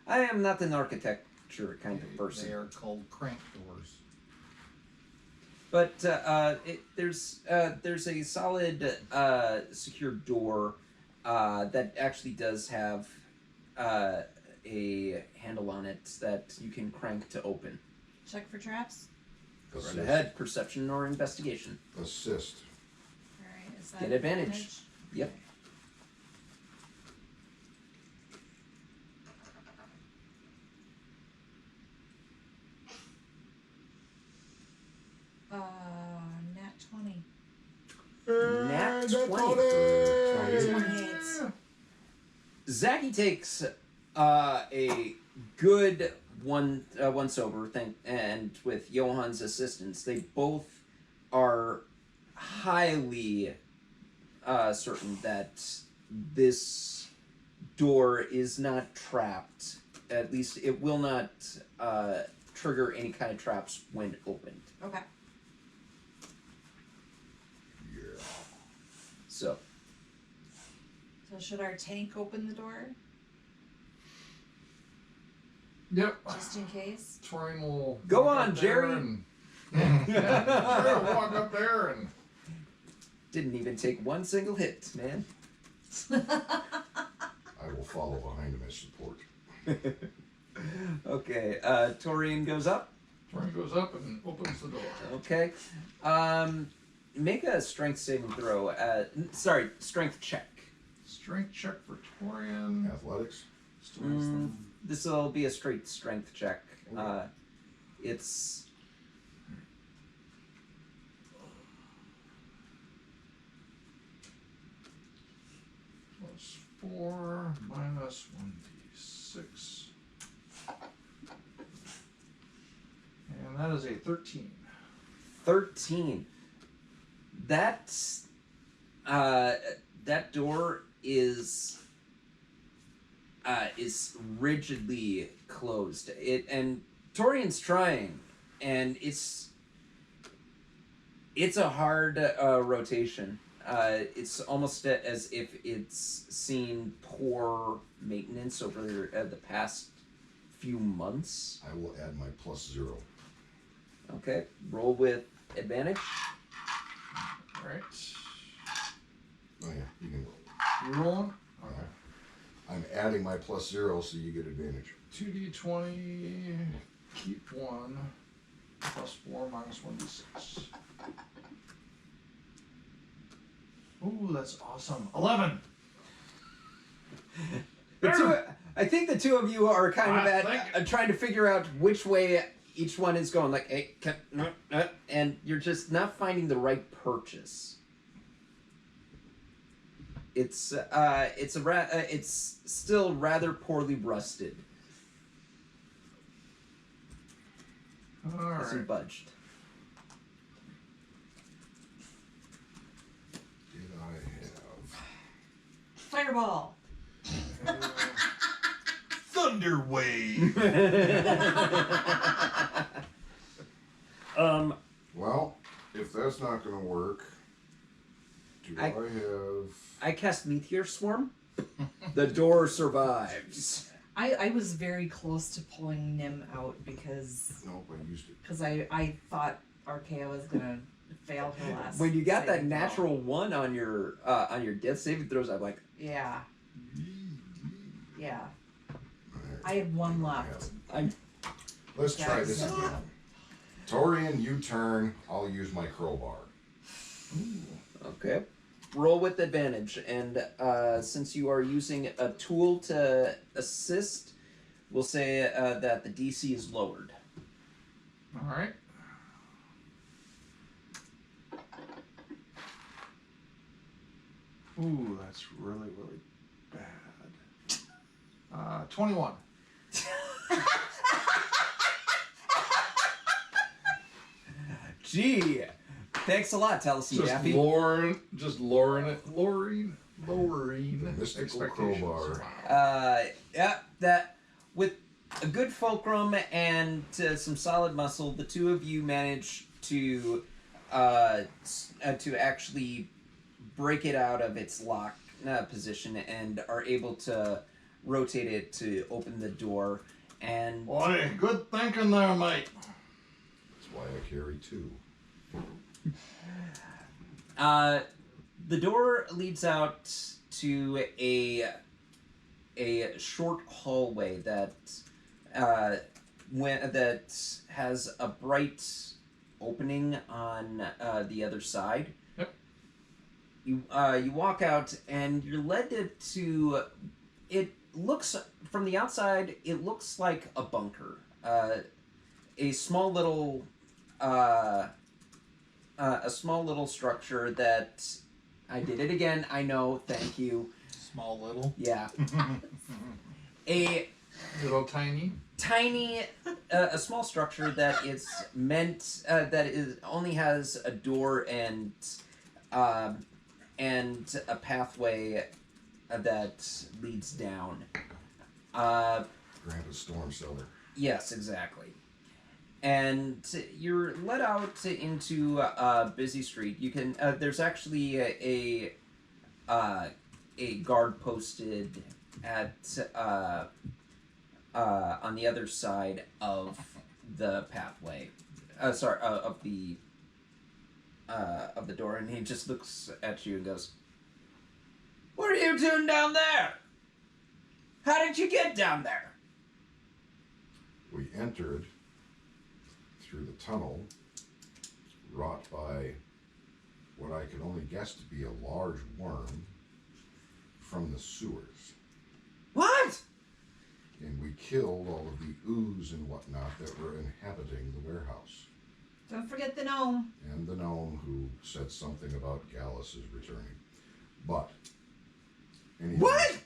I am not an architecture kind of person. They are called crank doors. But there's a solid secure door that actually does have a handle on it that you can crank to open. Check for traps. Assist. Right ahead, perception or investigation. Assist. Alright, is that Get advantage. Yep. Nat 20. Nat 20. 28. Zacky takes a good once over, and with Johann's assistance, they both are highly certain that this door is not trapped. At least it will not trigger any kind of traps when opened. Okay. Yeah. So, So should our tank open the door? Yep. Just in case? Torian will Go walk on, up there Jerry. and- Jerry will walk up there and didn't even take one single hit, man. I will follow behind him as support. Okay, Torian goes up. Torian goes up and opens the door. Okay. Make a strength saving throw. Strength check. Strength check for Torian. Athletics. This will be a straight strength check. It's 4 minus 1d6. And that is a 13. 13. That door is rigidly closed. And Torian's trying, and it's a hard rotation. It's almost as if it's seen poor maintenance over the past few months. I will add my +0. Okay, roll with advantage. Alright. Oh yeah, you can roll. You rolling? Okay. I'm adding my +0 so you get advantage. 2d20, keep 1, +4 minus 1d6. Ooh, that's awesome. 11! I think the two of you are kind of I trying to figure out which way each one is going. Like, hey, and you're just not finding the right purchase. It's still rather poorly rusted. Alright. Hasn't budged. Did I have... Fireball. Thunder wave. Well, if that's not going to work, do I have... I cast Meteor Swarm. The door survives. I was very close to pulling Nim out because Nope, I used it. I thought Arkea was gonna fail her last. When you got that saving throw. natural 1 on your death saving throws, I'm like, Yeah. Yeah. Alright. I had one left. Let's try Yes. this again. Torian, you turn. I'll use my crowbar. okay. Roll with advantage, and since you are using a tool to assist, we'll say that the DC is lowered. Alright. Ooh, that's really, really bad. 21. Gee, thanks a lot, Taliesin Daffy. Lowering Mystical expectations. crowbar. Yeah, that with a good fulcrum and some solid muscle, the two of you manage to actually break it out of its lock position and are able to rotate it to open the door. And Boy, good thinking there, mate. That's why I carry 2. the door leads out to a short hallway that that has a bright opening on the other side. Yep. You walk out and you're led to. It looks from the outside. It looks like a bunker. A small little structure that. I did it again. I know. Thank you. Small little. Yeah. A Little tiny. a small structure that is meant only has a door and a pathway that leads down. Grandpa's storm cellar. Yes, exactly. And you're led out into a busy street. You can there's actually a guard posted at on the other side of the pathway. Of the door, and he just looks at you and goes, "What are you doing down there? How did you get down there?" We entered through the tunnel wrought by what I can only guess to be a large worm from the sewers. What? And we killed all of the ooze and whatnot that were inhabiting the warehouse. Don't forget the gnome. And the gnome who said something about Gallus's returning. But anyway, What?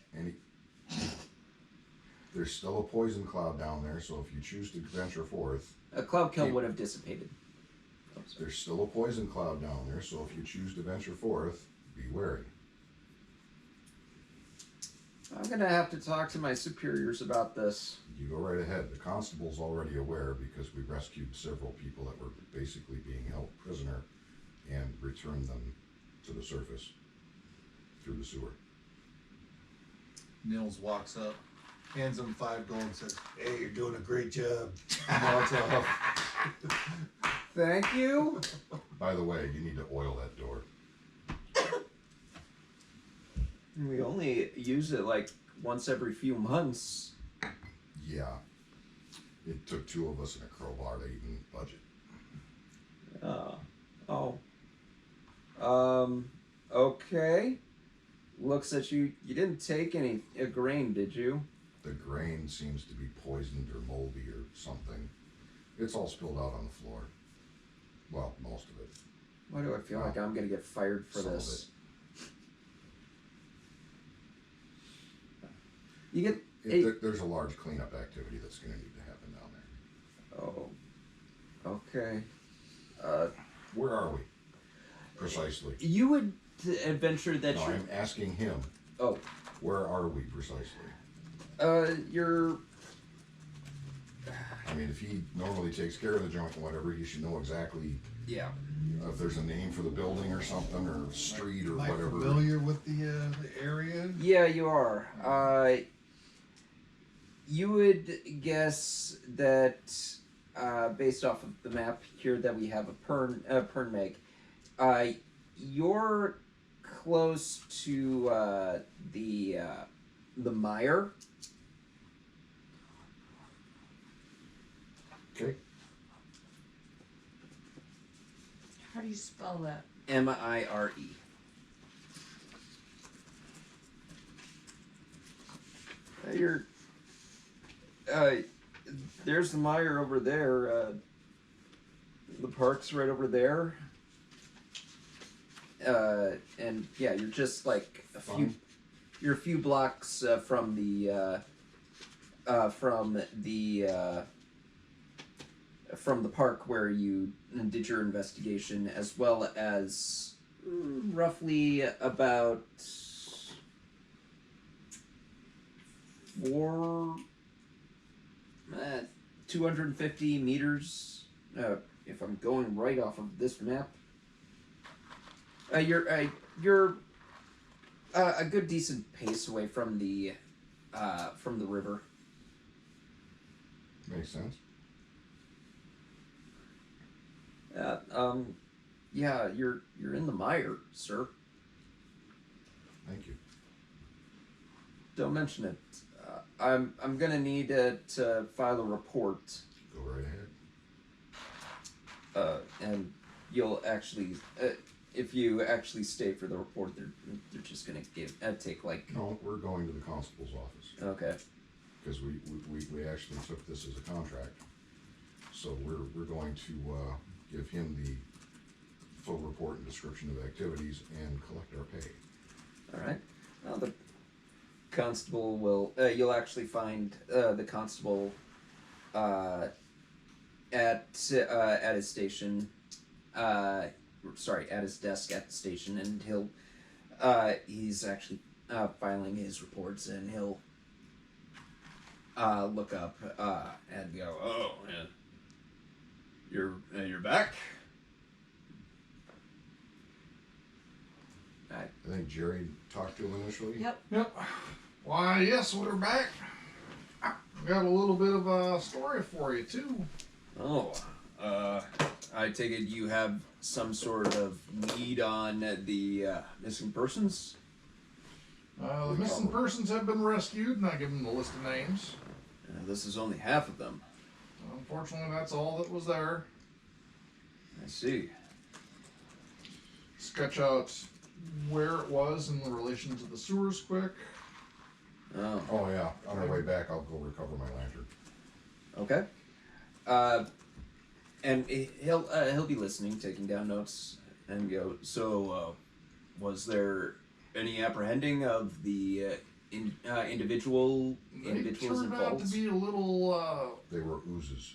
There's still a poison cloud down there, so if you choose to venture forth, A cloud kill would have dissipated. Oh, sorry. there's still a poison cloud down there, so if you choose to venture forth, be wary. I'm gonna have to talk to my superiors about this. You go right ahead. The constable's already aware because we rescued several people that were basically being held prisoner and returned them to the surface through the sewer. Nils walks up, hands him 5 gold and says, "Hey, you're doing a great job." Walks off. Thank you. By the way, you need to oil that door. We only use it like once every few months. Yeah. It took 2 of us and a crowbar to even budget. Okay. Looks that you didn't take any grain, did you? The grain seems to be poisoned or moldy or something. It's all spilled out on the floor. Well, most of it. Why do I feel like I'm gonna get fired for Some of this? You get There's a large cleanup activity that's going to need to happen down there. Oh, okay. Where are we? Precisely. You would adventure that No, you're. I'm asking him. Oh, Where are we precisely? you're. I mean, if he normally takes care of the junk and whatever, he should know exactly Yeah. if there's a name for the building or something, or street or Am I whatever. familiar with the area? Yeah, you are. You would guess that, based off of the map here that we have a Pernmeg, you're close to the mire. Okay. How do you spell that? Mire. You're. There's the mire over there. The park's right over there. And yeah, you're just like a few. Fine. You're a few blocks from the park where you did your investigation, as well as roughly about 250 meters. If I'm going right off of this map, you're a good decent pace away from the river. Makes sense. Yeah, you're in the mire, sir. Thank you. Don't mention it. I'm gonna need to file a report. Go right ahead. And you'll actually, if you actually stay for the report, they're just gonna take like. No, we're going to the constable's office Okay. because we actually took this as a contract. So we're going to give him the full report and description of activities and collect our pay. All right. Well, the constable will. You'll actually find the constable at his station. Sorry, at his desk at the station, and he's actually filing his reports, and he'll look up and go, "Oh, man, you're back." I think Jerry talked to him initially. Yep. Yep. Why, yes, we're back. Got a little bit of a story for you, too. Oh, I take it you have some sort of lead on the missing persons? The missing persons have been rescued, and I give them the list of names. This is only half of them. Unfortunately, that's all that was there. I see. Sketch out where it was in relation to the sewers quick. Oh, Oh yeah. On our way back, I'll go recover my lantern. okay. And he'll be listening, taking down notes, and go. So, was there any apprehending of the individuals They turned out to involved? be a little They were oozes.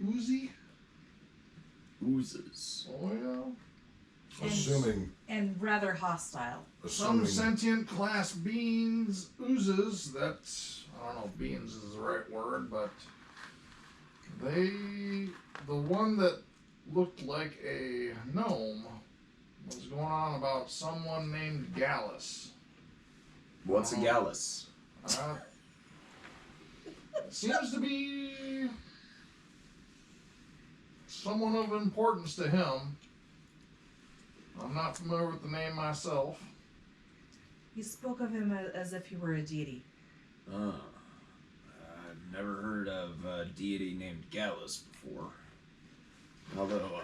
oozy. Oozes. Oh yeah. Assuming, And rather hostile. Some assuming sentient class beings, oozes, that's, I don't know if beings is the right word, but the one that looked like a gnome was going on about someone named Gallus. What's a gallus? Seems to be someone of importance to him. I'm not familiar with the name myself. You spoke of him as if he were a deity. I've never heard of a deity named Gallus before. Although,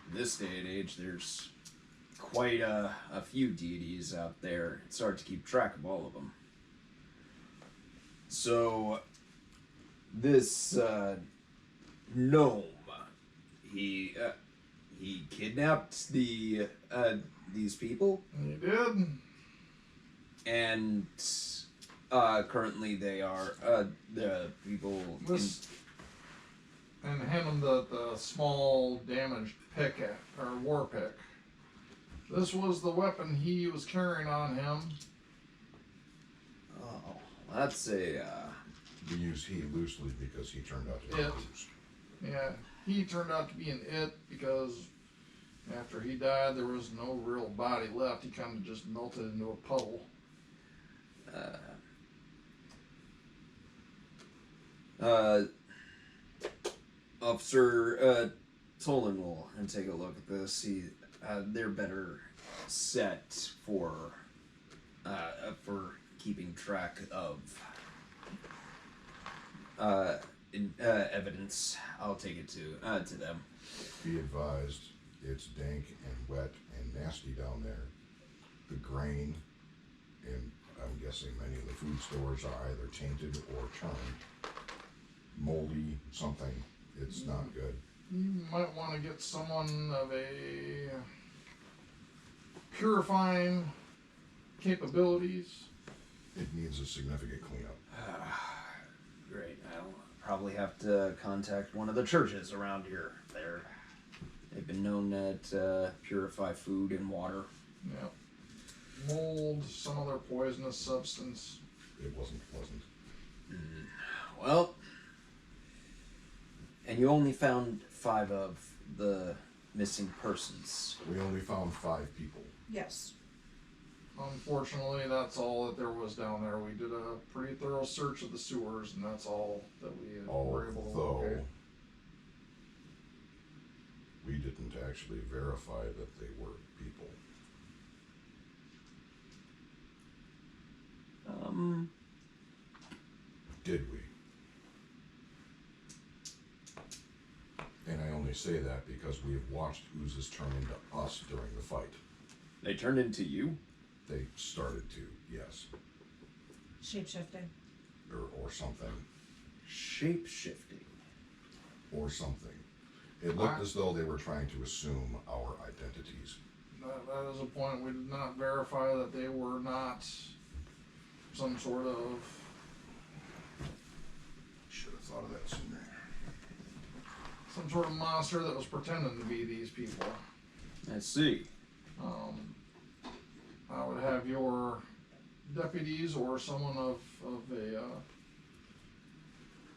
in this day and age, there's quite a few deities out there. It's hard to keep track of all of them. So, this gnome, he kidnapped these people, He did. and currently they are the people. And hand him the small damaged pick or war pick. This was the weapon he was carrying on him. Oh, that's a. we use he loosely because he turned out to be It. oozed. Yeah, he turned out to be an it because after he died, there was no real body left. He kind of just melted into a puddle. Officer Tolan will and take a look at this. They're better set for keeping track of evidence. I'll take it to them. Be advised, it's dank and wet and nasty down there. The grain, and I'm guessing many of the food stores are either tainted or turned moldy, something. It's not good. You might want to get someone of a purifying capabilities. It needs a significant cleanup. Great. I'll probably have to contact one of the churches around here. They've been known to purify food and water. Yeah. Mold, some other poisonous substance. It wasn't pleasant. Well, and you only found 5 of the missing persons. We only found 5 people. Yes. Unfortunately, that's all that there was down there. We did a pretty thorough search of the sewers, and that's all that we were able to Although locate. we didn't actually verify that they were people. Did we? And I only say that because we have watched oozes turn into us during the fight. They turned into you? They started to, yes. Shape-shifting. Or something. Shape-shifting. Or something. It looked as though they were trying to assume our identities. That is a point. We did not verify that they were not some sort of... Should have thought of that sooner. some sort of monster that was pretending to be these people. I see. I would have your deputies or someone of a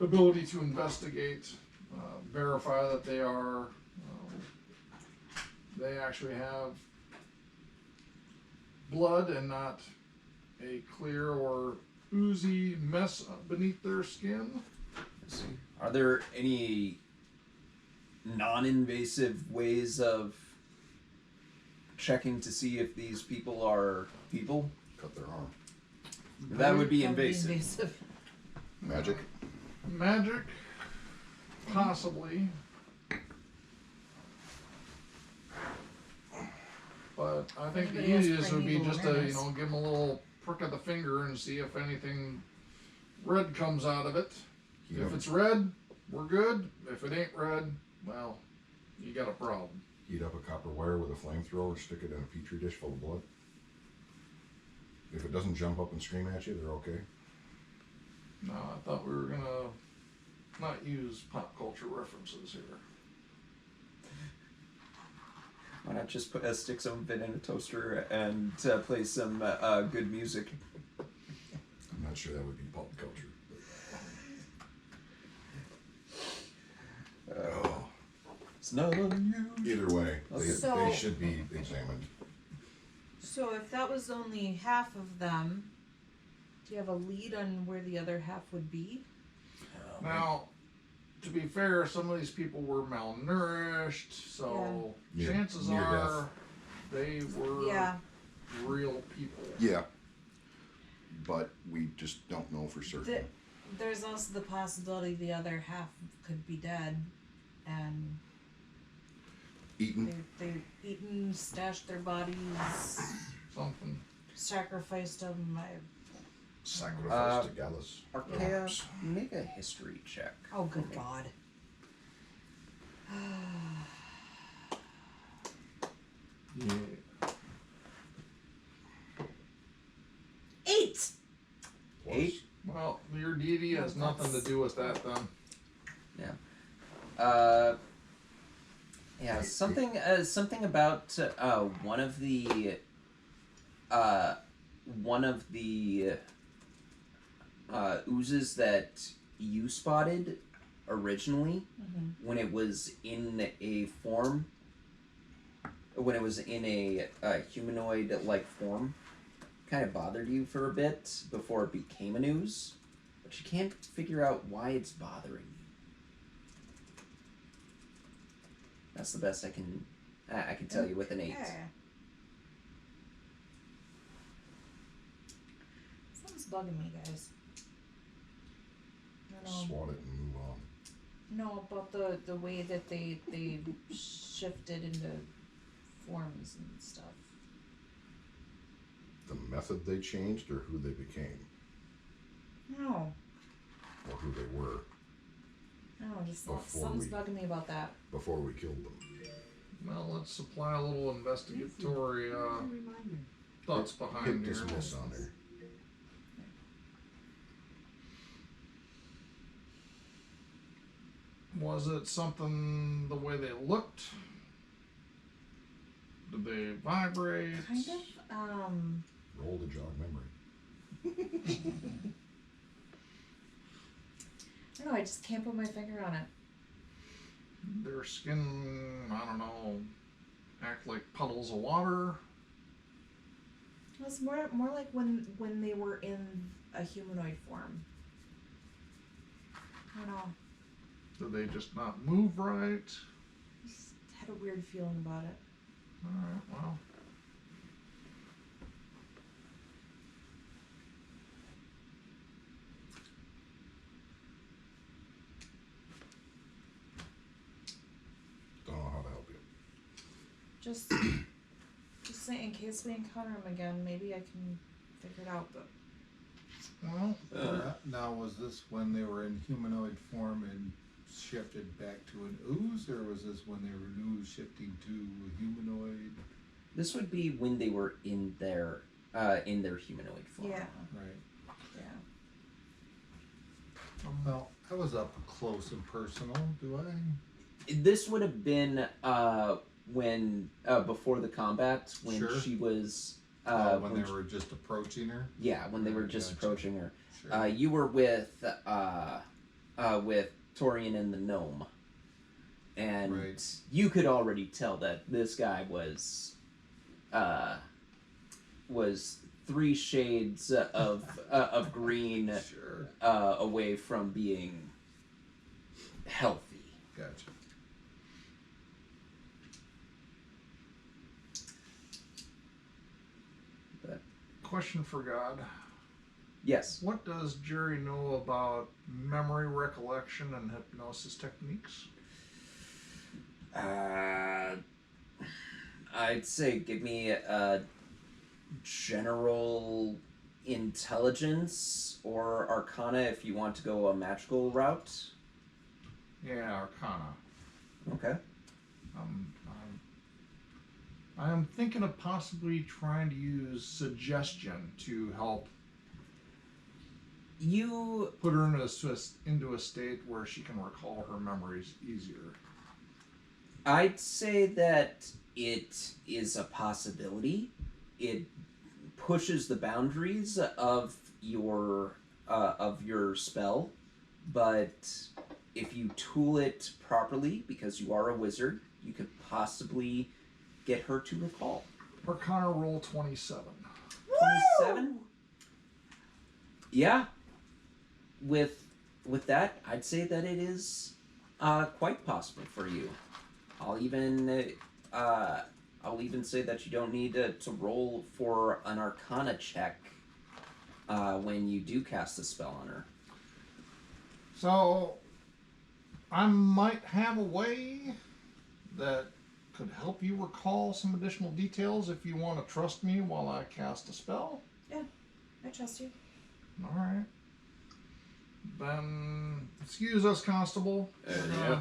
ability to investigate, verify that they are, they actually have blood and not a clear or oozy mess beneath their skin. I see. Are there any non-invasive ways of checking to see if these people are people? Cut their arm. That would be That would be invasive. Magic? Magic, possibly. But I think the Anybody else easiest would be primeval just to, awareness? give them a little prick of the finger and see if anything red comes out of it. Heat If up, it's red, we're good. If it ain't red, well, you got a problem. heat up a copper wire with a flamethrower, stick it in a petri dish full of blood. If it doesn't jump up and scream at you, they're okay. No, I thought we were gonna not use pop culture references here. Why not just stick some of it in a toaster and play some good music? I'm not sure that would be pop culture. Oh. It's not unusual. Either way, So- they should be examined. So if that was only half of them, do you have a lead on where the other half would be? Now, to be fair, some of these people were malnourished, so Yeah. chances Near are death. they were Yeah. real people. Yeah. But we just don't know for certain. There's also the possibility the other half could be dead, and Eaten? they're eaten, stashed their bodies, Something. sacrificed them. Sacrifice to Gallus. Arkea, make a history check. Oh, good God. Yeah. 8! Plus. 8? Well, your deity has nothing to do with that then. Yeah, something about one of the oozes that you spotted originally when it was in a form, when it was in a humanoid-like form, kind of bothered you for a bit before it became an ooze, but you can't figure out why it's bothering you. That's the best I can tell you with an 8. Okay. Something's bugging me, guys. I don't know. Swat it and move on. No, about the way that they shifted into forms and stuff. The method they changed or who they became? No, Or who they were just Before something's we- bugging me about that. before we killed them. Well, let's supply a little investigatory thoughts Hit behind here. dismiss on there. Was it something the way they looked? Did they vibrate? Kind of. Roll to jog memory. I don't know. I just can't put my finger on it. Their skin, I don't know, act like puddles of water. It's more like when they were in a humanoid form. I don't know. Did they just not move right? Just had a weird feeling about it. Alright, well. Don't know how to help you. Just say in case we encounter him again, maybe I can figure it out. But Well, Now, was this when they were in humanoid form and shifted back to an ooze, or was this when they were an ooze shifting to a humanoid? This would be when they were in their humanoid form. yeah, Right. yeah. Well, I was up close and personal. Do I? This would have been when before the combat when Sure. she was When they were just approaching her. yeah, when they were just Gotcha. approaching her. Sure. You were with Torian and the gnome, and Right. you could already tell that this guy was 3 shades of green Sure. away from being healthy. Gotcha. But question for God. yes, What does Jerry know about memory recollection and hypnosis techniques? I'd say give me a general intelligence or arcana if you want to go a magical route. Yeah, Arcana. Okay. I am thinking of possibly trying to use suggestion to help You Put her into a state where she can recall her memories easier. I'd say that it is a possibility. It pushes the boundaries of your spell, but if you tool it properly, because you are a wizard, you could possibly get her to recall. Arcana roll 27. 27? Yeah. With that, I'd say that it is quite possible for you. I'll even say that you don't need to roll for an Arcana check when you do cast a spell on her. So, I might have a way that could help you recall some additional details if you want to trust me while I cast a spell. Yeah, I trust you. Alright. Then, excuse us, Constable. Yeah.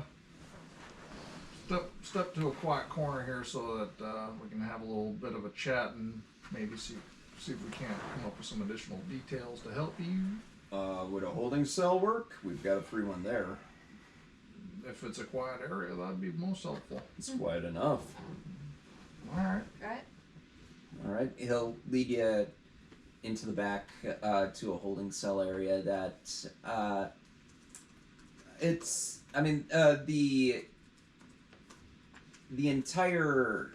Step to a quiet corner here so that we can have a little bit of a chat and maybe see if we can't come up with some additional details to help you. Would a holding cell work? We've got a free one there. If it's a quiet area, that'd be most helpful. It's quiet enough. Alright. Alright, he'll lead you into the back to a holding cell area that the entire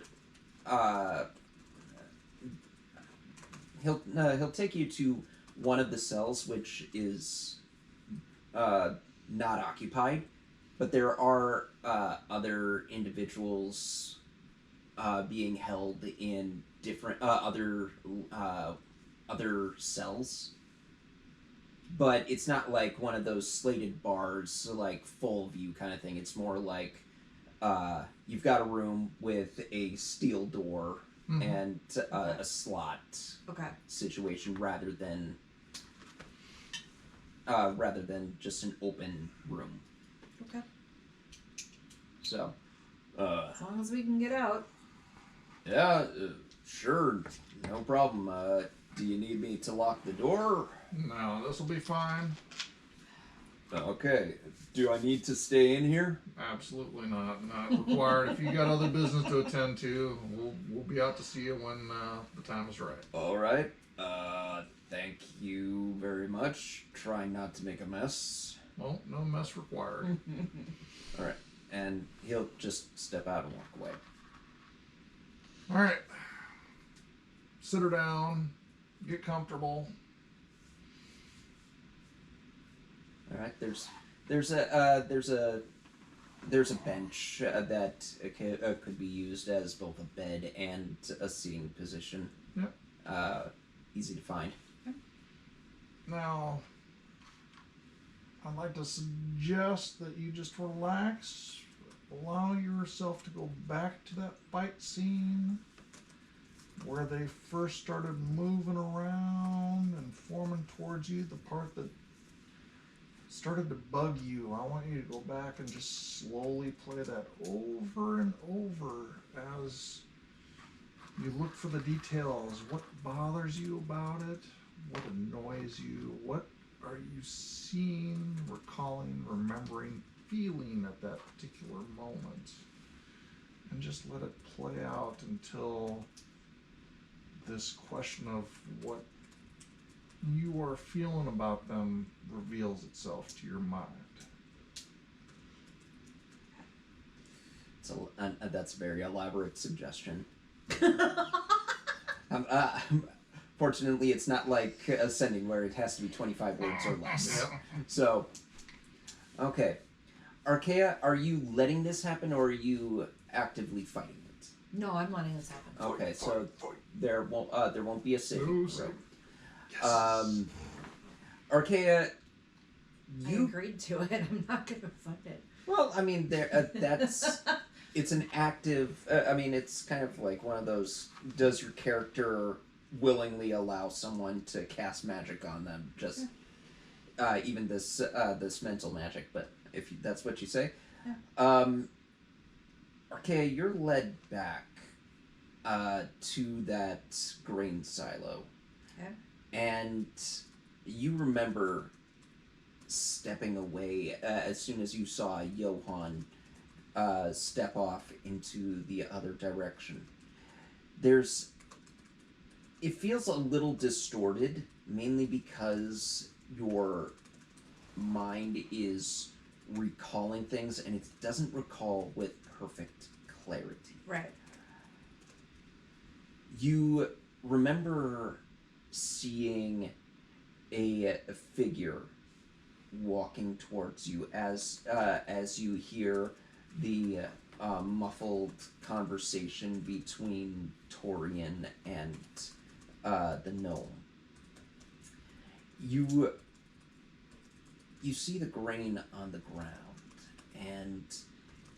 he'll take you to one of the cells which is not occupied, but there are other individuals being held in different other cells, but it's not like one of those slated bars, like full view kind of thing. It's more like you've got a room with a steel door and a slot situation rather than just an open room. Okay. So, As long as we can get out. yeah, sure, no problem. Do you need me to lock the door? No, this will be fine. Okay. Do I need to stay in here? Absolutely not. Not required. If you got other business to attend to, we'll be out to see you when the time is right. All right. Thank you very much. Trying not to make a mess. Well, no mess required. All right. And he'll just step out and walk away. All right. Sit her down. Get comfortable. All right. There's a bench that could be used as both a bed and a seating position. Yep. Easy to find. Now, I'd like to suggest that you just relax. Allow yourself to go back to that fight scene where they first started moving around and forming towards you, the part that started to bug you. I want you to go back and just slowly play that over and over as you look for the details. What bothers you about it? What annoys you? What are you seeing, recalling, remembering, feeling at that particular moment? And just let it play out until this question of what you are feeling about them reveals itself to your mind. That's a very elaborate suggestion. Fortunately, it's not like Ascending where it has to be 25 words or less. Yep. So, okay. Arkea, are you letting this happen or are you actively fighting it? No, I'm letting this happen. Okay, so there won't be a saving No throw. saving. Arkea, I agreed to it. I'm not going to fund it. well, I mean, that's it's an active. I mean, it's kind of like one of those. Does your character willingly allow someone to cast magic on them? Just even this mental magic, but if that's what you say, Arkea, you're led back to that grain silo, Okay. and you remember stepping away as soon as you saw Johann step off into the other direction. It feels a little distorted, mainly because your mind is recalling things and it doesn't recall with perfect clarity. Right. You remember seeing a figure walking towards you as you hear the muffled conversation between Torian and the gnome. You see the grain on the ground, and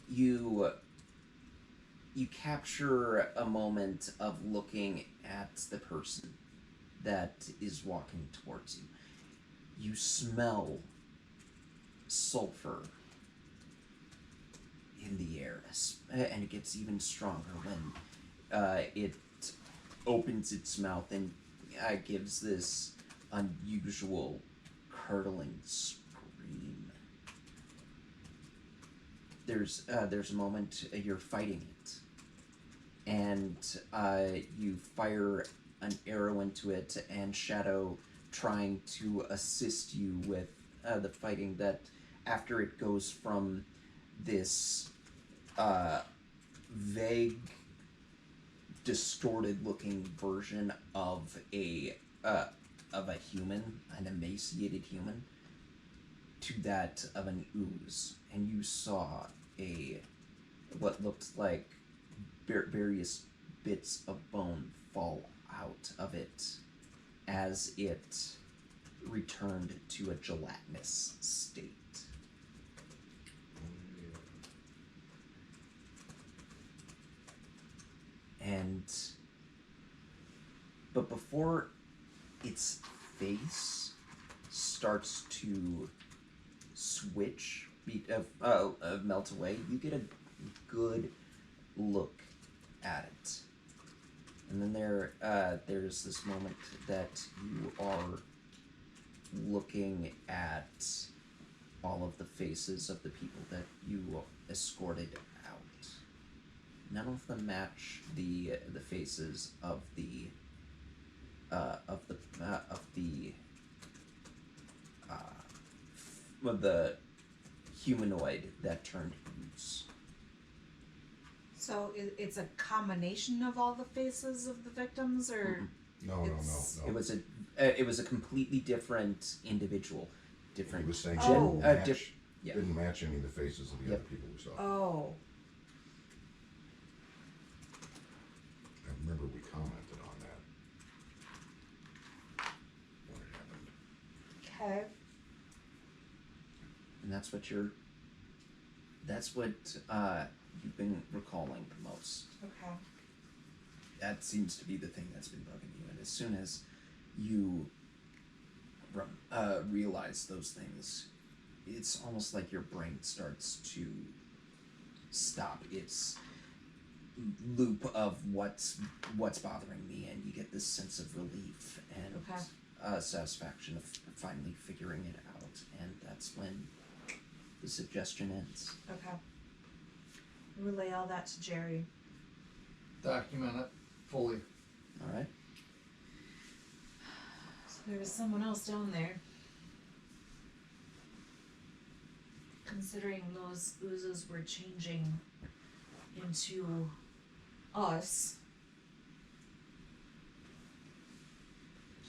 you capture a moment of looking at the person that is walking towards you. You smell sulfur in the air, and it gets even stronger when it opens its mouth and gives this unusual curdling scream. There's a moment you're fighting it, and you fire an arrow into it, and Shadow trying to assist you with the fighting, that after it goes from this vague, distorted looking version of a human, an emaciated human, to that of an ooze, and you saw what looked like various bits of bone fall out of it as it returned to a gelatinous state. But before its face starts to switch, melt away, you get a good look at it. And then there's this moment that you are looking at all of the faces of the people that you escorted out. None of them match the faces of the humanoid that turned ooze. So it's a combination of all the faces of the victims, or No. It was a completely different individual. Different. He was saying Oh. didn't match any of the faces of the other people we saw. Oh. I remember we commented on that when it happened. Okay. And that's what you've been recalling the most. Okay. That seems to be the thing that's been bugging you. And as soon as you realize those things, it's almost like your brain starts to stop its loop of what's bothering me, and you get this sense of relief and satisfaction of finally figuring it out. And that's when the suggestion ends. Okay. Relay all that to Jerry. Document it fully. All right. So there was someone else down there. Considering those oozes were changing into us,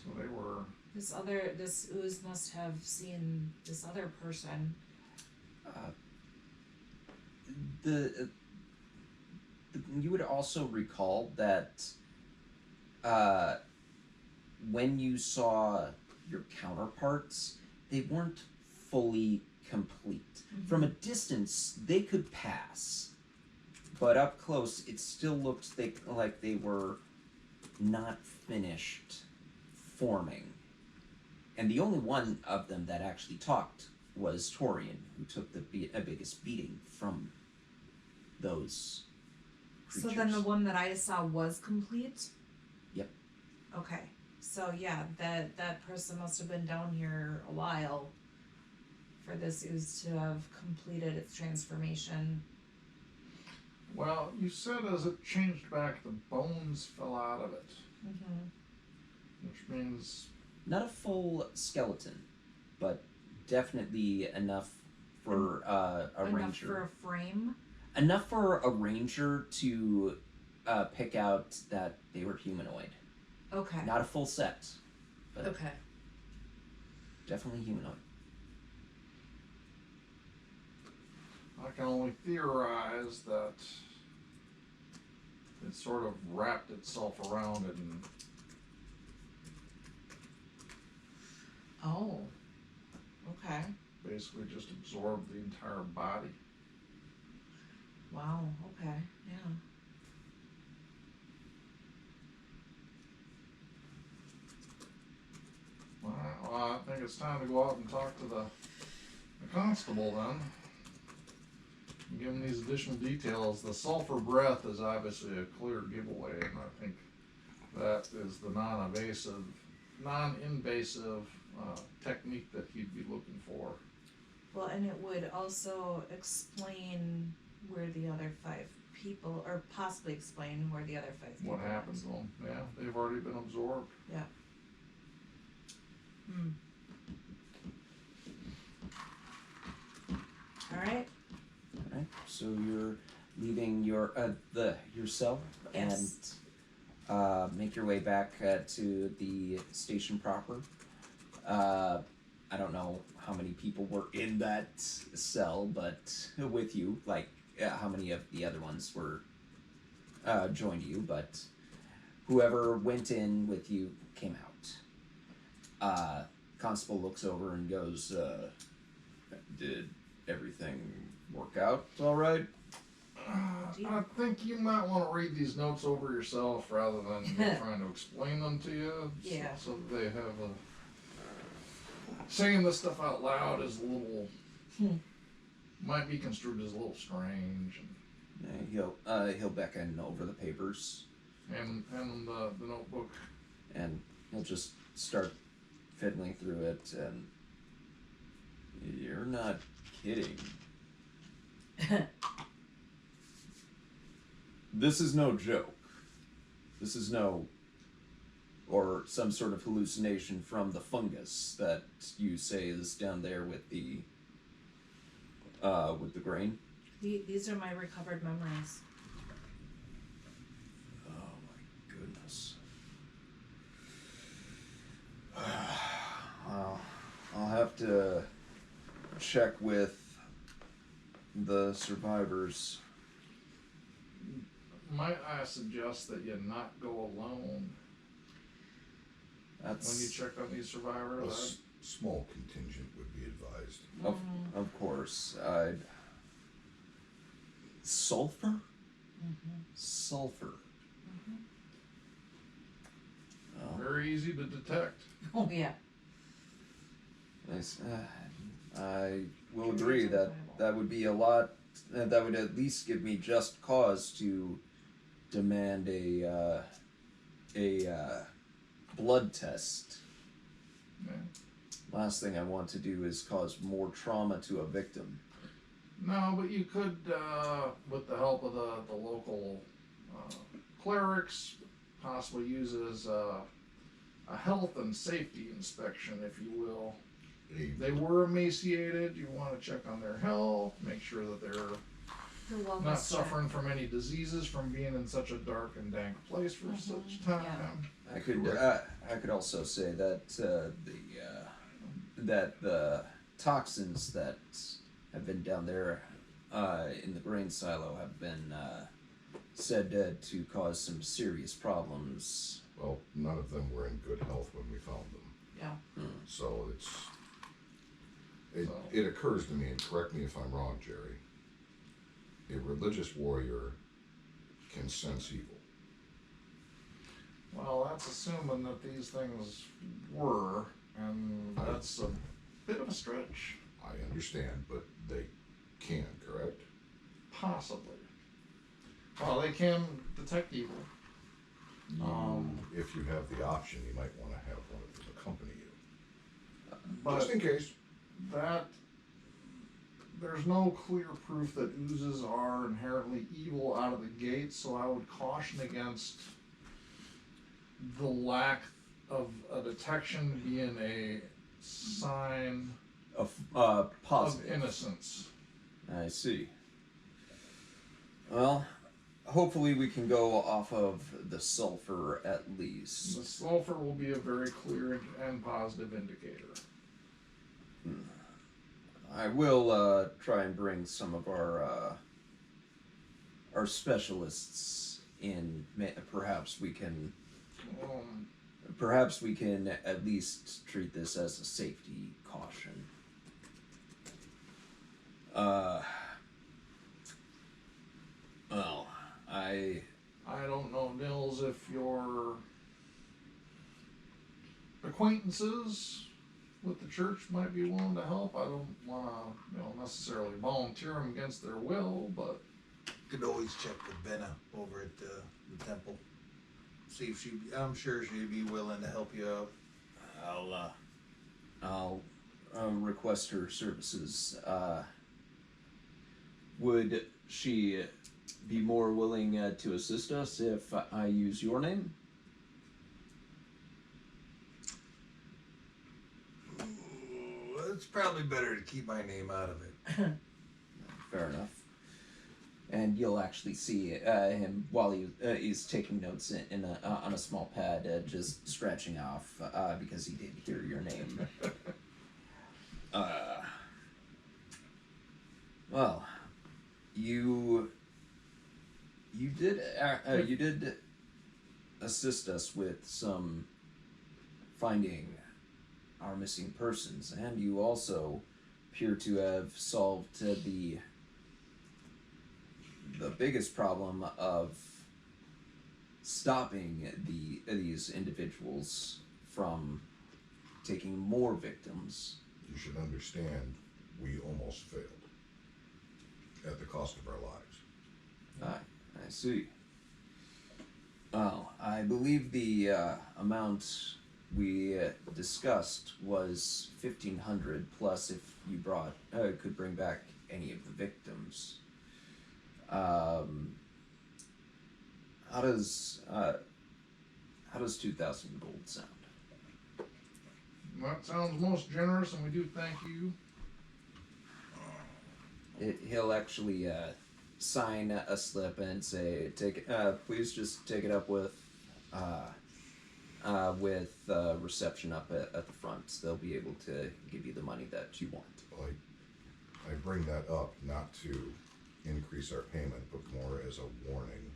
So they were. this ooze must have seen this other person. You would also recall that when you saw your counterparts, they weren't fully complete. Mm-hmm. From a distance, they could pass, but up close, it still looked like they were not finished forming. And the only one of them that actually talked was Torian, who took the biggest beating from those creatures. So then the one that I saw was complete? Yep. Okay. So yeah, that person must have been down here a while for this ooze to have completed its transformation. Well, you said as it changed back, the bones fell out of it, which means Not a full skeleton, but definitely enough for a Enough ranger. for a frame. Enough for a ranger to pick out that they were humanoid. Okay. Not a full set, but Okay. definitely humanoid. I can only theorize that it sort of wrapped itself around it and Oh. Okay. basically just absorbed the entire body. Wow. Okay. Yeah. Alright, well, I think it's time to go out and talk to the constable then. And give him these additional details. The sulfur breath is obviously a clear giveaway, and I think that is the non-invasive technique that he'd be looking for. Well, and it would also explain where the other 5 people, or possibly explain where the other 5 people What happened to went. them? Yeah, they've already been absorbed. Yeah. All right. Alright, so you're leaving your cell Yes. and make your way back to the station proper. I don't know how many people were in that cell, but with you, like how many of the other ones were joined you, but whoever went in with you came out. Constable looks over and goes, did everything work out all right? I think you might want to read these notes over yourself rather than me trying to explain them to you. Yeah. So that they have a... Saying this stuff out loud is a little... might be construed as a little strange. He'll beckon over the papers, And the notebook. and he'll just start fiddling through it, and you're not kidding. This is no joke. This is or some sort of hallucination from the fungus that you say is down there with the grain. These are my recovered memories. Oh my goodness. Well, I'll have to check with the survivors. Might I suggest that you not go alone when you check on these A survivors? small contingent would be advised. Of course. Sulfur? Sulfur. Oh, Very easy to detect. Oh yeah. nice. I will agree that would be a lot. That would at least give me just cause to demand a blood test. Yeah. Last thing I want to do is cause more trauma to a victim. No, but you could, with the help of the local clerics, possibly use it as a health and safety inspection, if you will. They were emaciated. You want to check on their health, make sure that they're The wellness not check. suffering from any diseases from being in such a dark and dank place for such time. Yeah. I could also say that the toxins that have been down there in the grain silo have been said to cause some serious problems. Well, none of them were in good health when we found them. Yeah. So it occurs to me, and correct me if I'm wrong, Jerry, a religious warrior can sense evil. Well, that's assuming that these things were, and that's a bit of a stretch. I understand, but they can, correct? Possibly. Well, they can detect evil. If you have the option, you might want to have one of them accompany you. But Just in case. that there's no clear proof that oozes are inherently evil out of the gate, so I would caution against the lack of a detection being a sign Of of positive. innocence. I see. Well, hopefully we can go off of the sulfur at least. The sulfur will be a very clear and positive indicator. I will try and bring some of our specialists in. Perhaps we can at least treat this as a safety caution. Well, I don't know, Nils, if your acquaintances with the church might be willing to help. I don't want to, necessarily volunteer them against their will, but Could always check with Benna over at the temple. See if I'm sure she'd be willing to help you out. I'll request her services. Would she be more willing to assist us if I use your name? Ooh, it's probably better to keep my name out of it. Fair enough. And you'll actually see him while he's taking notes on a small pad, just scratching off because he did hear your name. Well, you did assist us with some finding our missing persons, and you also appear to have solved the biggest problem of stopping these individuals from taking more victims. You should understand, we almost failed. At the cost of our lives. I see. Well, I believe the amount we discussed was 1,500 plus if you could bring back any of the victims. How does 2,000 gold sound? that sounds most generous, and we do thank you. He'll actually sign a slip and say, please just take it up with reception up at the front. They'll be able to give you the money that you want. Well, I bring that up not to increase our payment, but more as a warning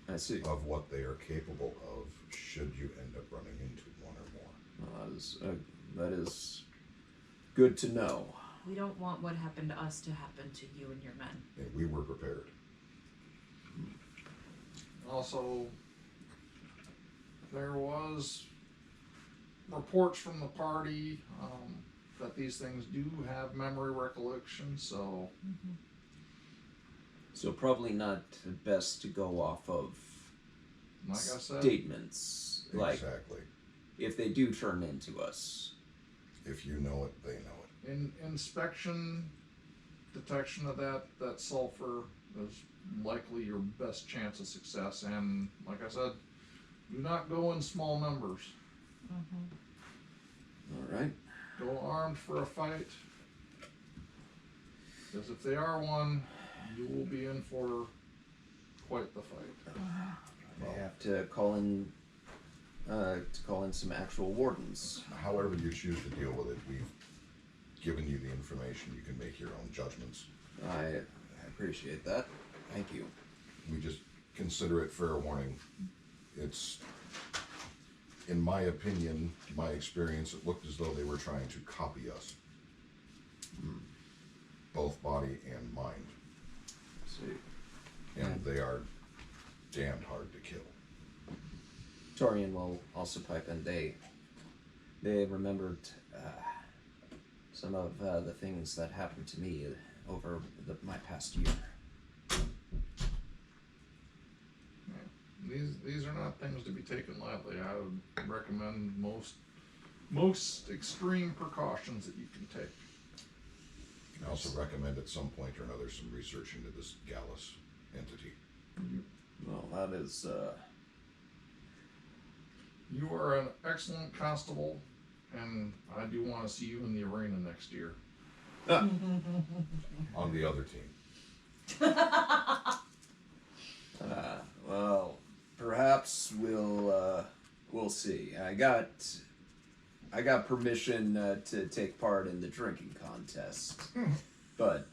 I see. of what they are capable of should you end up running into one or more. Well, that is good to know. We don't want what happened to us to happen to you and your men. And we were prepared. Also, there was reports from the party that these things do have memory recollection, so So probably not best to go off of like I said, statements. Like, Exactly. if they do turn into us. If you know it, they know it. in inspection, detection of that sulfur is likely your best chance of success, and like I said, do not go in small numbers. All right. Go armed for a fight, because if they are one, you will be in for quite the fight. I have to call in some actual wardens. However you choose to deal with it, we've given you the information. You can make your own judgments. I appreciate that. Thank you. We just consider it fair warning. It's, in my opinion, my experience, it looked as though they were trying to copy us. Both body and mind. See. And they are damned hard to kill. Torian will also pipe in. They remembered some of the things that happened to me over my past year. these are not things to be taken lightly. I would recommend most extreme precautions that you can take. I also recommend at some point or another some research into this Gallus entity. Well, that is, You are an excellent constable, and I do want to see you in the arena next year. On the other team. well, perhaps we'll see. I got permission to take part in the drinking contest, but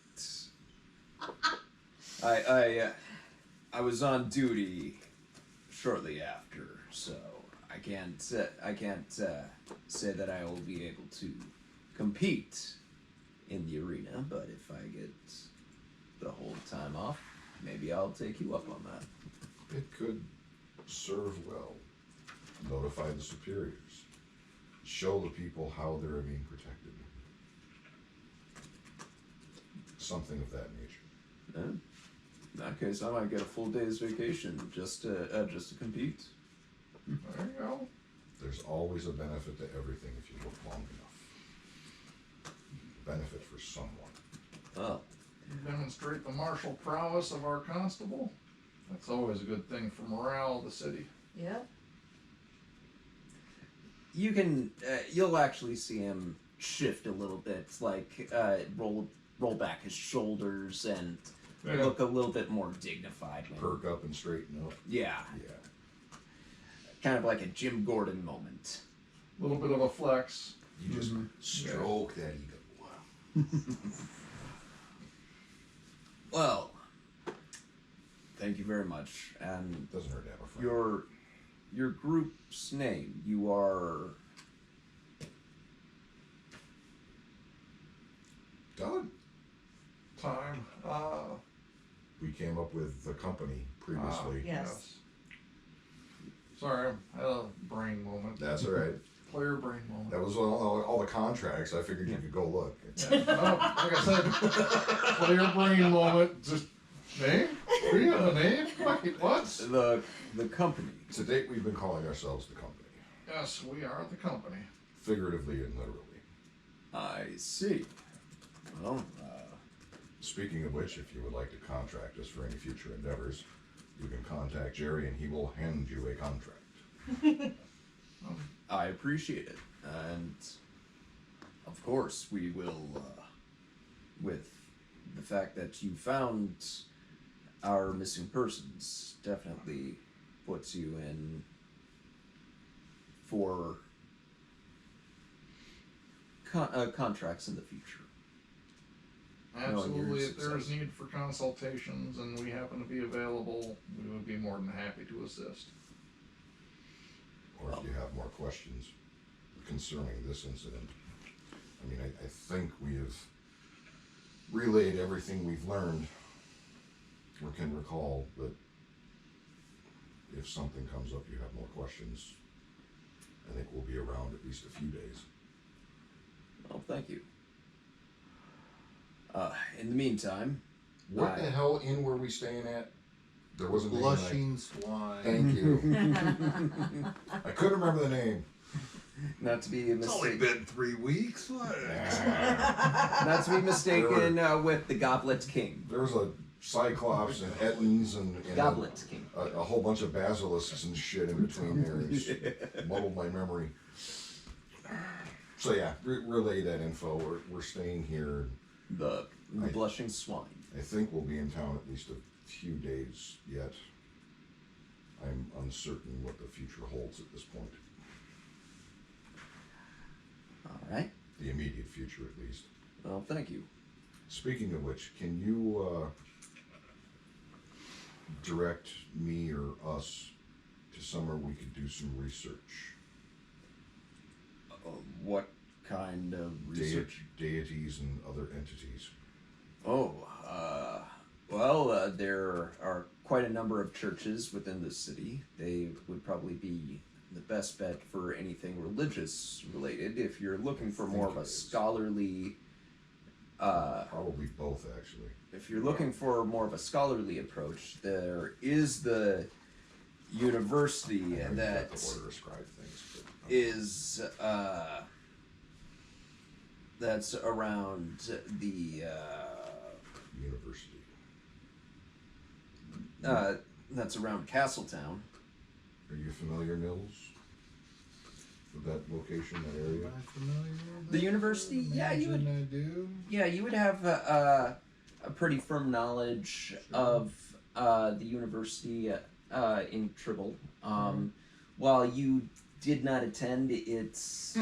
I was on duty shortly after, so I can't say that I will be able to compete in the arena. But if I get the whole time off, maybe I'll take you up on that. It could serve well. Notify the superiors. Show the people how they're being protected. Something of that nature. In that case, I might get a full day's vacation just to compete. There you go. There's always a benefit to everything if you look long enough. Benefit for someone. Oh, Demonstrate the martial prowess of our constable. That's always a good thing for morale of the city. Yep. you can you'll actually see him shift a little bit, like roll back his shoulders and look a little bit more dignified. Perk up and straighten up. Yeah. Yeah. Kind of like a Jim Gordon moment. A little bit of a flex. You just stroke that ego. Well, thank you very much. And Doesn't hurt to have a friend. your group's name, you are... Doug? Time. We came up with the company previously. Yes. Sorry, I had a brain moment. That's all right. Player brain moment. That was all the contracts. I figured you could go look. Yeah. No, like I said, player brain moment. Just name? We have a name? Wait, what? The company. To date, we've been calling ourselves the company. Yes, we are the company. Figuratively and literally. I see. Well, Speaking of which, if you would like to contract us for any future endeavors, you can contact Jerry and he will hand you a contract. I appreciate it. And of course we will, with the fact that you found our missing persons, definitely puts you in for contracts in the future. Absolutely. If there's success. need for consultations and we happen to be available, we would be more than happy to assist. Or if you have more questions concerning this incident. I mean, I think we have relayed everything we've learned or can recall, but if something comes up, you have more questions, I think we'll be around at least a few days. Well, thank you. In the meantime, What the hell inn were we staying at? There was a name. Blushing Swine. Thank you. I couldn't remember the name. not to be It's only mistaken, been 3 weeks. What? not to be mistaken with the Goblet King. There was a Cyclops and Ettins and Goblet King. a whole bunch of basilisks and shit in between there. It's muddled my memory. So yeah, relay that info. We're staying here. The Blushing Swine. I think we'll be in town at least a few days yet. I'm uncertain what the future holds at this point. All right. The immediate future, at least. Well, thank you. Speaking of which, can you direct me or us to somewhere we could do some research? What kind of research? Deities and other entities. Oh, well, there are quite a number of churches within the city. They would probably be the best bet for anything religious related. If you're looking for more of a scholarly, Probably both, actually. if you're looking for more of a scholarly approach, there is the university I know you that got the order of scribe things, but is that's around the university. that's around Castletown. Are you familiar, Nils, with that location, that area? Am I familiar with The that? university? Yeah, you would. Imagine I do. Yeah, you would have a pretty firm knowledge of the university in Tribble. While you did not attend, it's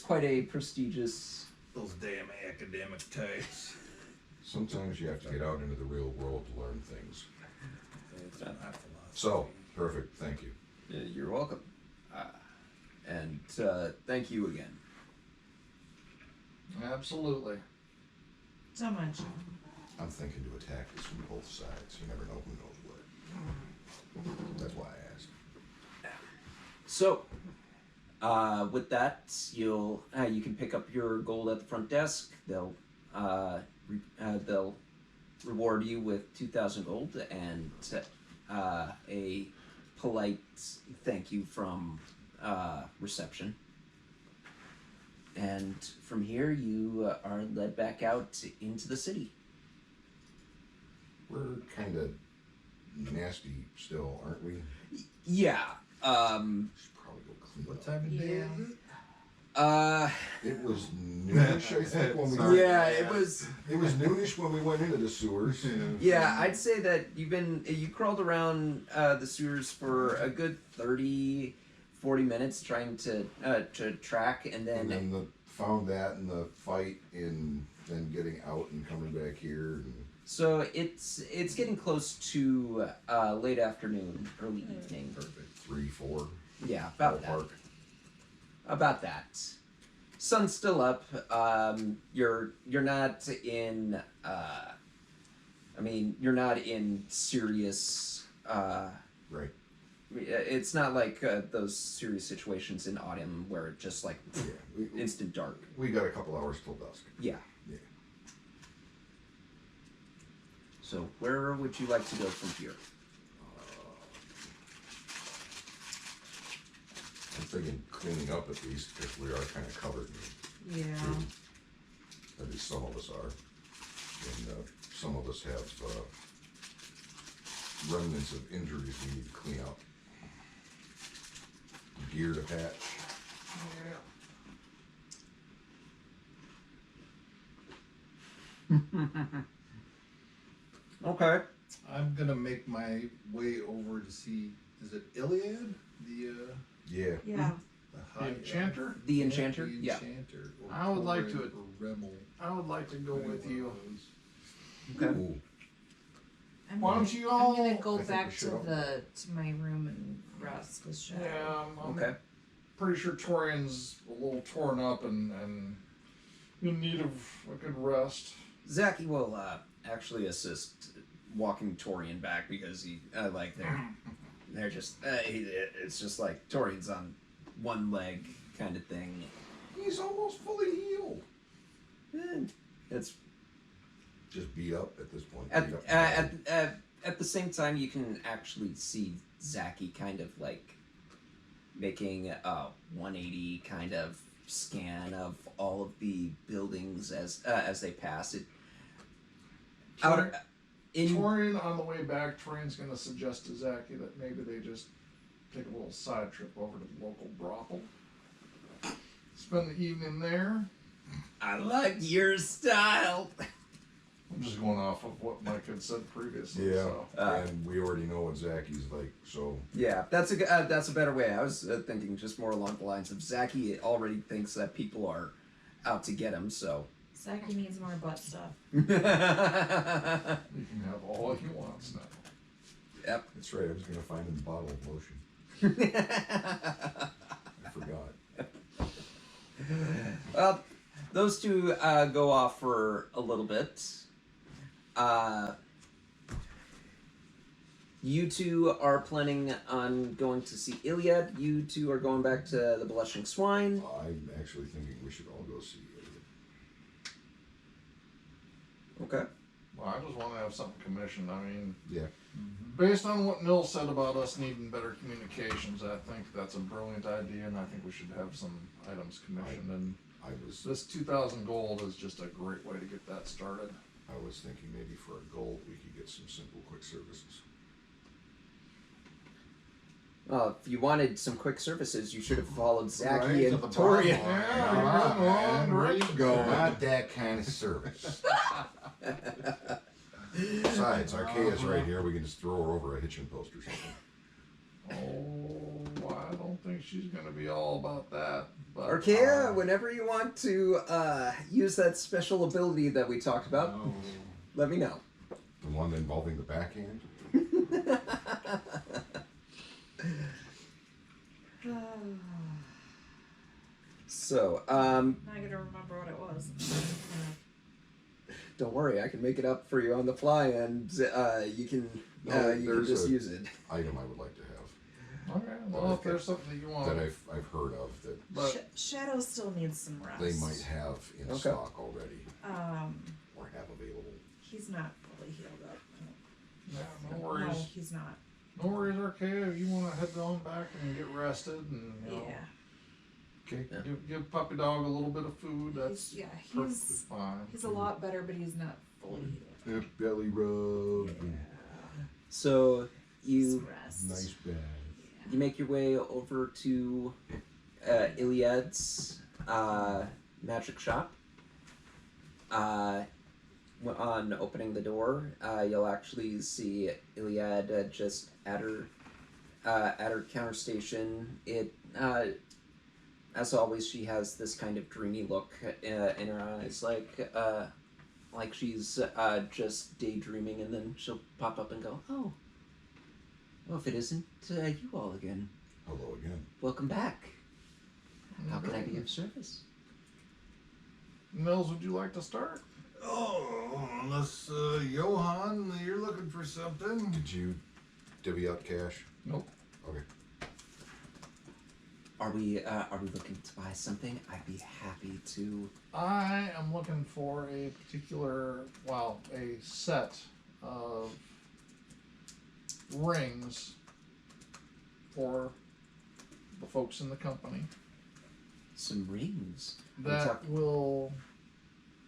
quite a prestigious. Those damn academic types. Sometimes you have to get out into the real world to learn things. It's not philosophy. So, perfect, thank you. You're welcome, and thank you again. Absolutely. So much. I'm thinking to attack this from both sides. You never know who knows what. That's why I asked. So, with that, you can pick up your gold at the front desk. They'll reward you with 2,000 gold and a polite thank you from reception. And from here, you are led back out into the city. We're kind of nasty still, aren't we? Yeah. Should probably go clean What up. time of day Yeah. is it? It was noonish, I think, when we Yeah, it was. It was noonish when we went into the sewers. Yeah, I'd say that you crawled around the sewers for a good 30, 40 minutes trying to track, and And then then found that in the fight, and then getting out and coming back here. And so it's getting close to late afternoon, early evening. perfect. 3, 4. Yeah, about that. Ballpark. About that. Sun's still up. You're not in. You're not in serious. Right. It's not like those serious situations in autumn where it just like Yeah. instant dark. We got a couple hours till dusk. Yeah. Yeah. So where would you like to go from here? I'm thinking cleaning up at least, because we are kind of covered. Yeah. At least some of us are. And some of us have remnants of injuries we need to clean up. Gear to patch. Okay. I'm gonna make my way over to see. Is it Iliad? The Yeah. Yeah. high Enchanter? The Enchanter? The Yeah. Enchanter. Or I would like to- Torian or Rimmel. I would like to go with you. Okay. Ooh. I'm Why don't gonna- you I'm all- gonna go I think back we to should to my room and rest with Shadow. Yeah, I'm Okay. pretty sure Torian's a little torn up and in need of a good rest. Zacky will actually assist walking Torian back because he they're just it's just like Torian's on one leg kind of thing. He's almost fully healed. It's Just beat up at this point. at Beat up. at the same time you can actually see Zacky kind of like making a 180 kind of scan of all of the buildings as they pass it. Tor- In Torian on the way back, Torian's going to suggest to Zacky that maybe they just take a little side trip over to the local brothel. Spend the evening there. I like your style. I'm just going off of what Mike had said previously. Yeah, So. and we already know what Zacky's like, so Yeah, that's a better way. I was thinking just more along the lines of Zacky already thinks that people are out to get him, so. Zacky needs more butt stuff. He can have all he wants now. Yep. that's right. I was gonna find him a bottle of lotion. I forgot. Well, those two go off for a little bit. You two are planning on going to see Iliad. You two are going back to the Blushing Swine. I'm actually thinking we should all go see Iliad. Okay. Well, I just want to have something commissioned. I mean, Yeah. based on what Nils said about us needing better communications, I think that's a brilliant idea, and I think we should have some items commissioned. And this 2,000 gold is just a great way to get that started. I was thinking maybe for a gold we could get some simple quick services. Well, if you wanted some quick services, you should have followed Zacky Right to and the Torian. bottom line. Where you go? Not that kind of service. Besides, Arkea's right here. We can just throw her over a hitching post or something. Oh, I don't think she's going to be all about that. But, Arkea, whenever you want to use that special ability that we talked about, let me know. The one involving the backhand? So, Now I gotta remember what it was. don't worry, I can make it up for you on the fly, and you can there's just a use it. item I would like to have Okay, well, if there's something that you want. that I've heard of that But Shadow still needs some rest. they might have in Okay. stock already Um, or have available. he's not fully healed up. yeah, no No, worries. he's not. No worries, Arkea. If you want to head on back and get rested and, you know, Yeah. Okay. Yeah. give puppy dog a little bit of food, that's He's perfectly fine. he's a lot better, but he's not fully healed. Belly rub. So, you Just rest. Nice bag. you make your way over to Iliad's magic shop. On opening the door, you'll actually see Iliad just at her counter station. As always, she has this kind of dreamy look in her eyes, like she's just daydreaming, and then she'll pop up and go, "Oh, well, if it isn't you all again, Hello again. welcome back. How can I be of service?" Nils, would you like to start? Oh, unless Johann, you're looking for something. Did you divvy out cash? Nope. Okay. Are we looking to buy something? I'd be happy to. I am looking for a particular, a set of rings for the folks in the company Some rings. that will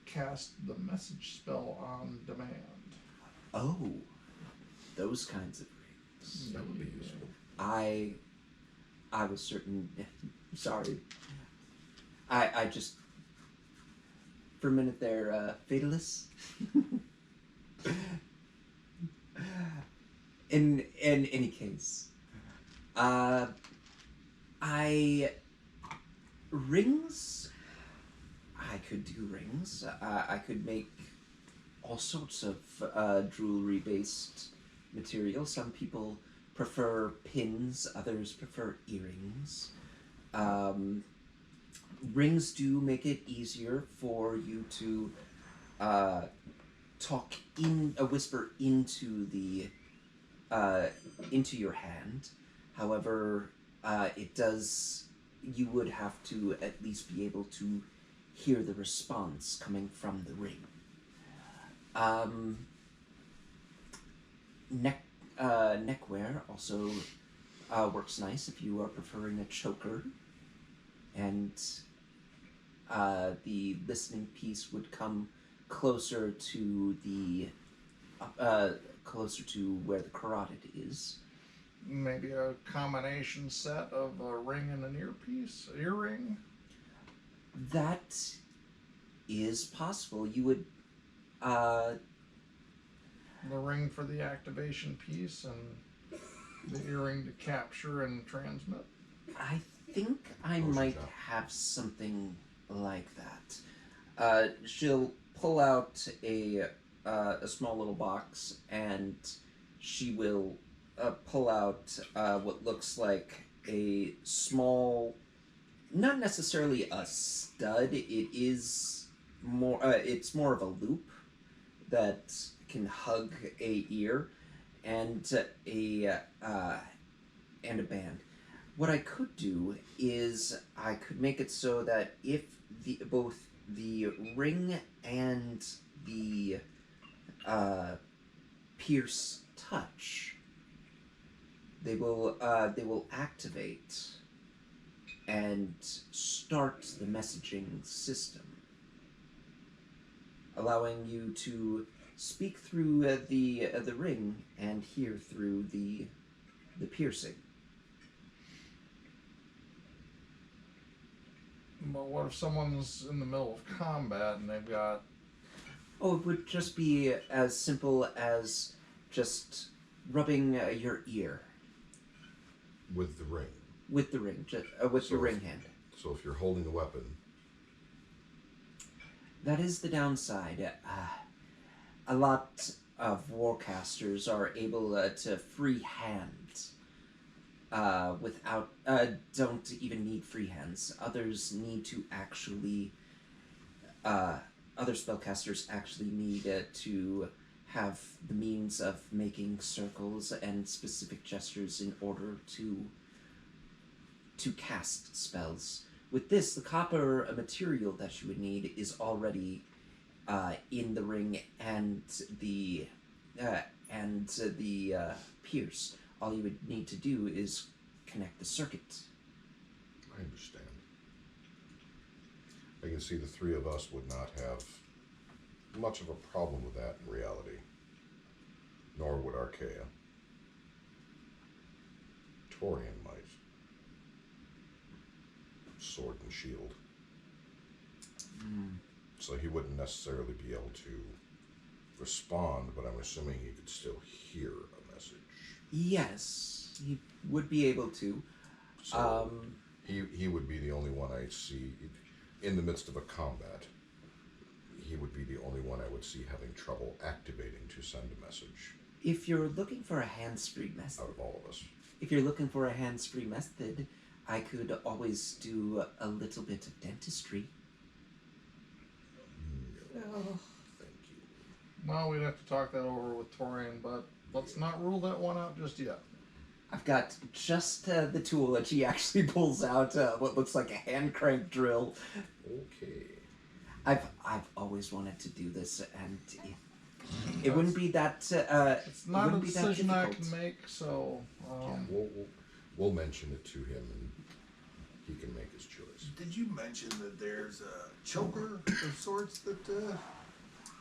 cast the message spell on demand. Oh, those kinds of rings. That would be useful. I was certain. Sorry. I just for a minute there, Fatalist. In any case, rings. I could do rings. I could make all sorts of jewelry-based material. Some people prefer pins, others prefer earrings. Rings do make it easier for you to talk in a whisper into your hand. However, it does. You would have to at least be able to hear the response coming from the ring. Neckwear also works nice if you are preferring a choker, and the listening piece would come closer to where the carotid is. Maybe a combination set of a ring and an earring. That is possible. You would The ring for the activation piece and the earring to capture and transmit. I think I Motion might shot. have something like that. She'll pull out a small little box, and she will pull out what looks like a small, not necessarily a stud. It is more. It's more of a loop that can hug a ear, and a band. What I could do is I could make it so that if both the ring and the pierce touch, they will activate and start the messaging system, allowing you to speak through the ring and hear through the piercing. But what if someone's in the middle of combat and they've got... Oh, it would just be as simple as just rubbing your ear With the ring. with the ring, with So your ring if- hand. So if you're holding a weapon, That is the downside. A lot of warcasters are able to free hand without don't even need free hands. Others need to actually other spellcasters actually need to have the means of making circles and specific gestures in order to cast spells. With this, the copper material that you would need is already in the ring and the pierce. All you would need to do is connect the circuit. I understand. I can see the three of us would not have much of a problem with that in reality. Nor would Arkea. Torian might. Sword and shield. So he wouldn't necessarily be able to respond, but I'm assuming he could still hear a message. Yes, you would be able to. So he would be the only one I see in the midst of a combat. He would be the only one I would see having trouble activating to send a message If you're looking for a hands-free method, out of all of us. if you're looking for a hands-free method, I could always do a little bit of dentistry. Oh, Thank you. Well, we'd have to talk that over with Torian, but let's not rule that one out just yet. I've got just the tool, and she actually pulls out what looks like a hand crank drill. Okay. I've always wanted to do this, and it wouldn't be that It's not a wouldn't be that decision I difficult. can make, so... We'll mention it to him, and he can make his choice. Did you mention that there's a choker of sorts that,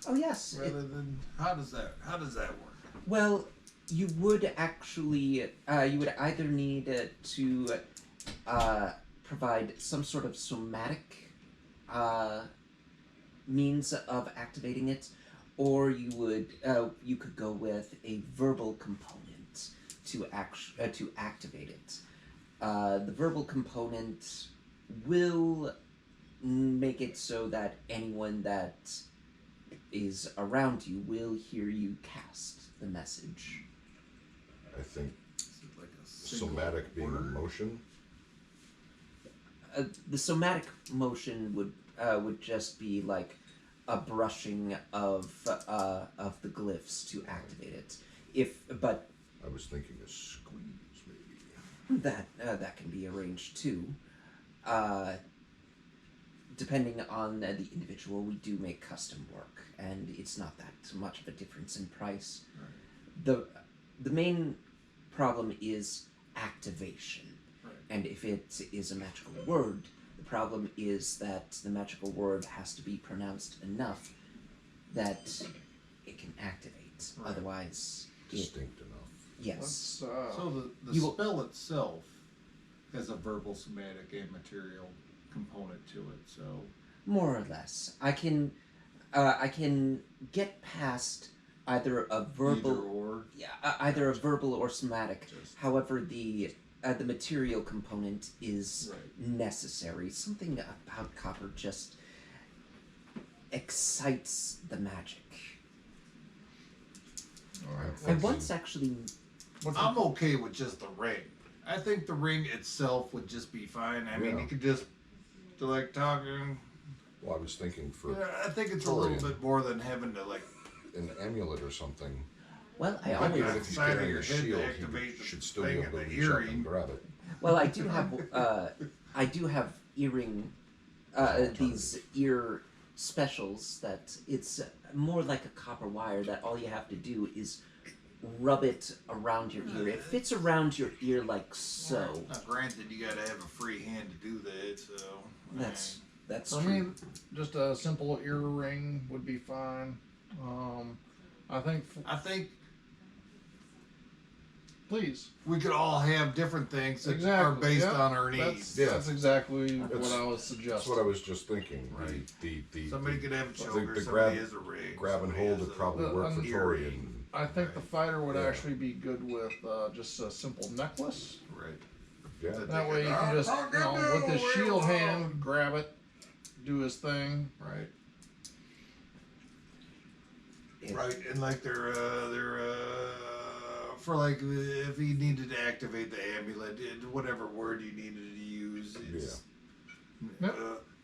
Oh yes. rather than how does that work? Well, you would actually you would either need to provide some sort of somatic means of activating it, or you could go with a verbal component to activate it. The verbal component will make it so that anyone that is around you will hear you cast the message. I think Is it like a single somatic being word? emotion. The somatic motion would just be like a brushing of the glyphs to activate it. But I was thinking a squeeze, maybe. that can be arranged too. Depending on the individual, we do make custom work, and it's not that much of a difference in price. Right. The main problem is activation, Right. and if it is a magical word, the problem is that the magical word has to be pronounced enough that it can activate. Right. Otherwise, Distinct enough. yes. Let's, So the You will- spell itself has a verbal, somatic, and material component to it. So More or less. I can get past either a verbal, either or. either a verbal or somatic. Just- However, the material component is Right. necessary. Something about copper just excites the magic. Alright. I once actually. I'm okay with just the ring. I think the ring itself would just be fine. I mean, Yeah. you could just do like talking. Well, I was thinking for Yeah, I think it's a little Torian. bit more than having to like. an amulet or something. Well, I Put always. it Even on if the he's side of carrying your a head to shield, activate he the should still thing be able and to the reach up hearing. and grab it. Well, I do have earring. specials that it's more like a copper wire that all you have to do is rub it around your ear. It fits around your ear like so. Now, granted, you gotta have a free hand to do that, so. That's For true. me, just a simple ear ring would be fine. I think. I think Please. we could all have different things that are Exactly, based yeah. on our needs. That's exactly That's- what I was That's suggesting. what I was just thinking. Right. The Somebody could have a choker, the somebody has a rig. grab and somebody hold has would a probably work for earring. Torian. I think the fighter would Yeah. actually be good with just a simple necklace. Right. Yeah. That way you can just, with his shield hand, grab it, do his thing. Right. It- Right, and like they're for like if he needed to activate the amulet, whatever word you needed to use, it's Yep.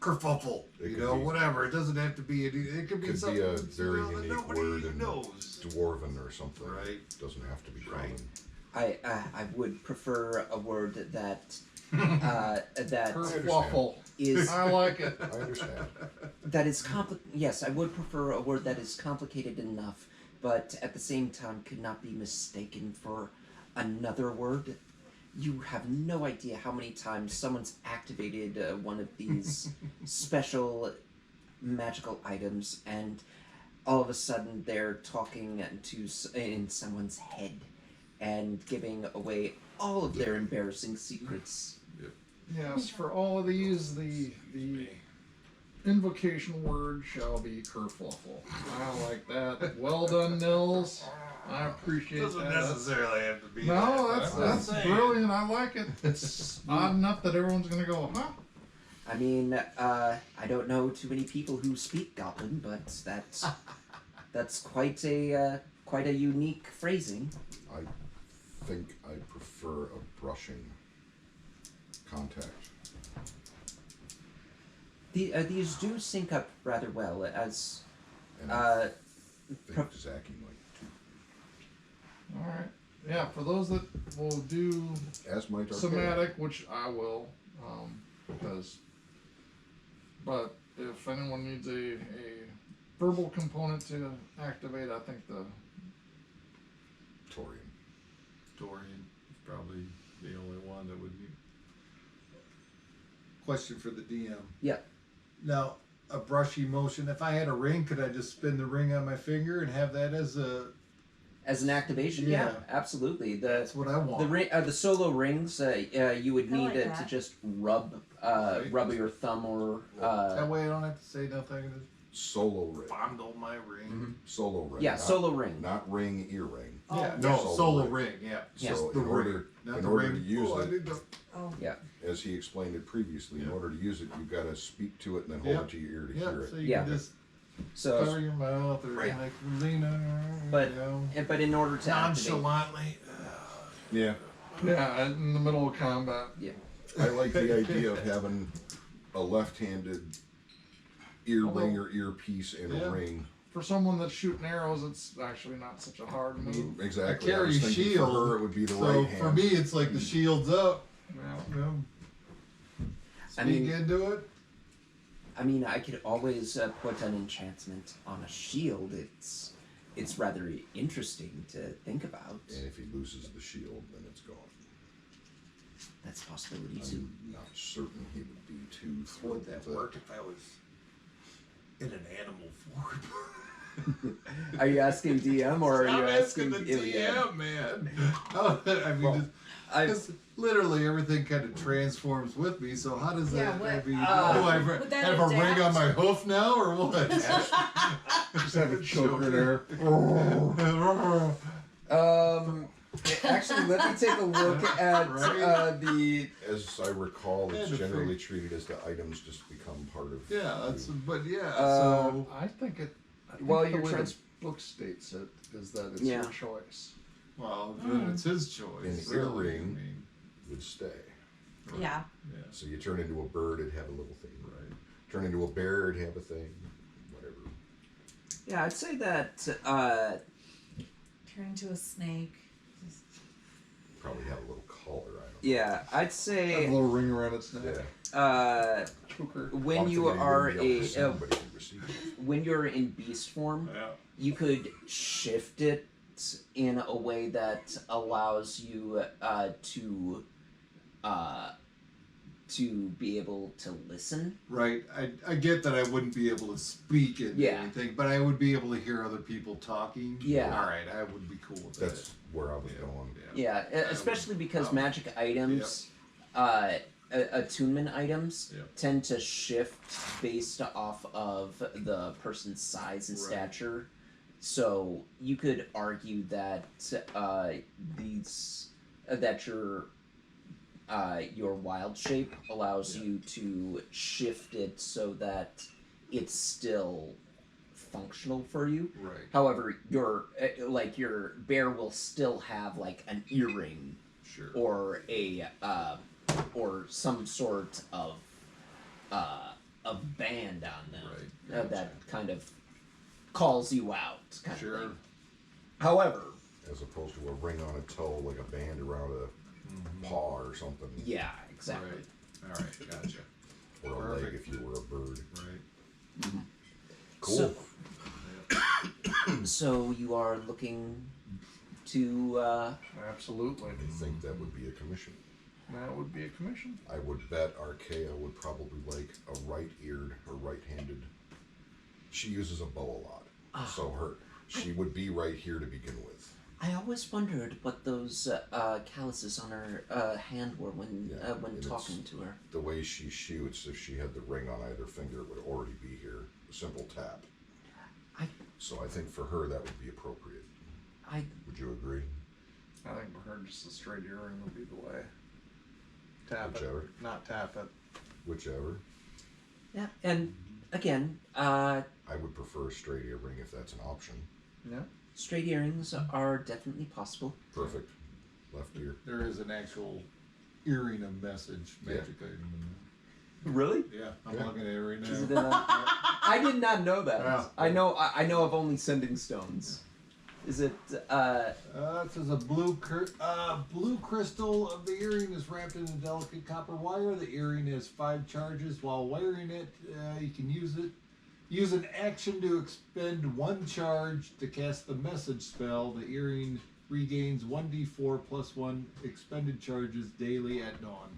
kerfuffle, It you could know, be- whatever. It doesn't have to be. It could be Could something be a that's, very that unique nobody word in knows. Dwarven or something. Right. Doesn't have to be Right. common. I would prefer a word that that Kerfluffle. is I like it. I understand. that is Yes, I would prefer a word that is complicated enough, but at the same time could not be mistaken for another word. You have no idea how many times someone's activated one of these special magical items, and all of a sudden they're talking in someone's head and giving away all of their embarrassing secrets. Yes, for all of these, the invocation word shall be kerfluffle. I like that. Well done, Nils. I appreciate Doesn't that. necessarily have to be. No, that, that's but I'm that's saying. brilliant. I like it. It's odd enough that everyone's gonna go, huh? I mean, I don't know too many people who speak Goblin, but that's quite a unique phrasing. I think I prefer a brushing contact. These do sync up rather well, as And I think pro- Zacky might too. All right. Yeah, for those that will do As might Arkea. somatic, which I will, because. But if anyone needs a verbal component to activate, I think the Torian. Torian is probably the only one that would be. Question for the DM. Yeah. Now, a brushy motion. If I had a ring, could I just spin the ring on my finger and have that as a? As an activation, yeah, Yeah. absolutely. That's what I want. The solo rings, you would I need like to that. just rub your thumb or that way I don't have to say nothing. I can just Solo ring. fondle my ring. Solo ring. yeah, not- solo ring. Not ring, ear ring. Yeah, Oh. no, Solo solo ring. ring. Yeah, Yeah. just So the in ring, order, not in the order ring. to use Oh, I it, need to. Oh. Yeah. as he explained it previously, in Yeah. order to use it, you've got to speak to it and then hold Yeah. it to your ear to Yeah, hear so it. you Yeah. can just So, cover your mouth or Right. like lean on, But- you know, but in order to activate, nonchalantly. Yeah. yeah, in the middle of combat. I like the idea of having a left-handed ear Although- ring or earpiece and Yeah. a ring. For someone that's shooting arrows, it's actually not such a hard move. Exactly. I carry was thinking shield, For her, it would be the so right hand. for me, it's like the shield's up. Yeah. You know, I speak mean- into it. I mean, I could always put an enchantment on a shield. It's rather interesting to think about. And if he loses the shield, then it's gone. That's a possibility too. I'm not certain he would be too Would thrilled that with work if I was in an animal form? Are you asking DM or are you I'm asking the Iliad? DM, man. Oh, I mean, Well, I- because literally everything kind of transforms with me. So how does Yeah, that? what- I mean, would do I that have a ring adapt? on my hoof now, or what? Just have a choker there. Actually, let me take a look at Right. the. As I recall, it's Yeah, the generally free- treated as the items just become part of. Yeah, that's. But yeah, Um, so I think it. I think Well, the you're way trans- the book states it is that it's Yeah. your choice. well, then it's his choice. An really. earring. I mean, Would stay. Yeah. yeah. So you turn into a bird, it'd have a little thing. Right. Turn into a bear, it'd have a thing. Whatever. Yeah, I'd say that. Turn into a snake. Probably have a little collar. I don't Yeah, I'd Have a say little ring around its neck. Yeah. Choker. when I'm you thinking he are wouldn't be able to see a him, but he could receive him. when you're in beast form, Yeah. you could shift it in a way that allows you to be able to listen. Right. I get that I wouldn't be able to speak into Yeah. anything, but I would be able to hear other people talking. Yeah. All right. I would be cool with That's that. where I was Yeah. going. Yeah, especially because magic items, attunement items, Yep. tend to shift based off of the person's size and Right. stature. So you could argue that your wild shape allows Yeah. you to shift it so that it's still functional for you. Right. However, your bear will still have like an earring Sure. or or some sort of band on them Right. that kind of calls you out. Kind Sure. Of thing. However, As opposed to a ring on a toe, like a band around a paw or something. yeah, exactly. Right. All right. Gotcha. Or a leg Perfect. if you were a bird. Right. Cool. So you are looking to Absolutely. I think that would be a commission. That would be a commission. I would bet Arkea would probably like a right-eared or right-handed. She uses a bow a lot, so she would be right here to begin with. I always wondered what those calluses on her hand were when and talking to her. The way she shoots, if she had the ring on either finger, it would already be here. A simple tap. So I think for her that would be appropriate. Would you agree? I think for her, just a straight earring would be the way. Tap Whichever. it, not tap it. Whichever. Yeah, and again, I would prefer a straight earring if that's an option. Yeah. straight earrings are definitely possible. Perfect. Left ear. There is an actual earring of message magic item in there. Really? Yeah, I'm Yeah. looking at it right now. Is it I did not know that. Yeah. I know of only sending stones. Is it It says a blue crystal of the earring is wrapped in a delicate copper wire. The earring has 5 charges. While wearing it, you can use an action to expend 1 charge to cast the message spell. The earring regains 1d4 plus 1 expended charges daily at dawn.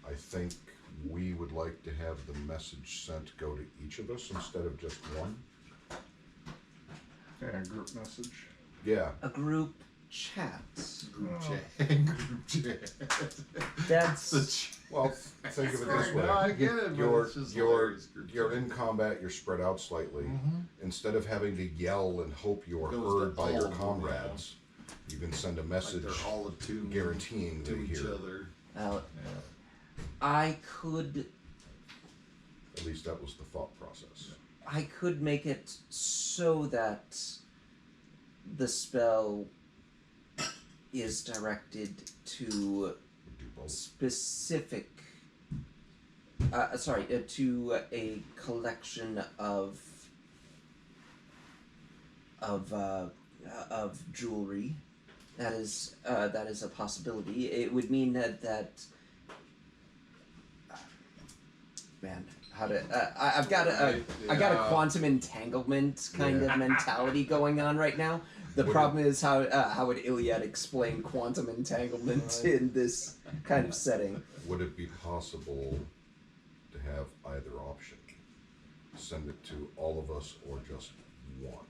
I think we would like to have the message sent go to each of us instead of just one. Yeah, group message. Yeah. a group chat? Group chat. Group chat. That's Well, think of it this way. No, I get it, but it's just hilarious. Group you're chat. in combat, you're spread out slightly. Instead of having to yell and hope you are Goes heard to by all your of them, comrades, you can send a Like message they're all attuned guaranteeing to they each hear. other. I At least that was the thought process. I could make it so that the spell is directed to Would do both. specific to a collection of jewelry. That is a possibility. It would mean that man, how to I've got I got a quantum entanglement kind of mentality going on right now. The problem is how would Iliad explain quantum entanglement in this kind of setting? Would it be possible to have either option? Send it to all of us or just one?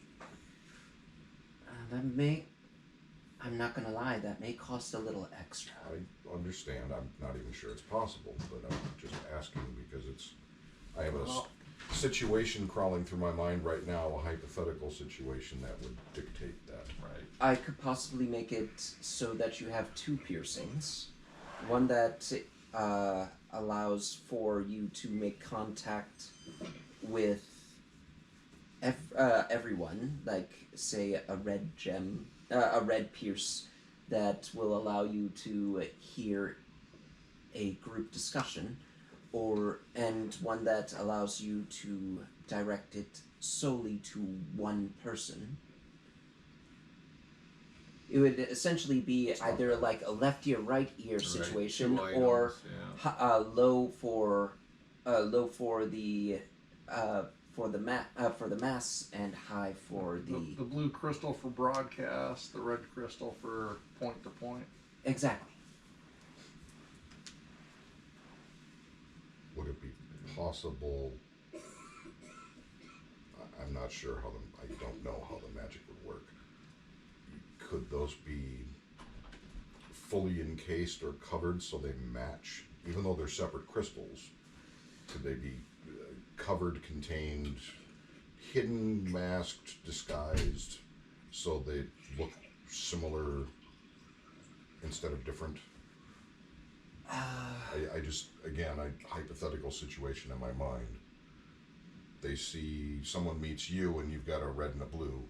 That may, I'm not gonna lie, that may cost a little extra. I understand. I'm not even sure it's possible, but I'm just asking because I have a situation crawling through my mind right now, a hypothetical situation that would dictate that. Right. I could possibly make it so that you have 2 piercings. One that allows for you to make contact with everyone, like say a red gem, a red pierce that will allow you to hear a group discussion, and one that allows you to direct it solely to one person. It would essentially be either like a left ear, right ear situation, Two or items, yeah. low for the mass and high for The blue crystal for broadcast, the red crystal for point to point. Exactly. Would it be possible? I'm not sure how I don't know how the magic would work. Could those be fully encased or covered so they match, even though they're separate crystals? Could they be covered, contained, hidden, masked, disguised, so they look similar instead of different? I just, again, a hypothetical situation in my mind. They see someone meets you and you've got a red and a blue,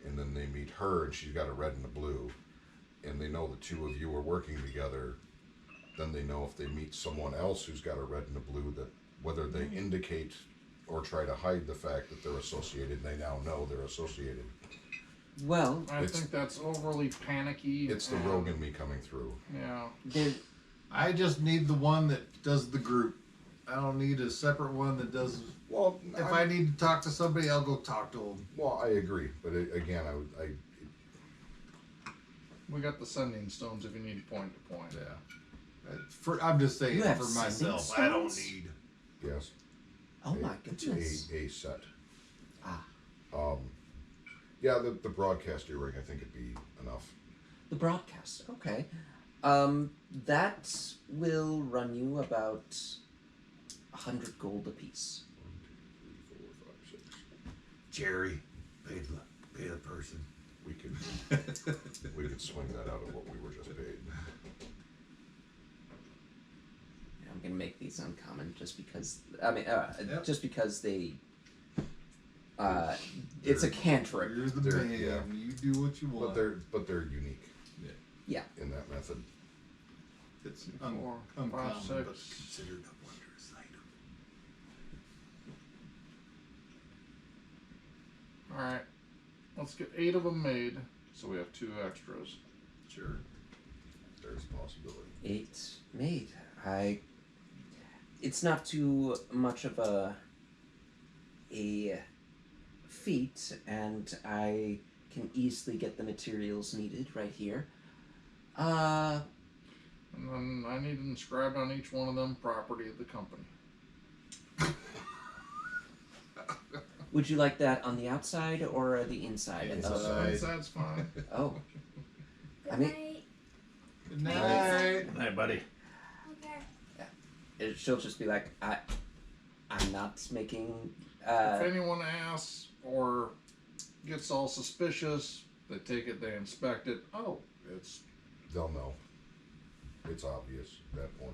and then they meet her and she's got a red and a blue, and they know the two of you are working together. Then they know if they meet someone else who's got a red and a blue, that whether they indicate or try to hide the fact that they're associated, they now know they're associated. Well, I think that's overly panicky. It's the rogue in me coming through. Yeah. I just need the one that does the group. I don't need a separate one that does. Well, if I need to talk to somebody, I'll go talk to them. Well, I agree, but again, We got the sending stones if you need point to point. Yeah. I'm just saying You have for sending myself. I don't stones? need. Yes. Oh my goodness. A set. Ah. Yeah, the broadcast earring, I think it'd be enough. The broadcast. Okay. That will run you about 100 gold apiece. 1, 2, 3, 4, 5, 6. Jerry, pay the person. We could swing that out of what we were just paid. I'm gonna make these uncommon just because. Just because they. It's a cantrip. You're the man. Yeah. You do what you want. But they're unique. Yeah. In that method. It's 4, uncommon, 5, 6. but considered a wondrous item. Alright. Let's get 8 of them made, so we have 2 extras. Sure. There's a possibility. 8 made. It's not too much of a feat, and I can easily get the materials needed right here. And then I need inscribed on each one of them property of the company. Would you like that on the outside or the inside? Inside's fine. Oh. Good I mean- night. Good night. Good night, buddy. Okay. She'll just be like, I'm not making. If anyone asks or gets all suspicious, they take it, they inspect it. Oh, it's They'll know. It's obvious at that point.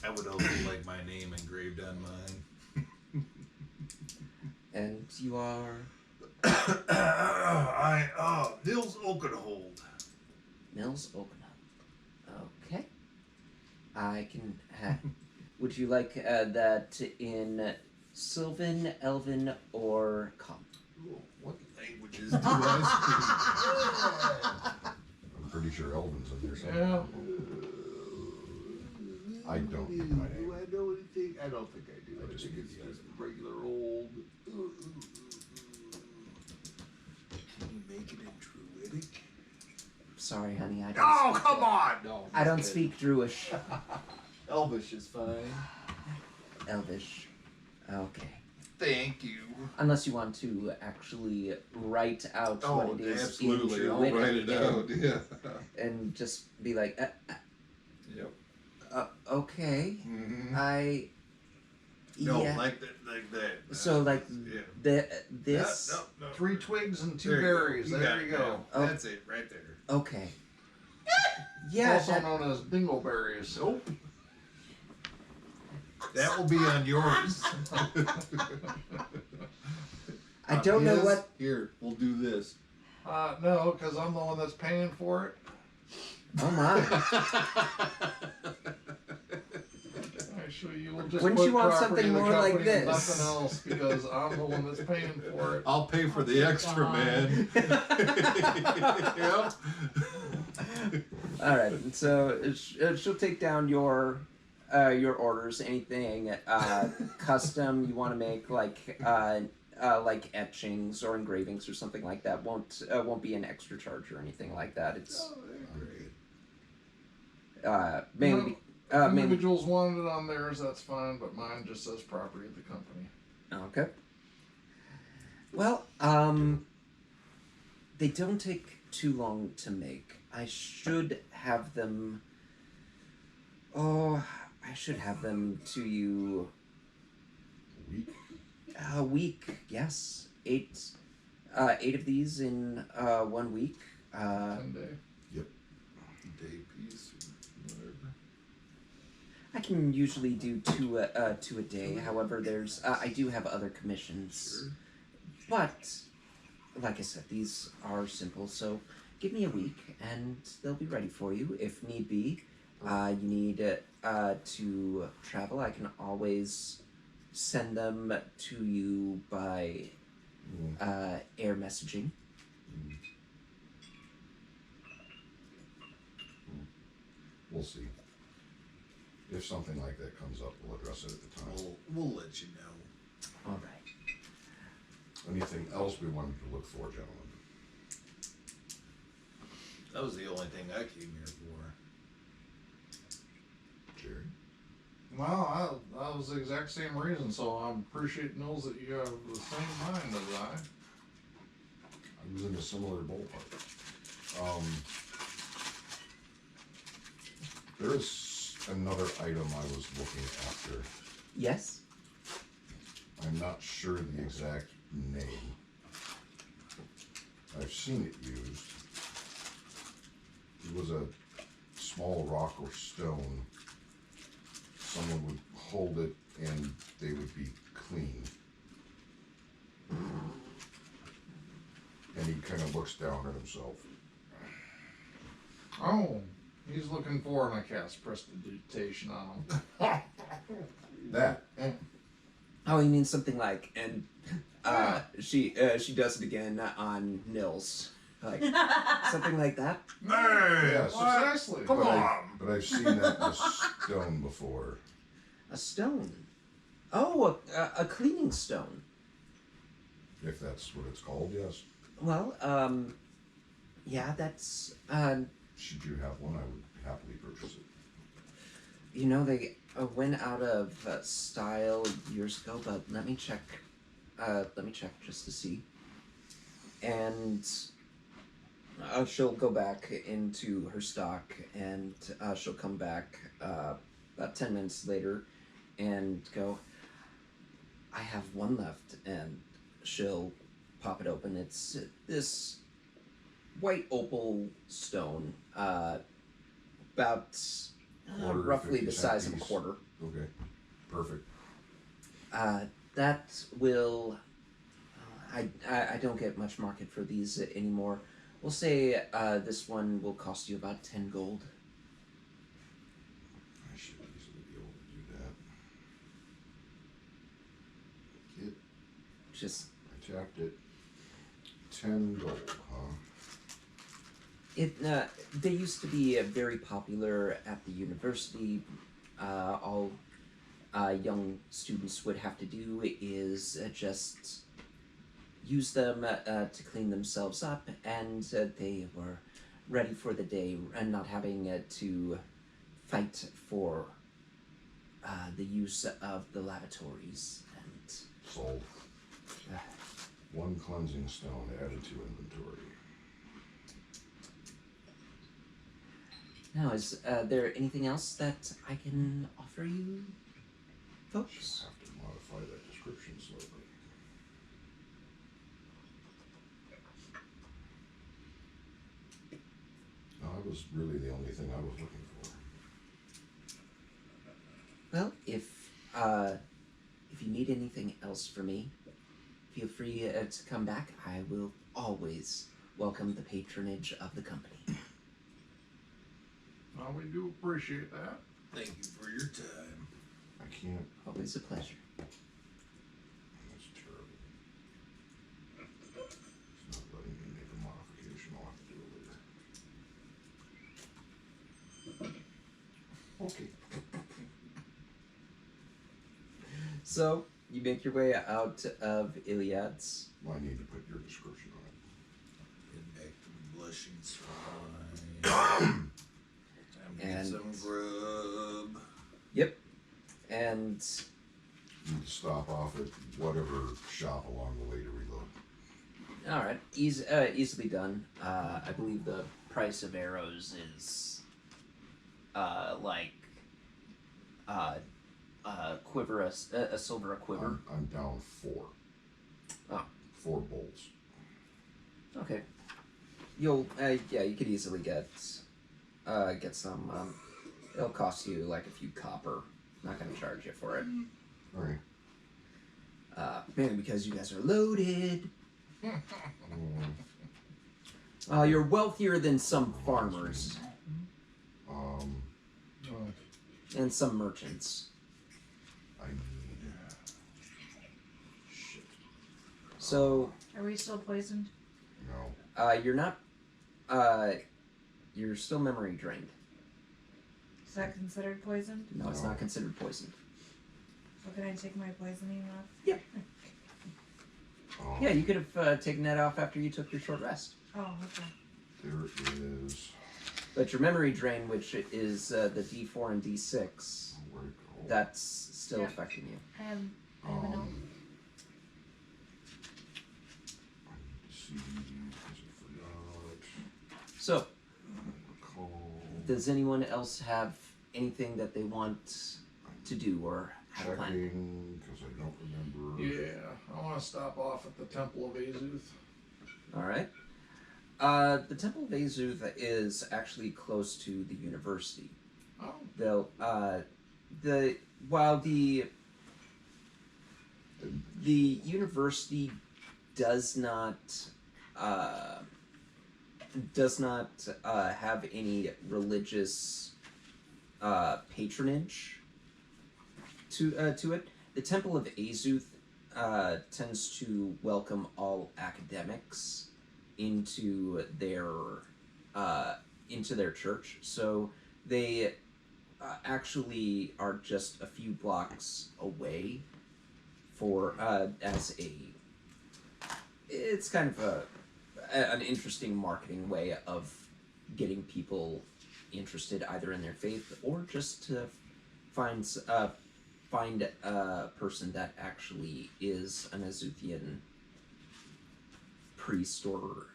I would also like my name engraved on mine. And you are. Nils Oakenhold. Nils Oakenhold. Okay. I can have. Would you like that in Sylvan, Elven, or Common? Ooh, what languages do I speak? I'm pretty sure Elvin's in there somewhere. yeah. I don't need my name. Do I know anything? I don't think I do. I just think give it's you just regular old. Can you make it in Druidic? Sorry, honey. I don't. Oh, speak come on! No. I don't speak Druish. Elvish is fine. Elvish. Okay. Thank you. Unless you want to actually write out what it is absolutely. in I'll Druidic write it out. Yeah. and just be like, Yep. okay. Mm-hmm. Yeah. like that. So like Yeah. this. No. 3 twigs and 2 There berries. You There got you it, go. man. Oh. That's it, right there. Okay. Yeah. Also that- known as dingleberries. Nope. That will be on yours. I don't know His- what. Here, we'll do this. No, because I'm the one that's paying for it. Oh my. I Actually, you will just Wouldn't put you want property something in the more like company and this? Nothing else, because I'm the one that's paying for it. I'll pay for the extra, man. Yep. All right, so she'll take down your orders. Anything custom you want to make, like etchings or engravings or something like that, won't be an extra charge or anything like that. It's mainly. If individuals wanted it on theirs, that's fine, but mine just says property of the company. Okay. Well, they don't take too long to make. I should have them to you. A week, yes. 8 of these in 1 week. 10 day. Day piece or whatever. I can usually do two a day. However, there's I do have other commissions. Sure. But like I said, these are simple, so give me a week and they'll be ready for you. If need be, you need to travel, I can always send them to you by air messaging. We'll see. If something like that comes up, we'll address it at the time. We'll let you know. All right. Anything else we wanted to look for, gentlemen? That was the only thing I came here for. Jerry? Well, that was the exact same reason, so I appreciate, Nils, that you have the same mind as I. I was in a similar ballpark. There is another item I was looking after. Yes? I'm not sure the exact name. I've seen it used. It was a small rock or stone. Someone would hold it and they would be clean. And he kind of looks down at himself. Oh, he's looking for an cast prestidigitation on him. That. Oh, you mean something like, and she does it again on Nils. Like, something like that? Yes. Precisely. But I've seen that in a stone before. A stone? Oh, a cleaning stone. If that's what it's called, yes. Well, yeah, that's, Should you have one, I would happily purchase it. you know, they went out of style years ago, but let me check just to see. And she'll go back into her stock, and she'll come back about 10 minutes later and go, I have one left, and she'll pop it open. It's this white opal stone, about Quarter, roughly 50 the cent size of a piece. quarter. Okay, perfect. That will. I don't get much market for these anymore. We'll say this one will cost you about 10 gold. I should easily be able to do that. Just I tapped it. 10 gold, huh? they used to be very popular at the university. All young students would have to do is just use them to clean themselves up, and they were ready for the day and not having to fight for the use of the lavatories. And Sold. One cleansing stone added to inventory. now, is there anything else that I can offer you, folks? Just have to modify that description slightly. No, that was really the only thing I was looking for. Well, if you need anything else from me, feel free to come back. I will always welcome the patronage of the company. Well, we do appreciate that. Thank you for your time. I can't. Always a pleasure. That's terrible. It's not letting me make a modification. I'll have to do it later. Okay. So, you make your way out of Iliad's. Well, I need to put your description on Get back to the blushing swine. Time to get And- some grub. Yep. And it. Need to stop off at whatever shop along the way to reload. all right, easily done. I believe the price of arrows is quiver a silver a quiver. I'm down 4. Oh. 4 bolts. Okay. You'll you could easily get some. It'll cost you like a few copper. Not gonna charge you for it. All right. Mainly because you guys are loaded. Mm, You're wealthier than some farmers and some merchants. I need. Shit. So Are we still poisoned? No. you're not. You're still memory drained. Is that considered poisoned? No, it's No. not considered poisoned. So can I take my poisoning off? Yeah, you could have taken that off after you took your short rest. Oh, okay. There is. But your memory drain, which is the D4 and D6, Where'd it go? that's still Yeah. affecting you. I have a note. I need to see because I forgot. So, Recall. does anyone else have anything that they want to do or have planned? Checking because I don't remember. Yeah, I want to stop off at the Temple of Azuth. All right. The Temple of Azuth is actually close to the university. Oh, Though, while the university does not have any religious patronage to it. The Temple of Azuth tends to welcome all academics into their church. So they actually are just a few blocks away. It's kind of an interesting marketing way of getting people interested either in their faith or just to find a person that actually is an Azuthian priest or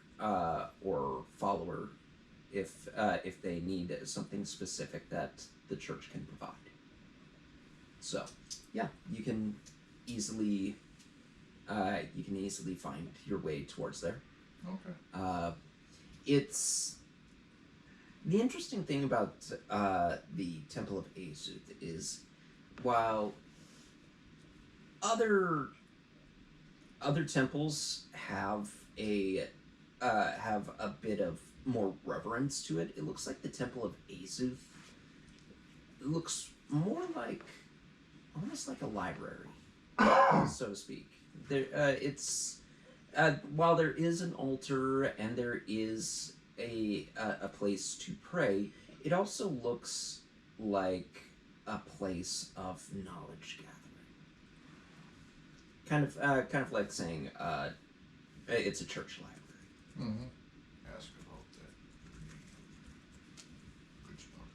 follower if they need something specific that the church can provide. So, yeah, you can easily find your way towards there. okay. It's the interesting thing about the Temple of Azuth is while other temples have a bit of more reverence to it, it looks like the Temple of Azuth looks more like almost like a library, so to speak. There, it's while there is an altar and there is a place to pray, it also looks like a place of knowledge gathering. Kind of like saying it's a church library. Mm-hmm. Ask about that. Good spot.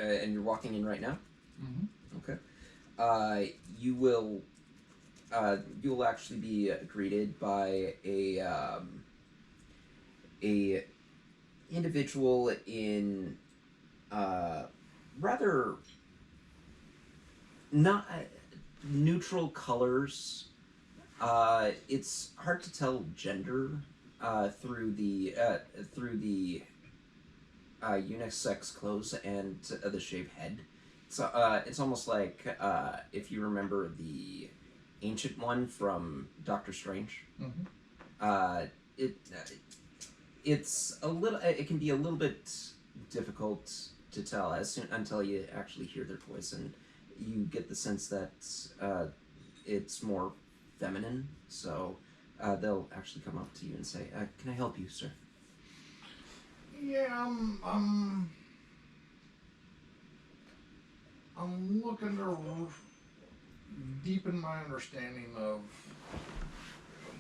And you're walking in right now. Mm-hmm. Okay. You will actually be greeted by a individual in rather not neutral colors. It's hard to tell gender through the unisex clothes and the shaved head. So it's almost like if you remember the Ancient One from Doctor Strange. Mm-hmm. It's a little. It can be a little bit difficult to tell until you actually hear their voice, and you get the sense that it's more feminine. So they'll actually come up to you and say, "Can I help you, sir?" Yeah, I'm looking to deepen my understanding of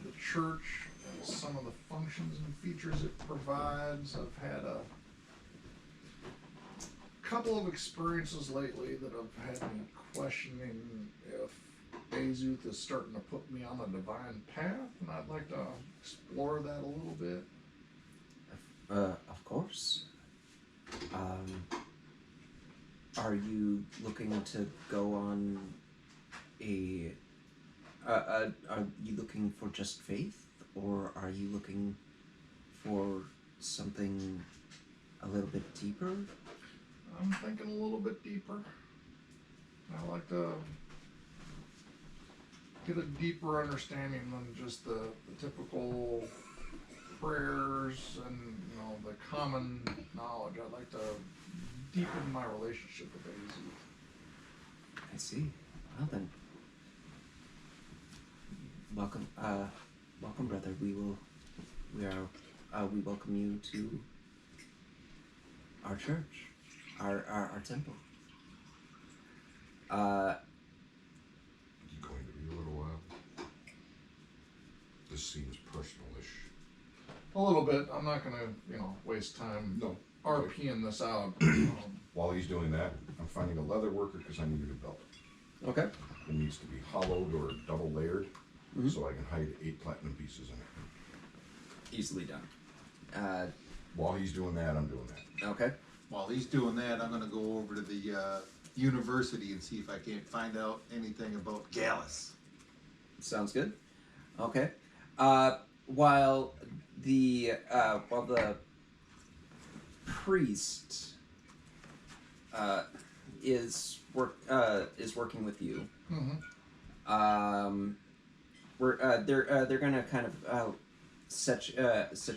the church and some of the functions and features it provides. I've had a couple of experiences lately that have had me questioning if Azuth is starting to put me on a divine path, and I'd like to explore that a little bit. Of course. Are you looking to go on are you looking for just faith, or are you looking for something a little bit deeper? I'm thinking a little bit deeper. I like to get a deeper understanding than just the typical prayers and the common knowledge. I'd like to deepen my relationship with Azuth. I see. Well then, welcome, brother. We welcome you to our church, our temple. You going to be a little while? This seems personal-ish. A little bit. I'm not gonna, waste time No. RPing this out. While he's doing that, I'm finding a leather worker because I need a new belt. Okay. It needs to be hollowed or double layered, so I can hide 8 platinum pieces in it. Easily done. While he's doing that, I'm doing that. Okay. While he's doing that, I'm going to go over to the university and see if I can't find out anything about Gallus. Sounds good. Okay. While the priest is working with you, they're gonna kind of set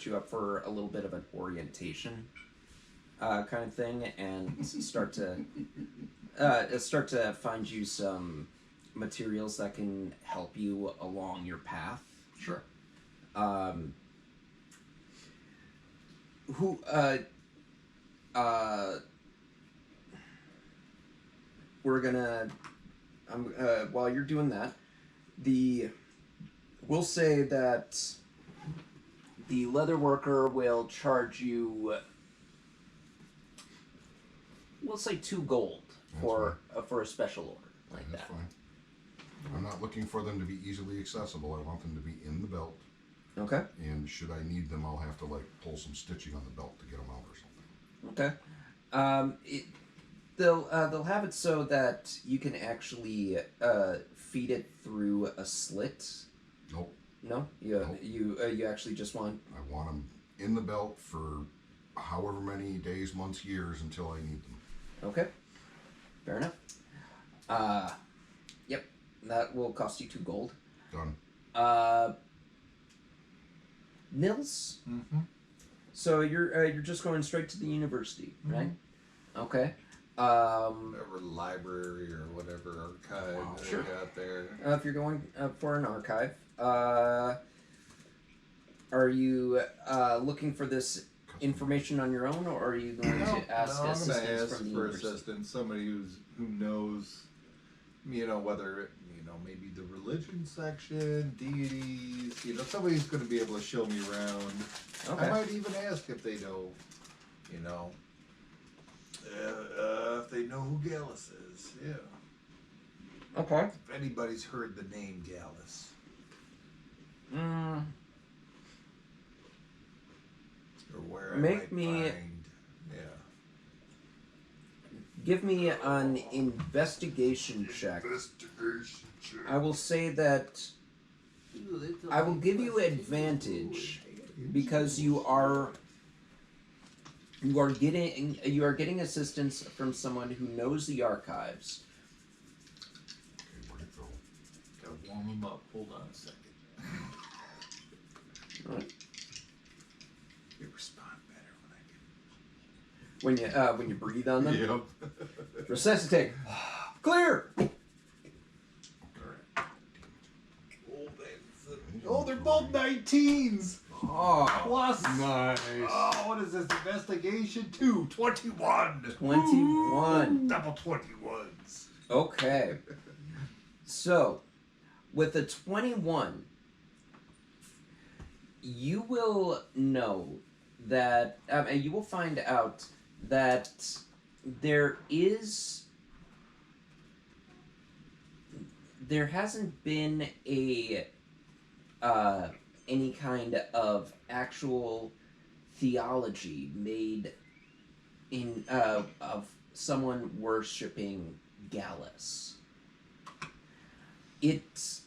you up for a little bit of an orientation kind of thing, and start to find you some materials that can help you along your path. Sure. We're gonna while you're doing that, we'll say that the leather worker will charge you, we'll say 2 gold for a special order like That's that. fine. I'm not looking for them to be easily accessible. I want them to be in the belt. Okay. And should I need them, I'll have to pull some stitching on the belt to get them out or something. Okay. They'll have it so that you can actually feed it through a slit. Nope. No, Nope. You actually just want. I want them in the belt for however many days, months, years until I need them. Okay. Fair enough. Yep. That will cost you 2 gold. Done. Nils. Mm-hmm. So you're just going straight to the university, right? Okay. Whatever library or whatever archive they Sure. got there. If you're going for an archive, are you looking for this information on your own, or are you going to ask I'm assistance going to ask from the for university? assistance. Somebody who knows, whether maybe the religion section, deities. Somebody's going to be able to show me around. Okay. I might even ask if they know, if they know who Gallus is. Yeah. Okay. If anybody's heard the name Gallus. Or where I Make might me- find. Yeah. Give me an investigation check. I will say that I will give you advantage because you are getting assistance from someone who knows the archives. Okay, where'd it go? Gotta warm them up. Hold on a second. Right. They respond better when I when you breathe on them. Yep. Resuscitate. Clear. Oh, they're both 19s. Oh, Plus. Nice. Oh, what is this? Investigation 2. 21. 21. Double 21s. Okay. So, with a 21, you will know that you will find out that there hasn't been a any kind of actual theology made in of someone worshiping Gallus. It's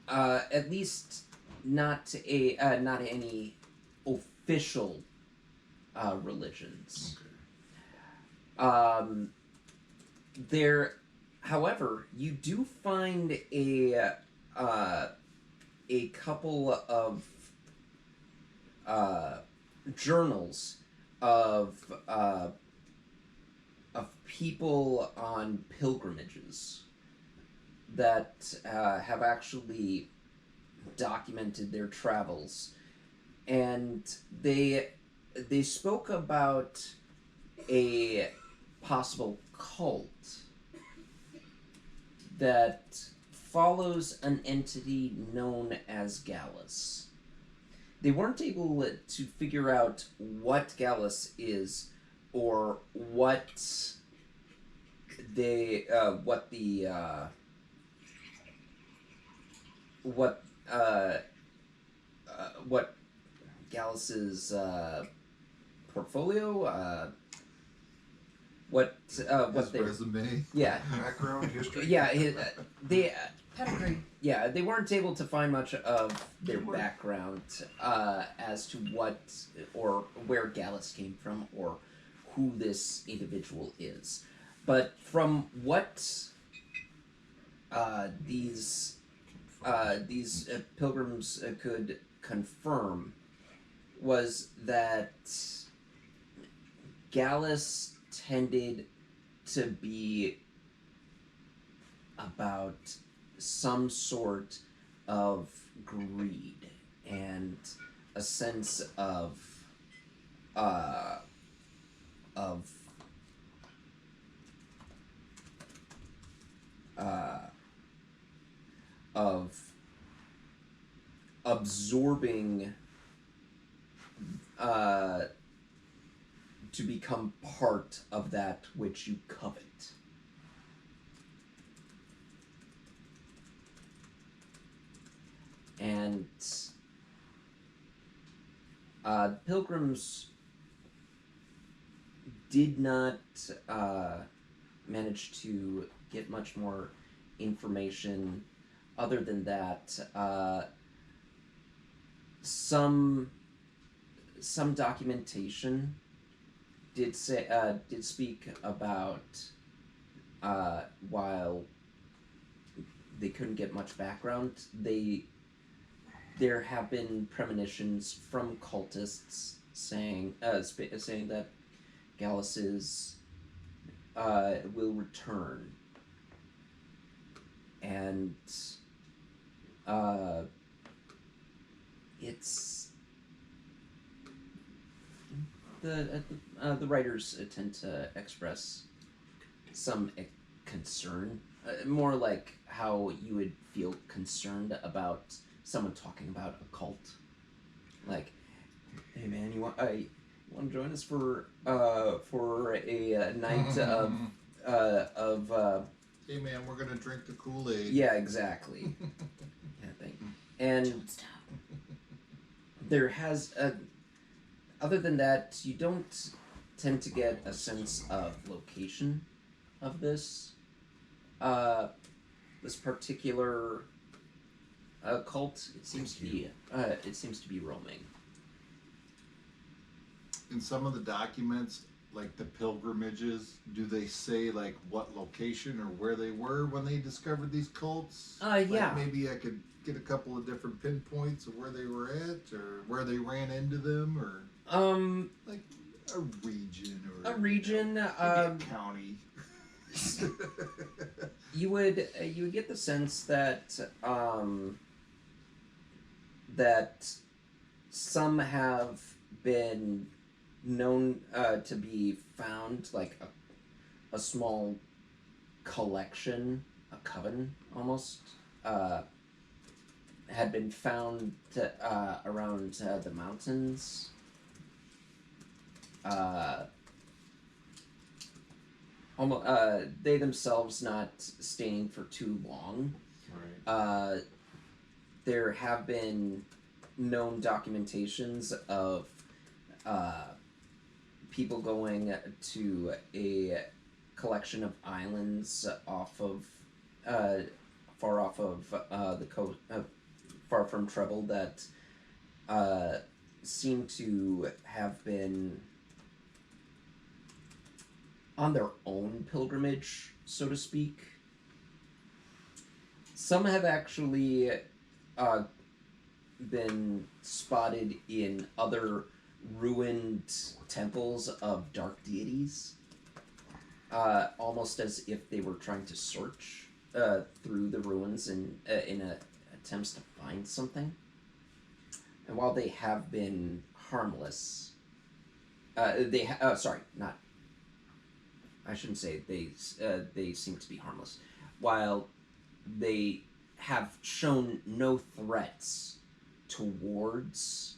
at least not any official religions. Okay. There, however, you do find a couple of journals of people on pilgrimages that have actually documented their travels, and they spoke about a possible cult that follows an entity known as Gallus. They weren't able to figure out what Gallus is or what Gallus's portfolio, what His they resume. yeah Background history. yeah they pedigree yeah they weren't able to find much of their background as to what or where Gallus came from or who this individual is, but from what these pilgrims could confirm was that Gallus tended to be about some sort of greed and a sense of absorbing to become part of that which you covet. And pilgrims did not manage to get much more information other than that. Some documentation did speak about while they couldn't get much background, there have been premonitions from cultists saying that Gallus will return, and it's the writers tend to express some concern, more like how you would feel concerned about someone talking about a cult, like, hey man, you want to join us for a night of Hey man, we're gonna drink the Kool-Aid. yeah, exactly. Kind of thing. And there has other than that, you don't tend to get a sense of location of this particular cult. It seems to be roaming. In some of the documents, like the pilgrimages, do they say like what location or where they were when they discovered these cults? Yeah. Like maybe I could get a couple of different pinpoints of where they were at or where they ran into them, or like A region or A region. county. You would get the sense that that some have been known to be found, like a small collection, a coven almost, had been found around the mountains. They themselves not staying for too long. Right. There have been known documentations of people going to a collection of islands far off of the coast, far from Treble, that seem to have been on their own pilgrimage, so to speak. Some have actually been spotted in other ruined temples of dark deities, almost as if they were trying to search through the ruins in attempts to find something. And while they have been harmless, I shouldn't say they seem to be harmless. While they have shown no threats towards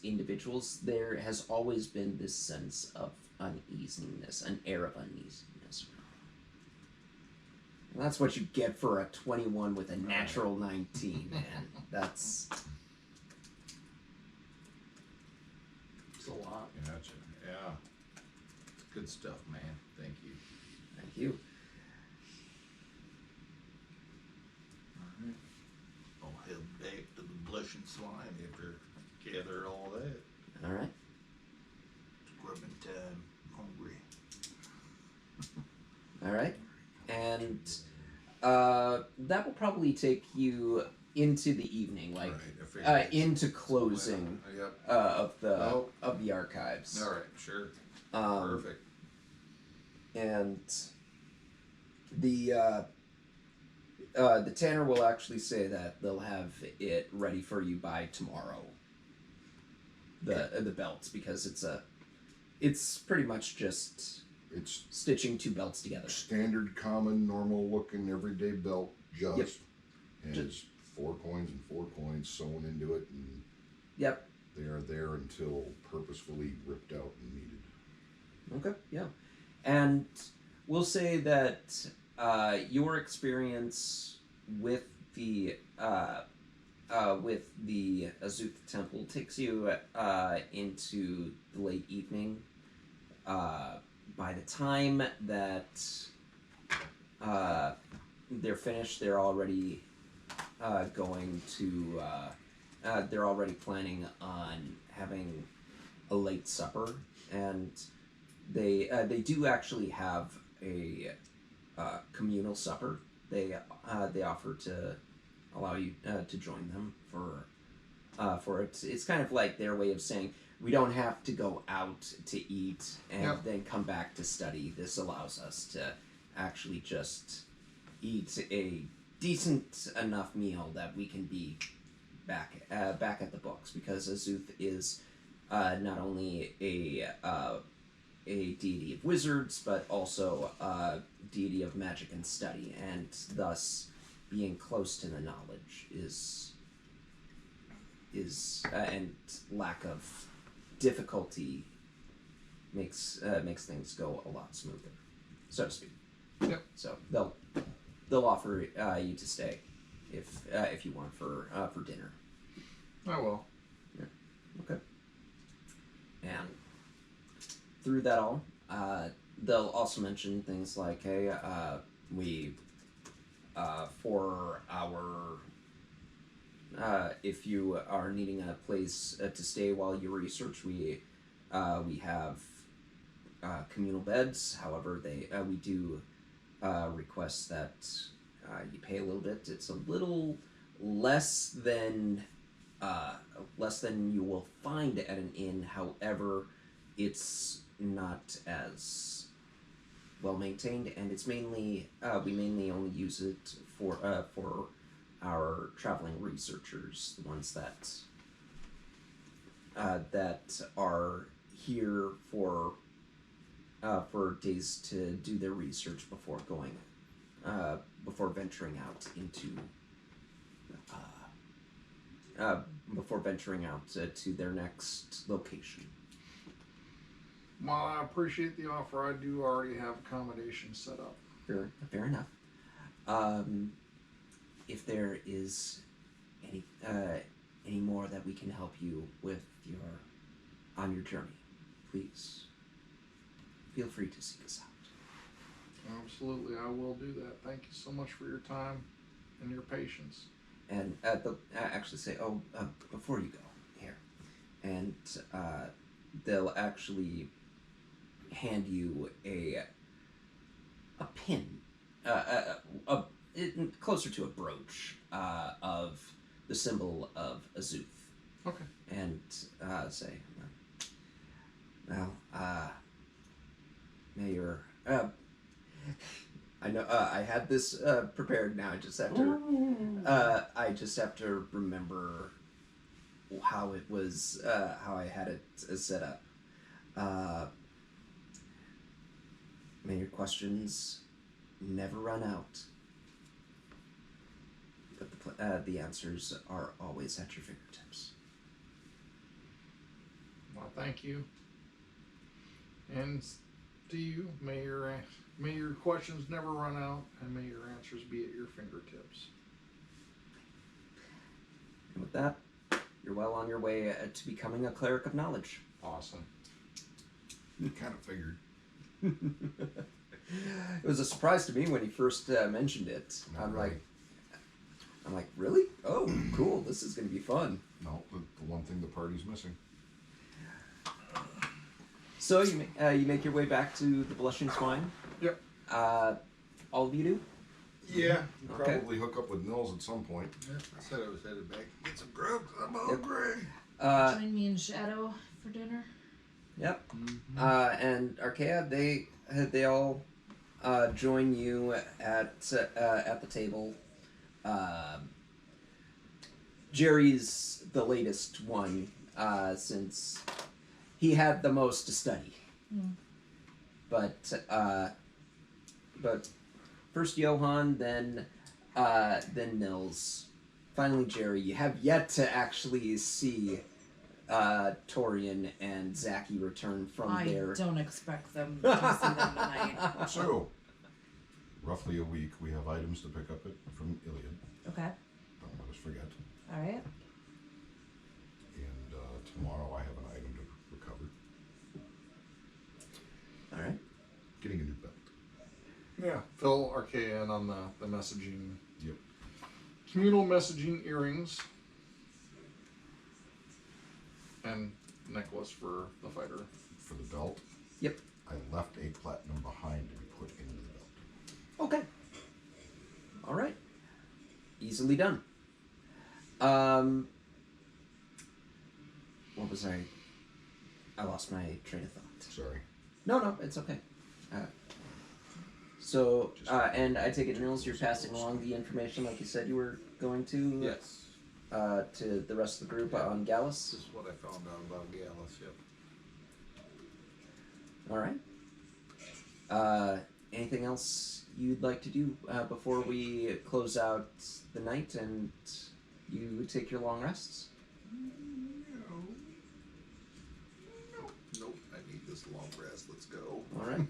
individuals, there has always been this sense of uneasiness, an air of uneasiness. And that's what you get for a 21 with a natural 19, man. That's... It's a lot. Gotcha. Yeah. Good stuff, man. Thank you. Thank you. Alright. I'll head back to the blushing slime after gather all that. All right. Scrubbing time. Hungry. All right. And that will probably take you into the evening, like Right, I figured it's- into closing Yep. of the Oh. of the archives. All right. Sure. Um, Perfect. And the tanner will actually say that they'll have it ready for you by tomorrow. The belts, because it's pretty much just It's stitching two belts together. standard, common, normal looking, everyday belt, just. Yep. And Ju- it's 4 coins and 4 coins sewn into it, and Yep. they are there until purposefully ripped out and needed. Okay. Yeah. And we'll say that your experience with the Azuth Temple takes you into the late evening. By the time that they're finished, they're already going to. They're already planning on having a late supper, and they do actually have a communal supper. They offer to allow you to join them for it. It's kind of like their way of saying, we don't have to go out to eat and Yep. then come back to study. This allows us to actually just eat a decent enough meal that we can be back at the books, because Azuth is not only a deity of wizards, but also a deity of magic and study, and thus being close to the knowledge is and lack of difficulty makes things go a lot smoother, so to speak. Yep. So they'll offer you to stay if you want for dinner. I will. Okay. And through that all, they'll also mention things like, hey, we for our if you are needing a place to stay while you research, we have communal beds. However, we do request that you pay a little bit. It's a little less than less than you will find at an inn. However, it's not as well maintained, and it's mainly we mainly only use it for our traveling researchers, the ones that are here for days to do their research before before venturing out into to their next location. While I appreciate the offer, I do already have accommodations set up. Fair enough. If there is any more that we can help you with on your journey, please feel free to seek us out. Absolutely, I will do that. Thank you so much for your time and your patience. And they'll actually say, before you go, here. And they'll actually hand you a pin, closer to a brooch of the symbol of Azuth. Okay. And say, well, may your... I know I had this prepared now. I just have to remember how it was, how I had it set up. May your questions never run out, but the answers are always at your fingertips. Well, thank you. And to you, may your questions never run out, and may your answers be at your fingertips. And with that, you're well on your way to becoming a cleric of knowledge. Awesome. Kind of figured. It was a surprise to me when he first mentioned it. Not really. I'm like, really? Oh, cool! This is going to be fun. No, the one thing the party's missing. So you make your way back to the Blushing Swine. Yep. All of you do. Yeah, Okay. probably hook up with Nils at some point. Yeah, I said I was headed back. Get some grub. I'm hungry. Join me and Shadow for dinner. Yep. And Arkea, they all join you at the table. Jerry's the latest one, since he had the most to study. But first Johann, then Nils, finally Jerry. You have yet to actually see Torian and Zacky return from their... I don't expect them to see them tonight. So, roughly a week, we have items to pick up from Iliad. Okay. Don't let us forget. All right. And tomorrow I have an item to recover. All right. Getting a new belt. Yeah. Fill Arkea in on the messaging. Yep. Communal messaging earrings. And necklace for the fighter. For the belt. Yep. I left a platinum behind to be put into the belt. Okay. All right. Easily done. What was I lost my train of thought. Sorry. No, it's okay. And I take it, Nils, you're passing along the information like you said you were going to? Yes. To the rest of the group on Gallus? This is what I found out about Gallus, yep. Alright. Anything else you'd like to do before we close out the night and you take your long rests? Nope, I need this long rest. Let's go. Alright.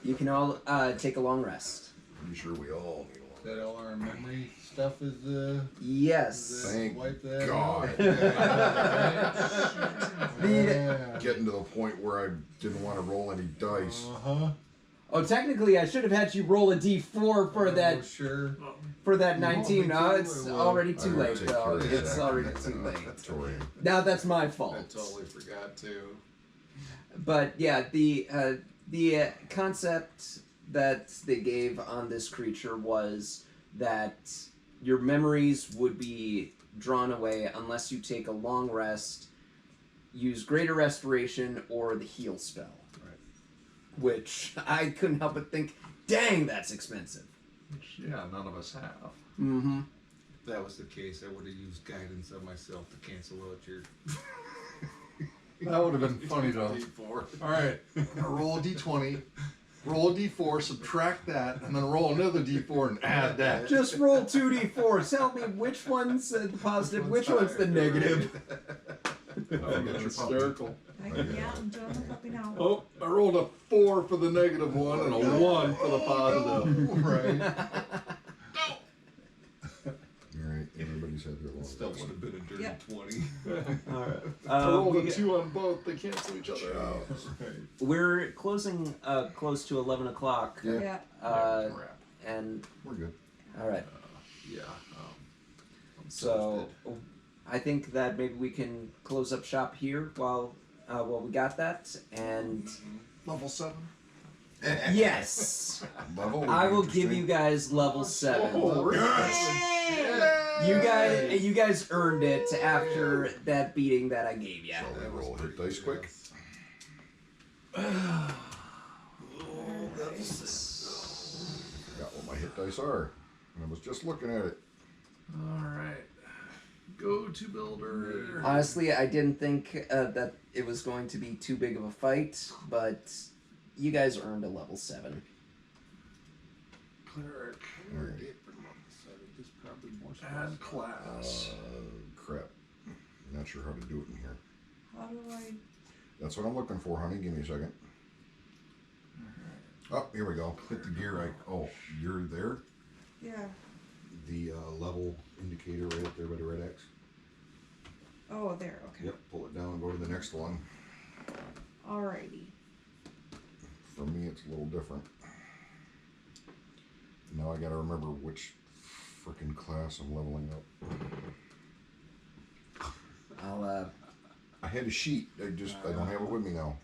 You can all take a long rest. Pretty sure we all need Is that all our memory stuff is Yes. Thank wipe that God. Yeah. Getting to the point where I didn't want to roll any dice. Uh-huh. Oh, technically, I should have had you roll a d4 for that Sure. for that You 19. want me No, to, it's or what? already I too gotta late, take though. care of It's Zacky. already too late. Torian. Now that's my fault. I totally forgot to. But yeah, the concept that they gave on this creature was that your memories would be drawn away unless you take a long rest, use Greater Restoration, or the heal spell. Right. Which I couldn't help but think, dang, that's expensive. Which, yeah, none of us have. Mm-hmm. If that was the case, I would have used guidance on myself to cancel out your That would have been funny though. D4. Alright, roll a d20, roll a d4, subtract that, and then roll another d4 and add that. Just roll 2d4. Tell me which one's the positive, which one's the negative. Oh, that's hysterical. Yeah, I'm doing the puppy now. Oh, I rolled a 4 for the negative one and a 1 for the positive. Right. Alright, everybody's had their long Still rest. would have been a dirty Yep. 20. Alright. I rolled a 2 on both, they cancel each other out. We're closing close to 11 o'clock. Yeah. Yeah. Crap. And, We're good. alright. Yeah. I'm So, toasted. I think that maybe we can close up shop here while we got that. And, Level 7. yes! Level would I be will give interesting. you guys level 7. Oh, You guys earned it after that beating that I gave you. Shall we roll hit dice quick? Forgot what my hit dice are. And I was just looking at it. Alright. Go to builder. Honestly, I didn't think that it was going to be too big of a fight, but you guys earned a level 7. Cleric. Alright. Just probably more Add class. Crap. I'm not sure how to do it in here. How do I? That's what I'm looking for, honey. Give me a second. Oh, here we go. Hit the gear. Oh, you're there? Yeah. The level indicator right up there by the red X. Oh, there. Okay. Yep, pull it down and go to the next one. Alrighty. For me, it's a little different. Now I gotta remember which frickin' class I'm leveling up. I had a sheet. I don't have it with me now.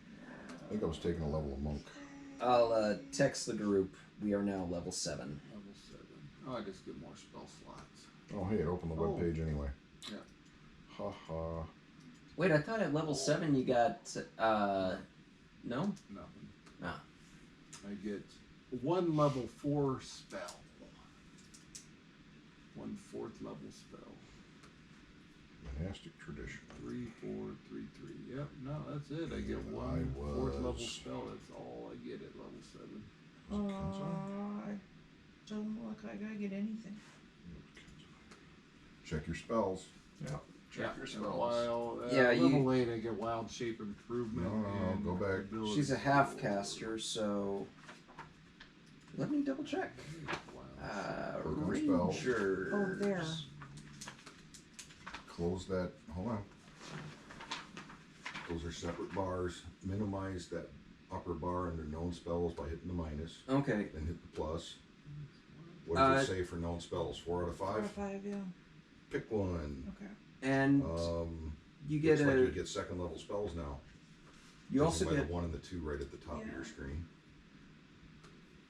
I think I was taking a level of monk. I'll text the group. We are now level 7. Level 7. Oh, I just get more spell slots. Oh, hey, it opened the webpage anyway. Yeah. Ha ha. Wait, I thought at level 7 you got, no? Nothing. Ah. I get 1 level 4 spell. 1 4th level spell. Monastic tradition. 3, 4, 3, 3. Yep, no, that's it. I get And 1 I 4th level was- spell. That's all I get at level 7. Doesn't look like I get anything. Check your spells. Yeah. Check your In a spells. while, Yeah, level 8, I get wild shape improvement. No, and go back. ability She's a skill. half caster, so let me double check. Proton spell. Rangers. Oh, there. Close that. Hold on. Those are separate bars. Minimize that upper bar under known spells by hitting the minus. Okay. Then hit the plus. What does it say for known spells? 4 out of 5? 4 out of 5, yeah. Pick one. Okay. And you get looks like a. you get second level spells now. You also Judging by get. the 1 and the 2 right at the top of Yeah. your screen.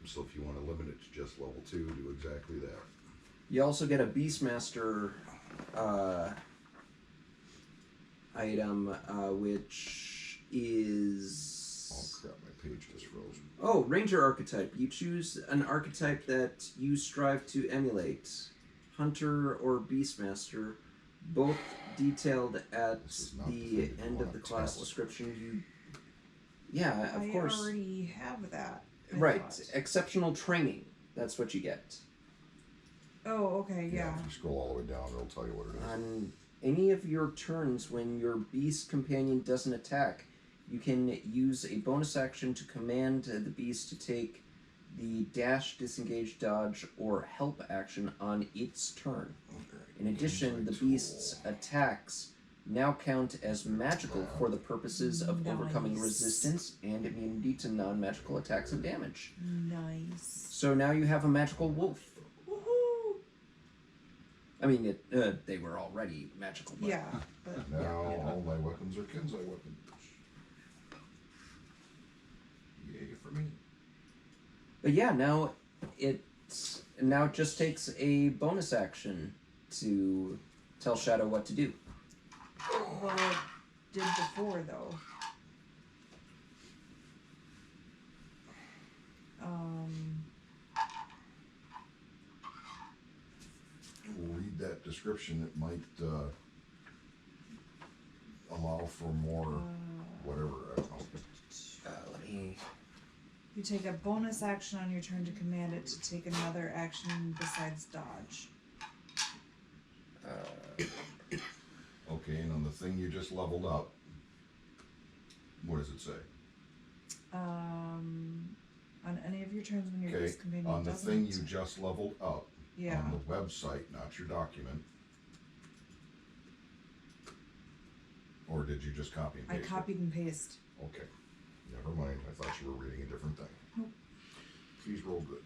So if you want to limit it to just level 2, do exactly that. You also get a Beastmaster item, which is. Oh crap, my page just froze. Oh, Ranger archetype. You choose an archetype that you strive to emulate. Hunter or Beastmaster, both detailed at This is not the the thing to end go of on the a class tablet. description. Yeah, of I course. already have that. I Right, thought. exceptional training. That's what you get. Oh, okay, yeah. If you scroll all the way down, it'll tell you what it is. On any of your turns when your beast companion doesn't attack, you can use a bonus action to command the beast to take the dash, disengage, dodge, or help action on its turn. In addition, the beast's attacks now count as magical for the purposes of overcoming Nice. resistance and immunity to non-magical attacks and damage. Nice. So now you have a magical wolf. Woohoo! I mean, they were already magical. But Yeah, but Now yeah. all my weapons are Kenzai weapons. Yay for me. But yeah, now it just takes a bonus action to tell Shadow what to do. Well, it did before, though. We'll read that description. It might allow for more whatever. I don't know. Let me. You take a bonus action on your turn to command it to take another action besides dodge. Okay, and on the thing you just leveled up, what does it say? On any of your turns when your Okay, ghost companion on the doesn't. thing you just leveled up, Yeah. on the website, not your document. Or did you just copy and I paste copied and pasted. it? Okay, never mind. I thought you were reading a different thing. Nope. Please roll good.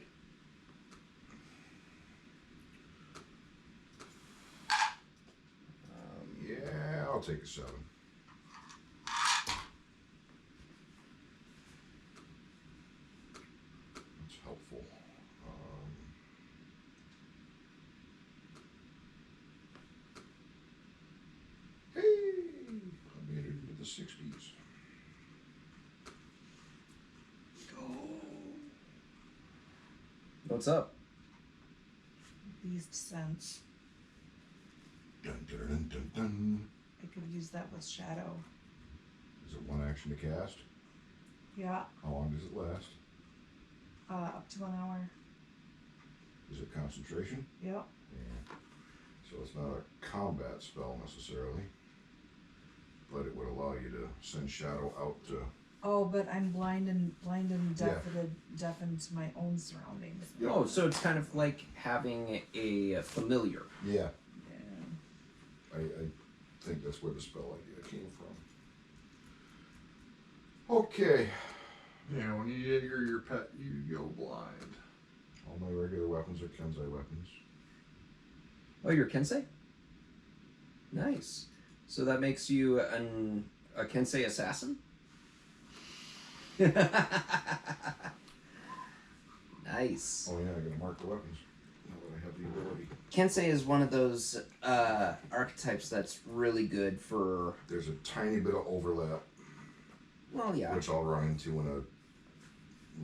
Yeah, I'll take a 7. That's helpful. Hey, I made it into the 60s. What's up? Beast sense. Dun, dun, dun, dun, dun. I could use that with shadow. Is it one action to cast? Yeah. How long does it last? Up to 1 hour. Is it concentration? Yep. Yeah. So it's not a combat spell necessarily, but it would allow you to send shadow out to. Oh, but I'm blind and Yeah. deafened to my own surroundings. Yep. Oh, so it's kind of like having a familiar. Yeah, Yeah. I think that's where the spell idea came from. Okay. Yeah, when you hear your pet, you go blind. All my regular weapons are Kenzai weapons. Oh, you're a Kensei? Nice. So that makes you a Kensei assassin? Nice. Oh yeah, I gotta mark the weapons. Now that I have the ability. Kensei is one of those archetypes that's really good for. There's a tiny bit of overlap, Well, yeah. which I'll run into in a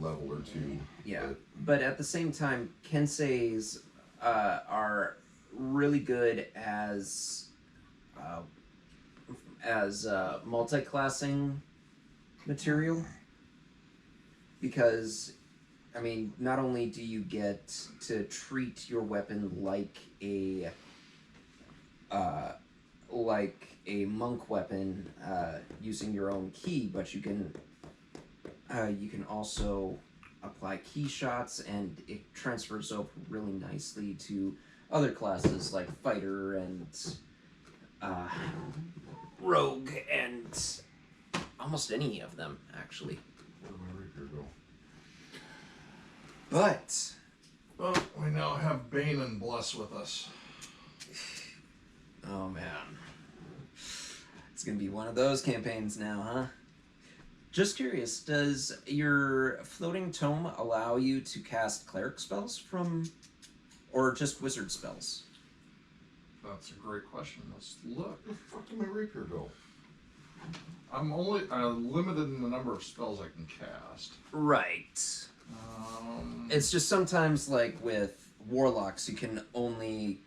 level or two. Yeah, but at the same time, Kenseis are really good as multi-classing material, because I mean, not only do you get to treat your weapon like a monk weapon using your own key, but you can also apply key shots, and it transfers over really nicely to other classes like fighter and rogue and almost any of them, actually. Where did my rapier go? But Well, we now have Bane and Bless with us. oh man, it's gonna be one of those campaigns now, huh? Just curious, does your floating tome allow you to cast cleric spells or just wizard spells? That's a great question. Let's look. Where the fuck did my rapier go? I'm only limited in the number of spells I can cast. Right. Um, It's just sometimes like with warlocks, you can only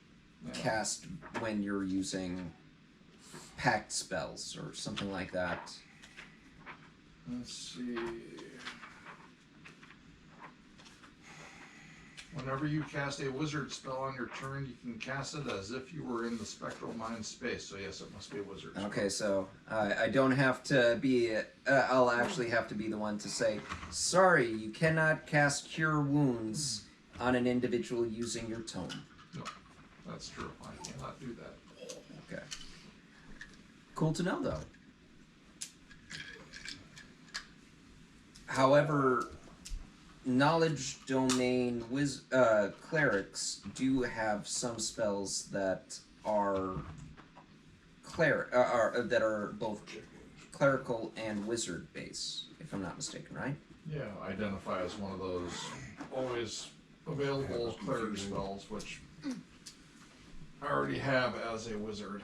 yeah. cast when you're using pact spells or something like that. Let's see. Whenever you cast a wizard spell on your turn, you can cast it as if you were in the spectral mind space. So yes, it must be a wizard spell. Okay, so I don't have to be. I'll actually have to be the one to say, sorry, you cannot cast Cure Wounds on an individual using your tome. No, that's true. I cannot do that. Okay. Cool to know, though. However, knowledge domain clerics do have some spells that are that are both clerical and wizard base, if I'm not mistaken, right? Yeah, identify as one of those always available cleric spells, which I already have as a wizard.